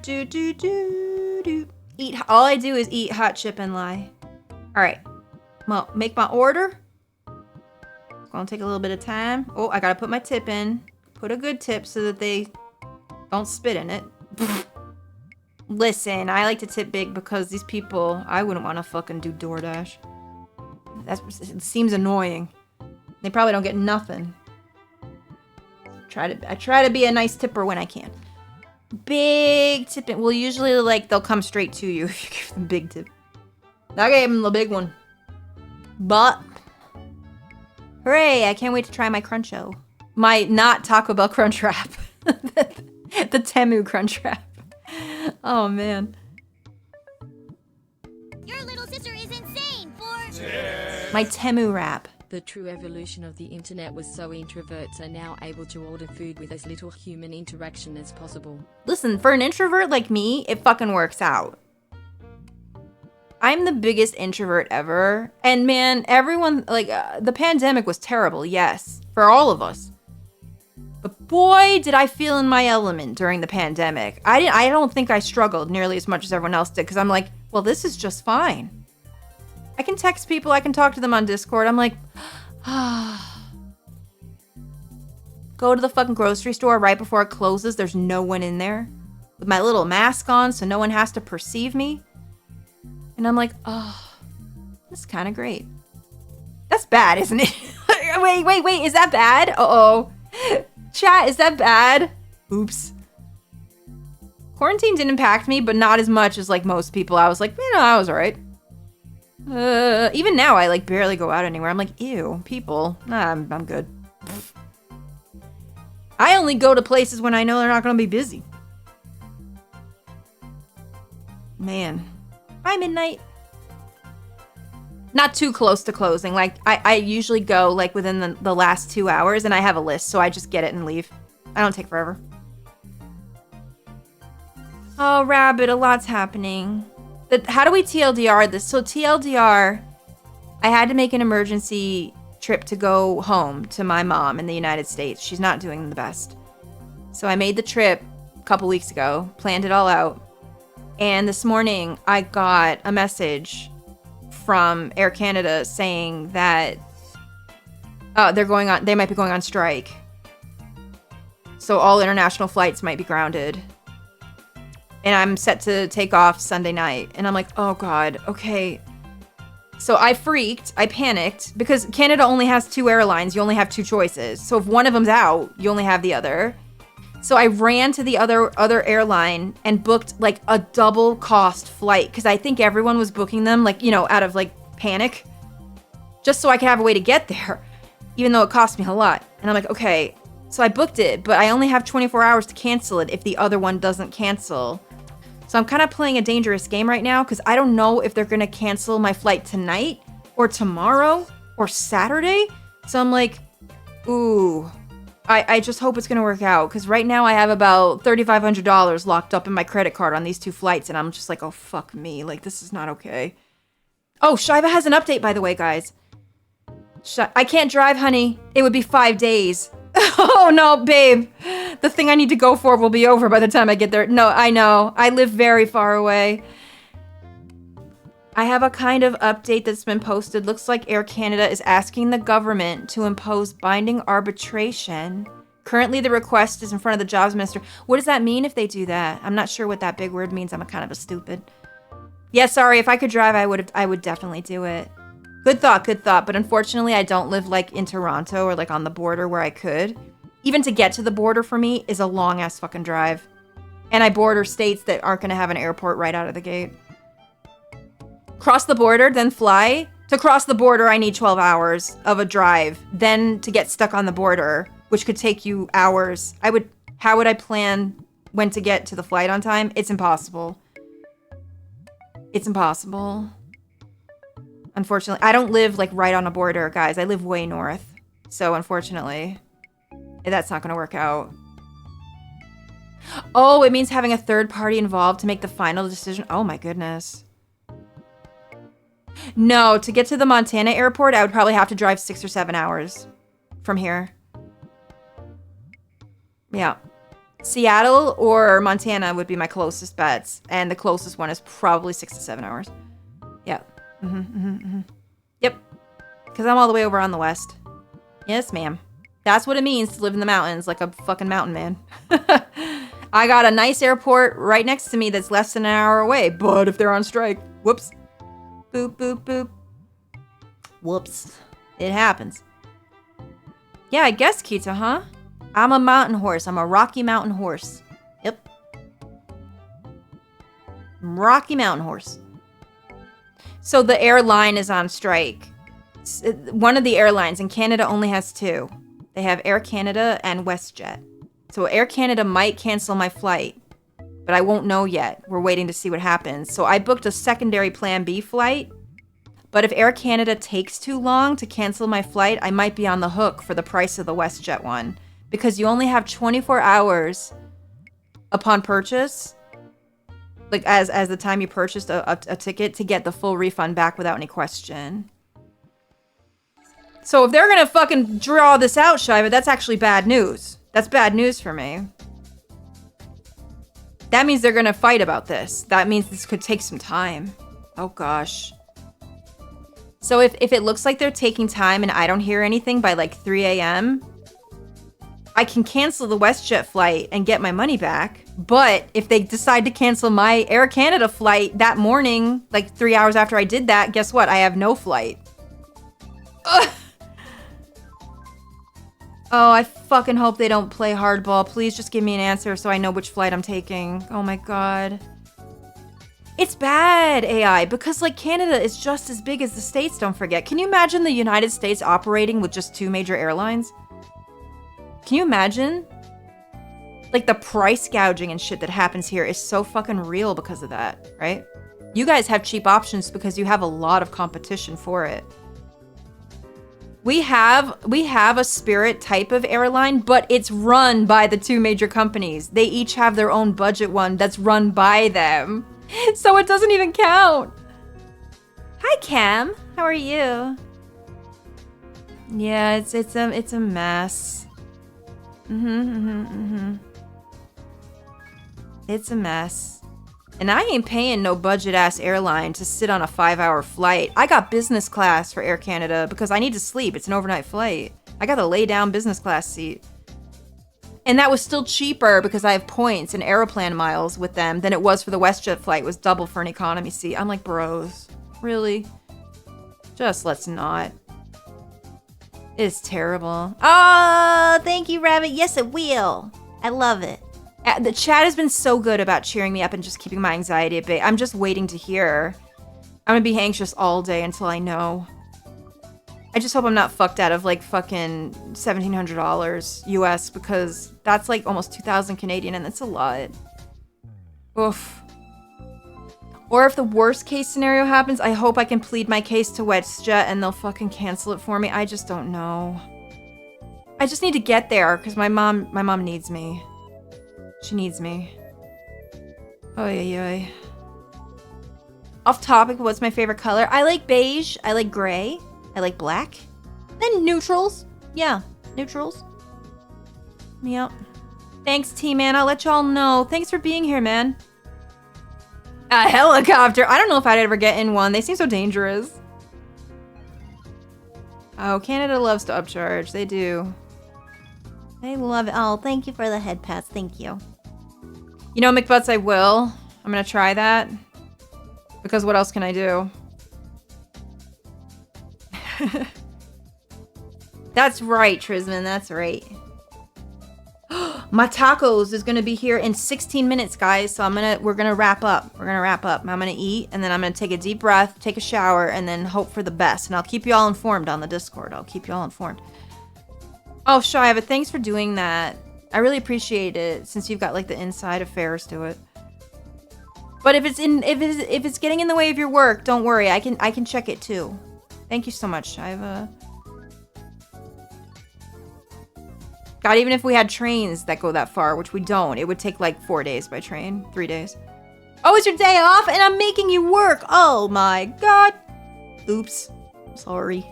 All I do is eat hot chip and lie. All right. Well, make my order. It's gonna take a little bit of time. Oh, I gotta put my tip in. Put a good tip so that they don't spit in it. Listen, I like to tip big because these people, I wouldn't want to fucking do DoorDash. It seems annoying. They probably don't get nothing. I try to be a nice tipper when I can. Big tip. Well, usually they'll come straight to you if you give them big tip. I gave them the big one. But hooray! I can't wait to try my Cruncho. My not Taco Bell Crunch Wrap. The Temu Crunch Wrap. Oh man. Your little sister is insane for... My Temu Wrap. The true evolution of the internet was so introverts are now able to order food with as little human interaction as possible. Listen, for an introvert like me, it fucking works out. I'm the biggest introvert ever. And man, everyone, the pandemic was terrible, yes, for all of us. But boy, did I feel in my element during the pandemic. I don't think I struggled nearly as much as everyone else did, because I'm like, well, this is just fine. I can text people, I can talk to them on Discord. I'm like, go to the fucking grocery store right before it closes. There's no one in there with my little mask on so no one has to perceive me. And I'm like, oh, this is kind of great. That's bad, isn't it? wait, is that bad? Uh-oh. Chat, is that bad? Oops. Quarantine didn't impact me, but not as much as most people. I was like, I was alright. Even now, I barely go out anywhere. I'm like, ew, people. Nah, I'm good. I only go to places when I know they're not gonna be busy. Man. Bye, midnight. Not too close to closing. I usually go within the last 2 hours, and I have a list, so I just get it and leave. I don't take forever. Oh, Rabbit, a lot's happening. How do we TLDR this? So TLDR, I had to make an emergency trip to go home to my mom in the United States. She's not doing the best. So I made the trip a couple weeks ago, planned it all out. And this morning I got a message from Air Canada saying that they might be going on strike. So all international flights might be grounded. And I'm set to take off Sunday night. And I'm like, oh God, okay. So I freaked, I panicked, because Canada only has 2 airlines. You only have 2 choices. So if one of them's out, you only have the other. So I ran to the other airline and booked a double cost flight, because I think everyone was booking them out of panic, just so I could have a way to get there, even though it cost me a lot. And I'm like, okay. So I booked it, but I only have 24 hours to cancel it if the other one doesn't cancel. So I'm kind of playing a dangerous game right now because I don't know if they're going to cancel my flight tonight or tomorrow or Saturday. So I'm like, ooh, I just hope it's going to work out because right now I have about $3,500 locked up in my credit card on these 2 flights. And I'm just like, oh, fuck me. Like, this is not okay. Oh, Shiva has an update, by the way, guys. I can't drive, honey. It would be 5 days. Oh, no, babe. The thing I need to go for will be over by the time I get there. No, I know. I live very far away. I have a kind of update that's been posted. Looks like Air Canada is asking the government to impose binding arbitration. Currently, the request is in front of the jobs minister. What does that mean if they do that? I'm not sure what that big word means. I'm kind of a stupid. Yeah, sorry. If I could drive, I would definitely do it. Good thought, but unfortunately I don't live like in Toronto or like on the border where I could. Even to get to the border for me is a long ass fucking drive. And I border states that aren't gonna have an airport right out of the gate. Cross the border, then fly. To cross the border, I need 12 hours of a drive. Then to get stuck on the border, which could take you hours. How would I plan when to get to the flight on time? It's impossible. It's impossible. Unfortunately, I don't live like right on a border, guys. I live way north. So unfortunately, that's not going to work out. Oh, it means having a third party involved to make the final decision. Oh my goodness. No, to get to the Montana airport, I would probably have to drive 6 or 7 hours from here. Yeah. Seattle or Montana would be my closest bets. And the closest one is probably 6 to 7 hours. Yeah. Yep. Because I'm all the way over on the west. Yes, ma'am. That's what it means to live in the mountains like a fucking mountain man. I got a nice airport right next to me that's less than an hour away. But if they're on strike, whoops. Boop, boop, boop. Whoops. It happens. Yeah, I guess, Kita, huh? I'm a mountain horse. I'm a Rocky Mountain horse. Yep. Rocky Mountain horse. So the airline is on strike. One of the airlines in Canada only has 2. They have Air Canada and WestJet. So Air Canada might cancel my flight, but I won't know yet. We're waiting to see what happens. So I booked a secondary Plan B flight, but if Air Canada takes too long to cancel my flight, I might be on the hook for the price of the WestJet one because you only have 24 hours upon purchase, like as the time you purchased a ticket, to get the full refund back without any question. So if they're gonna fucking draw this out, Shiva, that's actually bad news. That's bad news for me. That means they're gonna fight about this. That means this could take some time. Oh gosh. So if it looks like they're taking time and I don't hear anything by like 3 a.m., I can cancel the WestJet flight and get my money back. But if they decide to cancel my Air Canada flight that morning, like 3 hours after I did that, guess what? I have no flight. Ugh. Oh, I fucking hope they don't play hardball. Please just give me an answer so I know which flight I'm taking. Oh my god. It's bad, AI, because like Canada is just as big as the States, don't forget. Can you imagine the United States operating with just 2 major airlines? Can you imagine? Like the price gouging and shit that happens here is so fucking real because of that, right? You guys have cheap options because you have a lot of competition for it. We have a Spirit type of airline, but it's run by the 2 major companies. They each have their own budget one that's run by them. So it doesn't even count. Hi, Cam. How are you? Yeah, it's a mess. It's a mess. And I ain't paying no budget-ass airline to sit on a 5-hour flight. I got business class for Air Canada because I need to sleep. It's an overnight flight. I got a lay-down business class seat. And that was still cheaper because I have points and Aeroplan miles with them than it was for the WestJet flight. It was double for an economy seat. I'm like, bros, really? Just let's not. It's terrible. Oh, thank you, Rabbit. Yes, it will. I love it. The chat has been so good about cheering me up and just keeping my anxiety at bay. I'm just waiting to hear. I'm gonna be anxious all day until I know. I just hope I'm not fucked out of like fucking $1,700 US because that's like almost 2,000 Canadian and that's a lot. Oof. Or if the worst case scenario happens, I hope I can plead my case to WestJet and they'll fucking cancel it for me. I just don't know. I just need to get there because my mom needs me. She needs me. Oy, oy, oy. Off topic, what's my favorite color? I like beige. I like gray. I like black. Then neutrals. Yeah, neutrals. Yep. Thanks, T-Man. I'll let y'all know. Thanks for being here, man. A helicopter. I don't know if I'd ever get in one. They seem so dangerous. Oh, Canada loves to upcharge. They do. They love it. Oh, thank you for the head pass. Thank you. You know, McButts, I will. I'm gonna try that. Because what else can I do? That's right, Trisman. That's right. My tacos is gonna be here in 16 minutes, guys. So we're gonna wrap up. We're gonna wrap up. I'm gonna eat, and then I'm gonna take a deep breath, take a shower, and then hope for the best. And I'll keep you all informed on the Discord. I'll keep you all informed. Oh, Shiva, thanks for doing that. I really appreciate it since you've got like the inside affairs to it. But if it's getting in the way of your work, don't worry. I can check it too. Thank you so much, Shiva. God, even if we had trains that go that far, which we don't, it would take like 4 days by train. 3 days. Oh, it's your day off and I'm making you work. Oh my God. Oops. Sorry.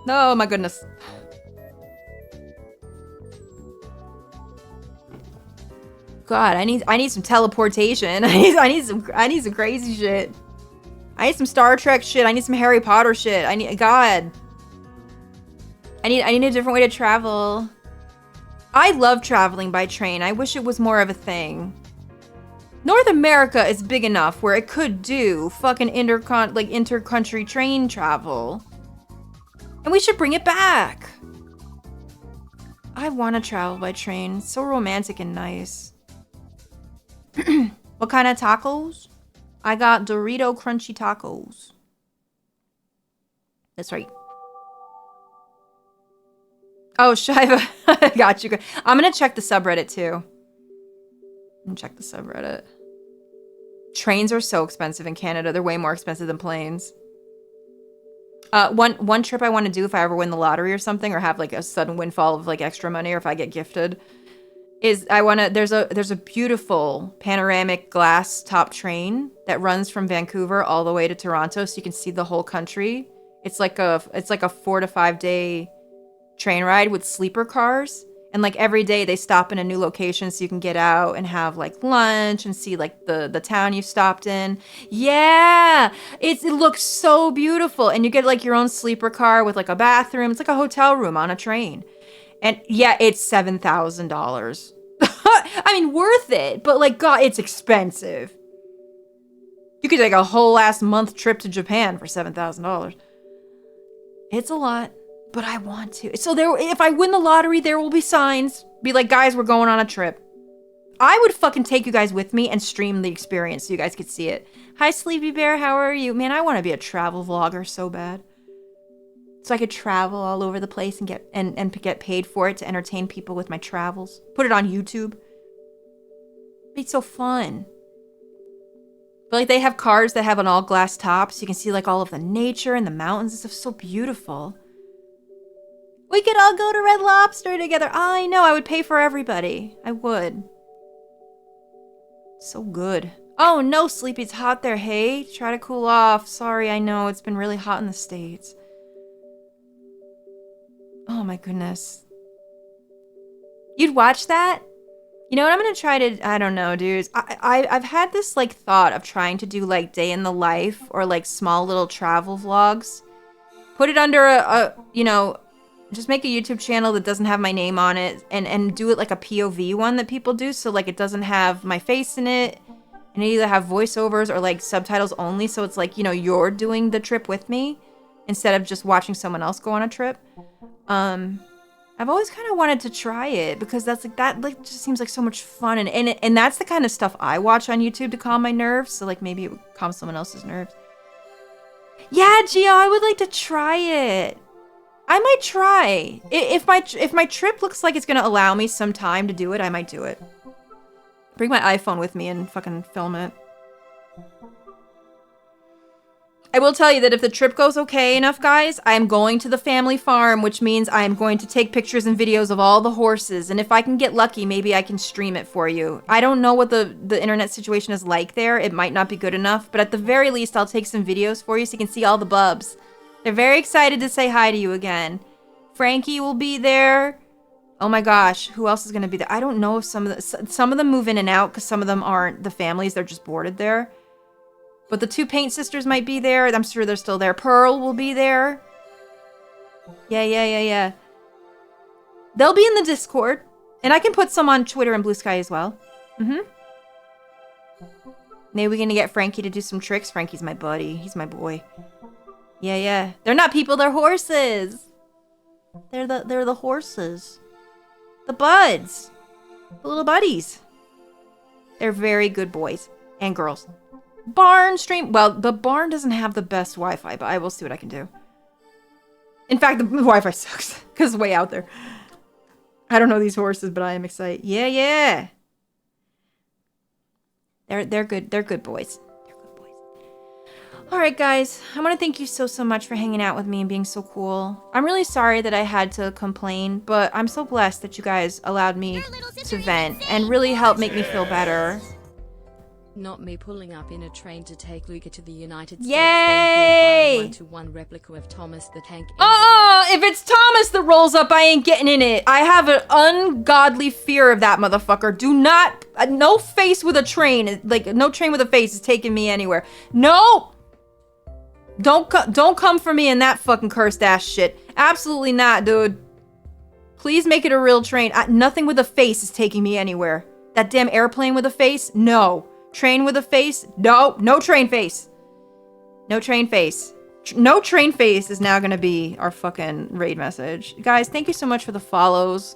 Oh my goodness. God, I need some teleportation. I need some crazy shit. I need some Star Trek shit. I need some Harry Potter shit. I need a different way to travel. I love traveling by train. I wish it was more of a thing. North America is big enough where it could do fucking inter-country train travel. And we should bring it back. I want to travel by train. It's so romantic and nice. What kind of tacos? I got Dorito crunchy tacos. That's right. Oh, Shiva. I got you. I'm going to check the subreddit too. Check the subreddit. Trains are so expensive in Canada. They're way more expensive than planes. One trip I want to do if I ever win the lottery or something, or have like a sudden windfall of like extra money, or if I get gifted, is there's a beautiful panoramic glass top train that runs from Vancouver all the way to Toronto, so you can see the whole country. It's like a 4 to 5 day train ride with sleeper cars, and like every day they stop in a new location so you can get out and have like lunch and see like the town you stopped in. Yeah, it looks so beautiful, and you get like your own sleeper car with like a bathroom. It's like a hotel room on a train. And yeah, it's $7,000. I mean, worth it, but like, God, it's expensive. You could take a whole last month trip to Japan for $7,000. It's a lot, but I want to. So if I win the lottery, there will be signs. Be like, guys, we're going on a trip. I would fucking take you guys with me and stream the experience so you guys could see it. Hi, Sleepy Bear, how are you? Man, I want to be a travel vlogger so bad. So I could travel all over the place and get paid for it to entertain people with my travels. Put it on YouTube. It'd be so fun. But like they have cars that have an all glass top, so you can see like all of the nature and the mountains and stuff. So beautiful. We could all go to Red Lobster together. I know, I would pay for everybody. I would. So good. Oh no, Sleepy, it's hot there, hey? Try to cool off. Sorry, I know, it's been really hot in the States. Oh my goodness. You'd watch that? You know what, I'm gonna try to, I don't know, dudes. I've had this like thought of trying to do like day in the life or like small little travel vlogs. Put it under just make a YouTube channel that doesn't have my name on it and do it like a POV one that people do. So like it doesn't have my face in it, and it either have voiceovers or like subtitles only. So it's like, you're doing the trip with me instead of just watching someone else go on a trip. I've always kind of wanted to try it because that just seems like so much fun, and that's the kind of stuff I watch on YouTube to calm my nerves. So like maybe it would calm someone else's nerves. Yeah, Gio, I would like to try it. I might try. If my trip looks like it's gonna allow me some time to do it, I might do it. Bring my iPhone with me and fucking film it. I will tell you that if the trip goes okay enough, guys, I am going to the family farm, which means I am going to take pictures and videos of all the horses. And if I can get lucky, maybe I can stream it for you. I don't know what the internet situation is like there. It might not be good enough, but at the very least, I'll take some videos for you so you can see all the bubs. They're very excited to say hi to you again. Frankie will be there. Oh my gosh, who else is going to be there? I don't know if some of them move in and out because some of them aren't the families. They're just boarded there. But the 2 Paint sisters might be there. I'm sure they're still there. Pearl will be there. Yeah. They'll be in the Discord. And I can put some on Twitter and Blue Sky as well. Maybe we're gonna get Frankie to do some tricks. Frankie's my buddy. He's my boy. Yeah. They're not people, they're horses. They're the horses. The buds. The little buddies. They're very good boys and girls. Barn stream. Well, the barn doesn't have the best Wi-Fi, but I will see what I can do. In fact, the Wi-Fi sucks because it's way out there. I don't know these horses, but I am excited. Yeah. They're good. They're good boys. All right, guys. I want to thank you so much for hanging out with me and being so cool. I'm really sorry that I had to complain, but I'm so blessed that you guys allowed me to vent and really help make me feel better. Not me pulling up in a train to take Lucah to the United States. Yay! Then 1-to-1 replica of Thomas the Tank. Oh, if it's Thomas that rolls up, I ain't getting in it. I have an ungodly fear of that motherfucker. Do not, no face with a train, like no train with a face is taking me anywhere. No! Don't come for me in that fucking cursed ass shit. Absolutely not, dude. Please make it a real train. Nothing with a face is taking me anywhere. That damn airplane with a face? No. Train with a face? No. No train face. No train face. No train face is now going to be our fucking raid message. Guys, thank you so much for the follows,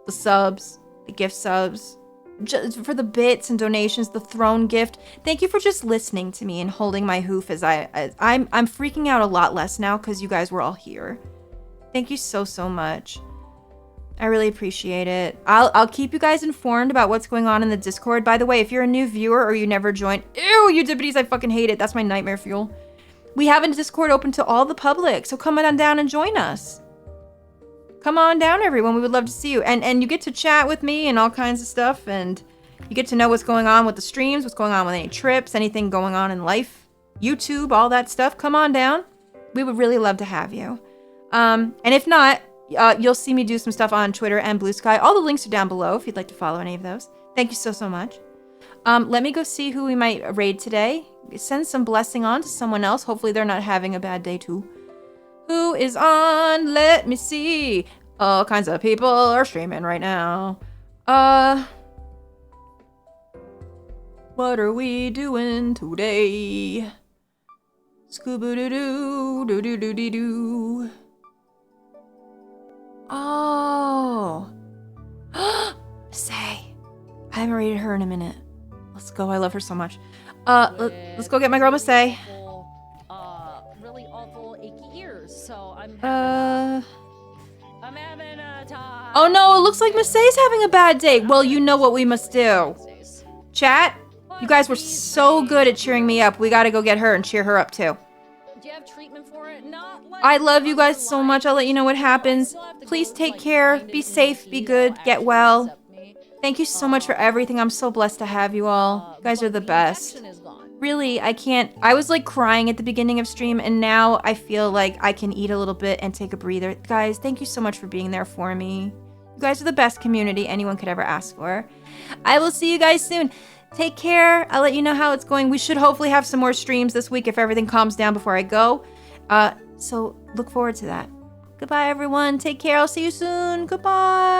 the subs, the gift subs, just for the bits and donations, the throne gift. Thank you for just listening to me and holding my hoof as I'm freaking out a lot less now because you guys were all here. Thank you so much. I really appreciate it. I'll keep you guys informed about what's going on in the Discord. By the way, if you're a new viewer or you never joined, ew, you dippities, I fucking hate it. That's my nightmare fuel. We have a Discord open to all the public, so come on down and join us. Come on down, everyone. We would love to see you. And you get to chat with me and all kinds of stuff, and you get to know what's going on with the streams, what's going on with any trips, anything going on in life, YouTube, all that stuff. Come on down. We would really love to have you. And if not, you'll see me do some stuff on Twitter and Blue Sky. All the links are down below if you'd like to follow any of those. Thank you so much. Let me go see who we might raid today. Send some blessing on to someone else. Hopefully they're not having a bad day too. Who is on? Let me see. All kinds of people are streaming right now. What are we doing today? Scooby-doo, doo-doo-doo-doo-doo. Oh. Say. I haven't rated her in a minute. Let's go. I love her so much. Let's go get my girl Say. Really awful achy ears, so I'm having a time. Oh no, it looks like Masay's having a bad day. Well, you know what we must do. Chat, you guys were so good at cheering me up. We gotta go get her and cheer her up too. Do you have treatment for it? Not like I love you guys so much. I'll let you know what happens. Please take care. Be safe. Be good. Get well. Thank you so much for everything. I'm so blessed to have you all. You guys are the best. Really, I can't. I was like crying at the beginning of stream, and now I feel like I can eat a little bit and take a breather. Guys, thank you so much for being there for me. You guys are the best community anyone could ever ask for. I will see you guys soon. Take care. I'll let you know how it's going. We should hopefully have some more streams this week if everything calms down before I go. So look forward to that. Goodbye, everyone. Take care. I'll see you soon. Goodbye.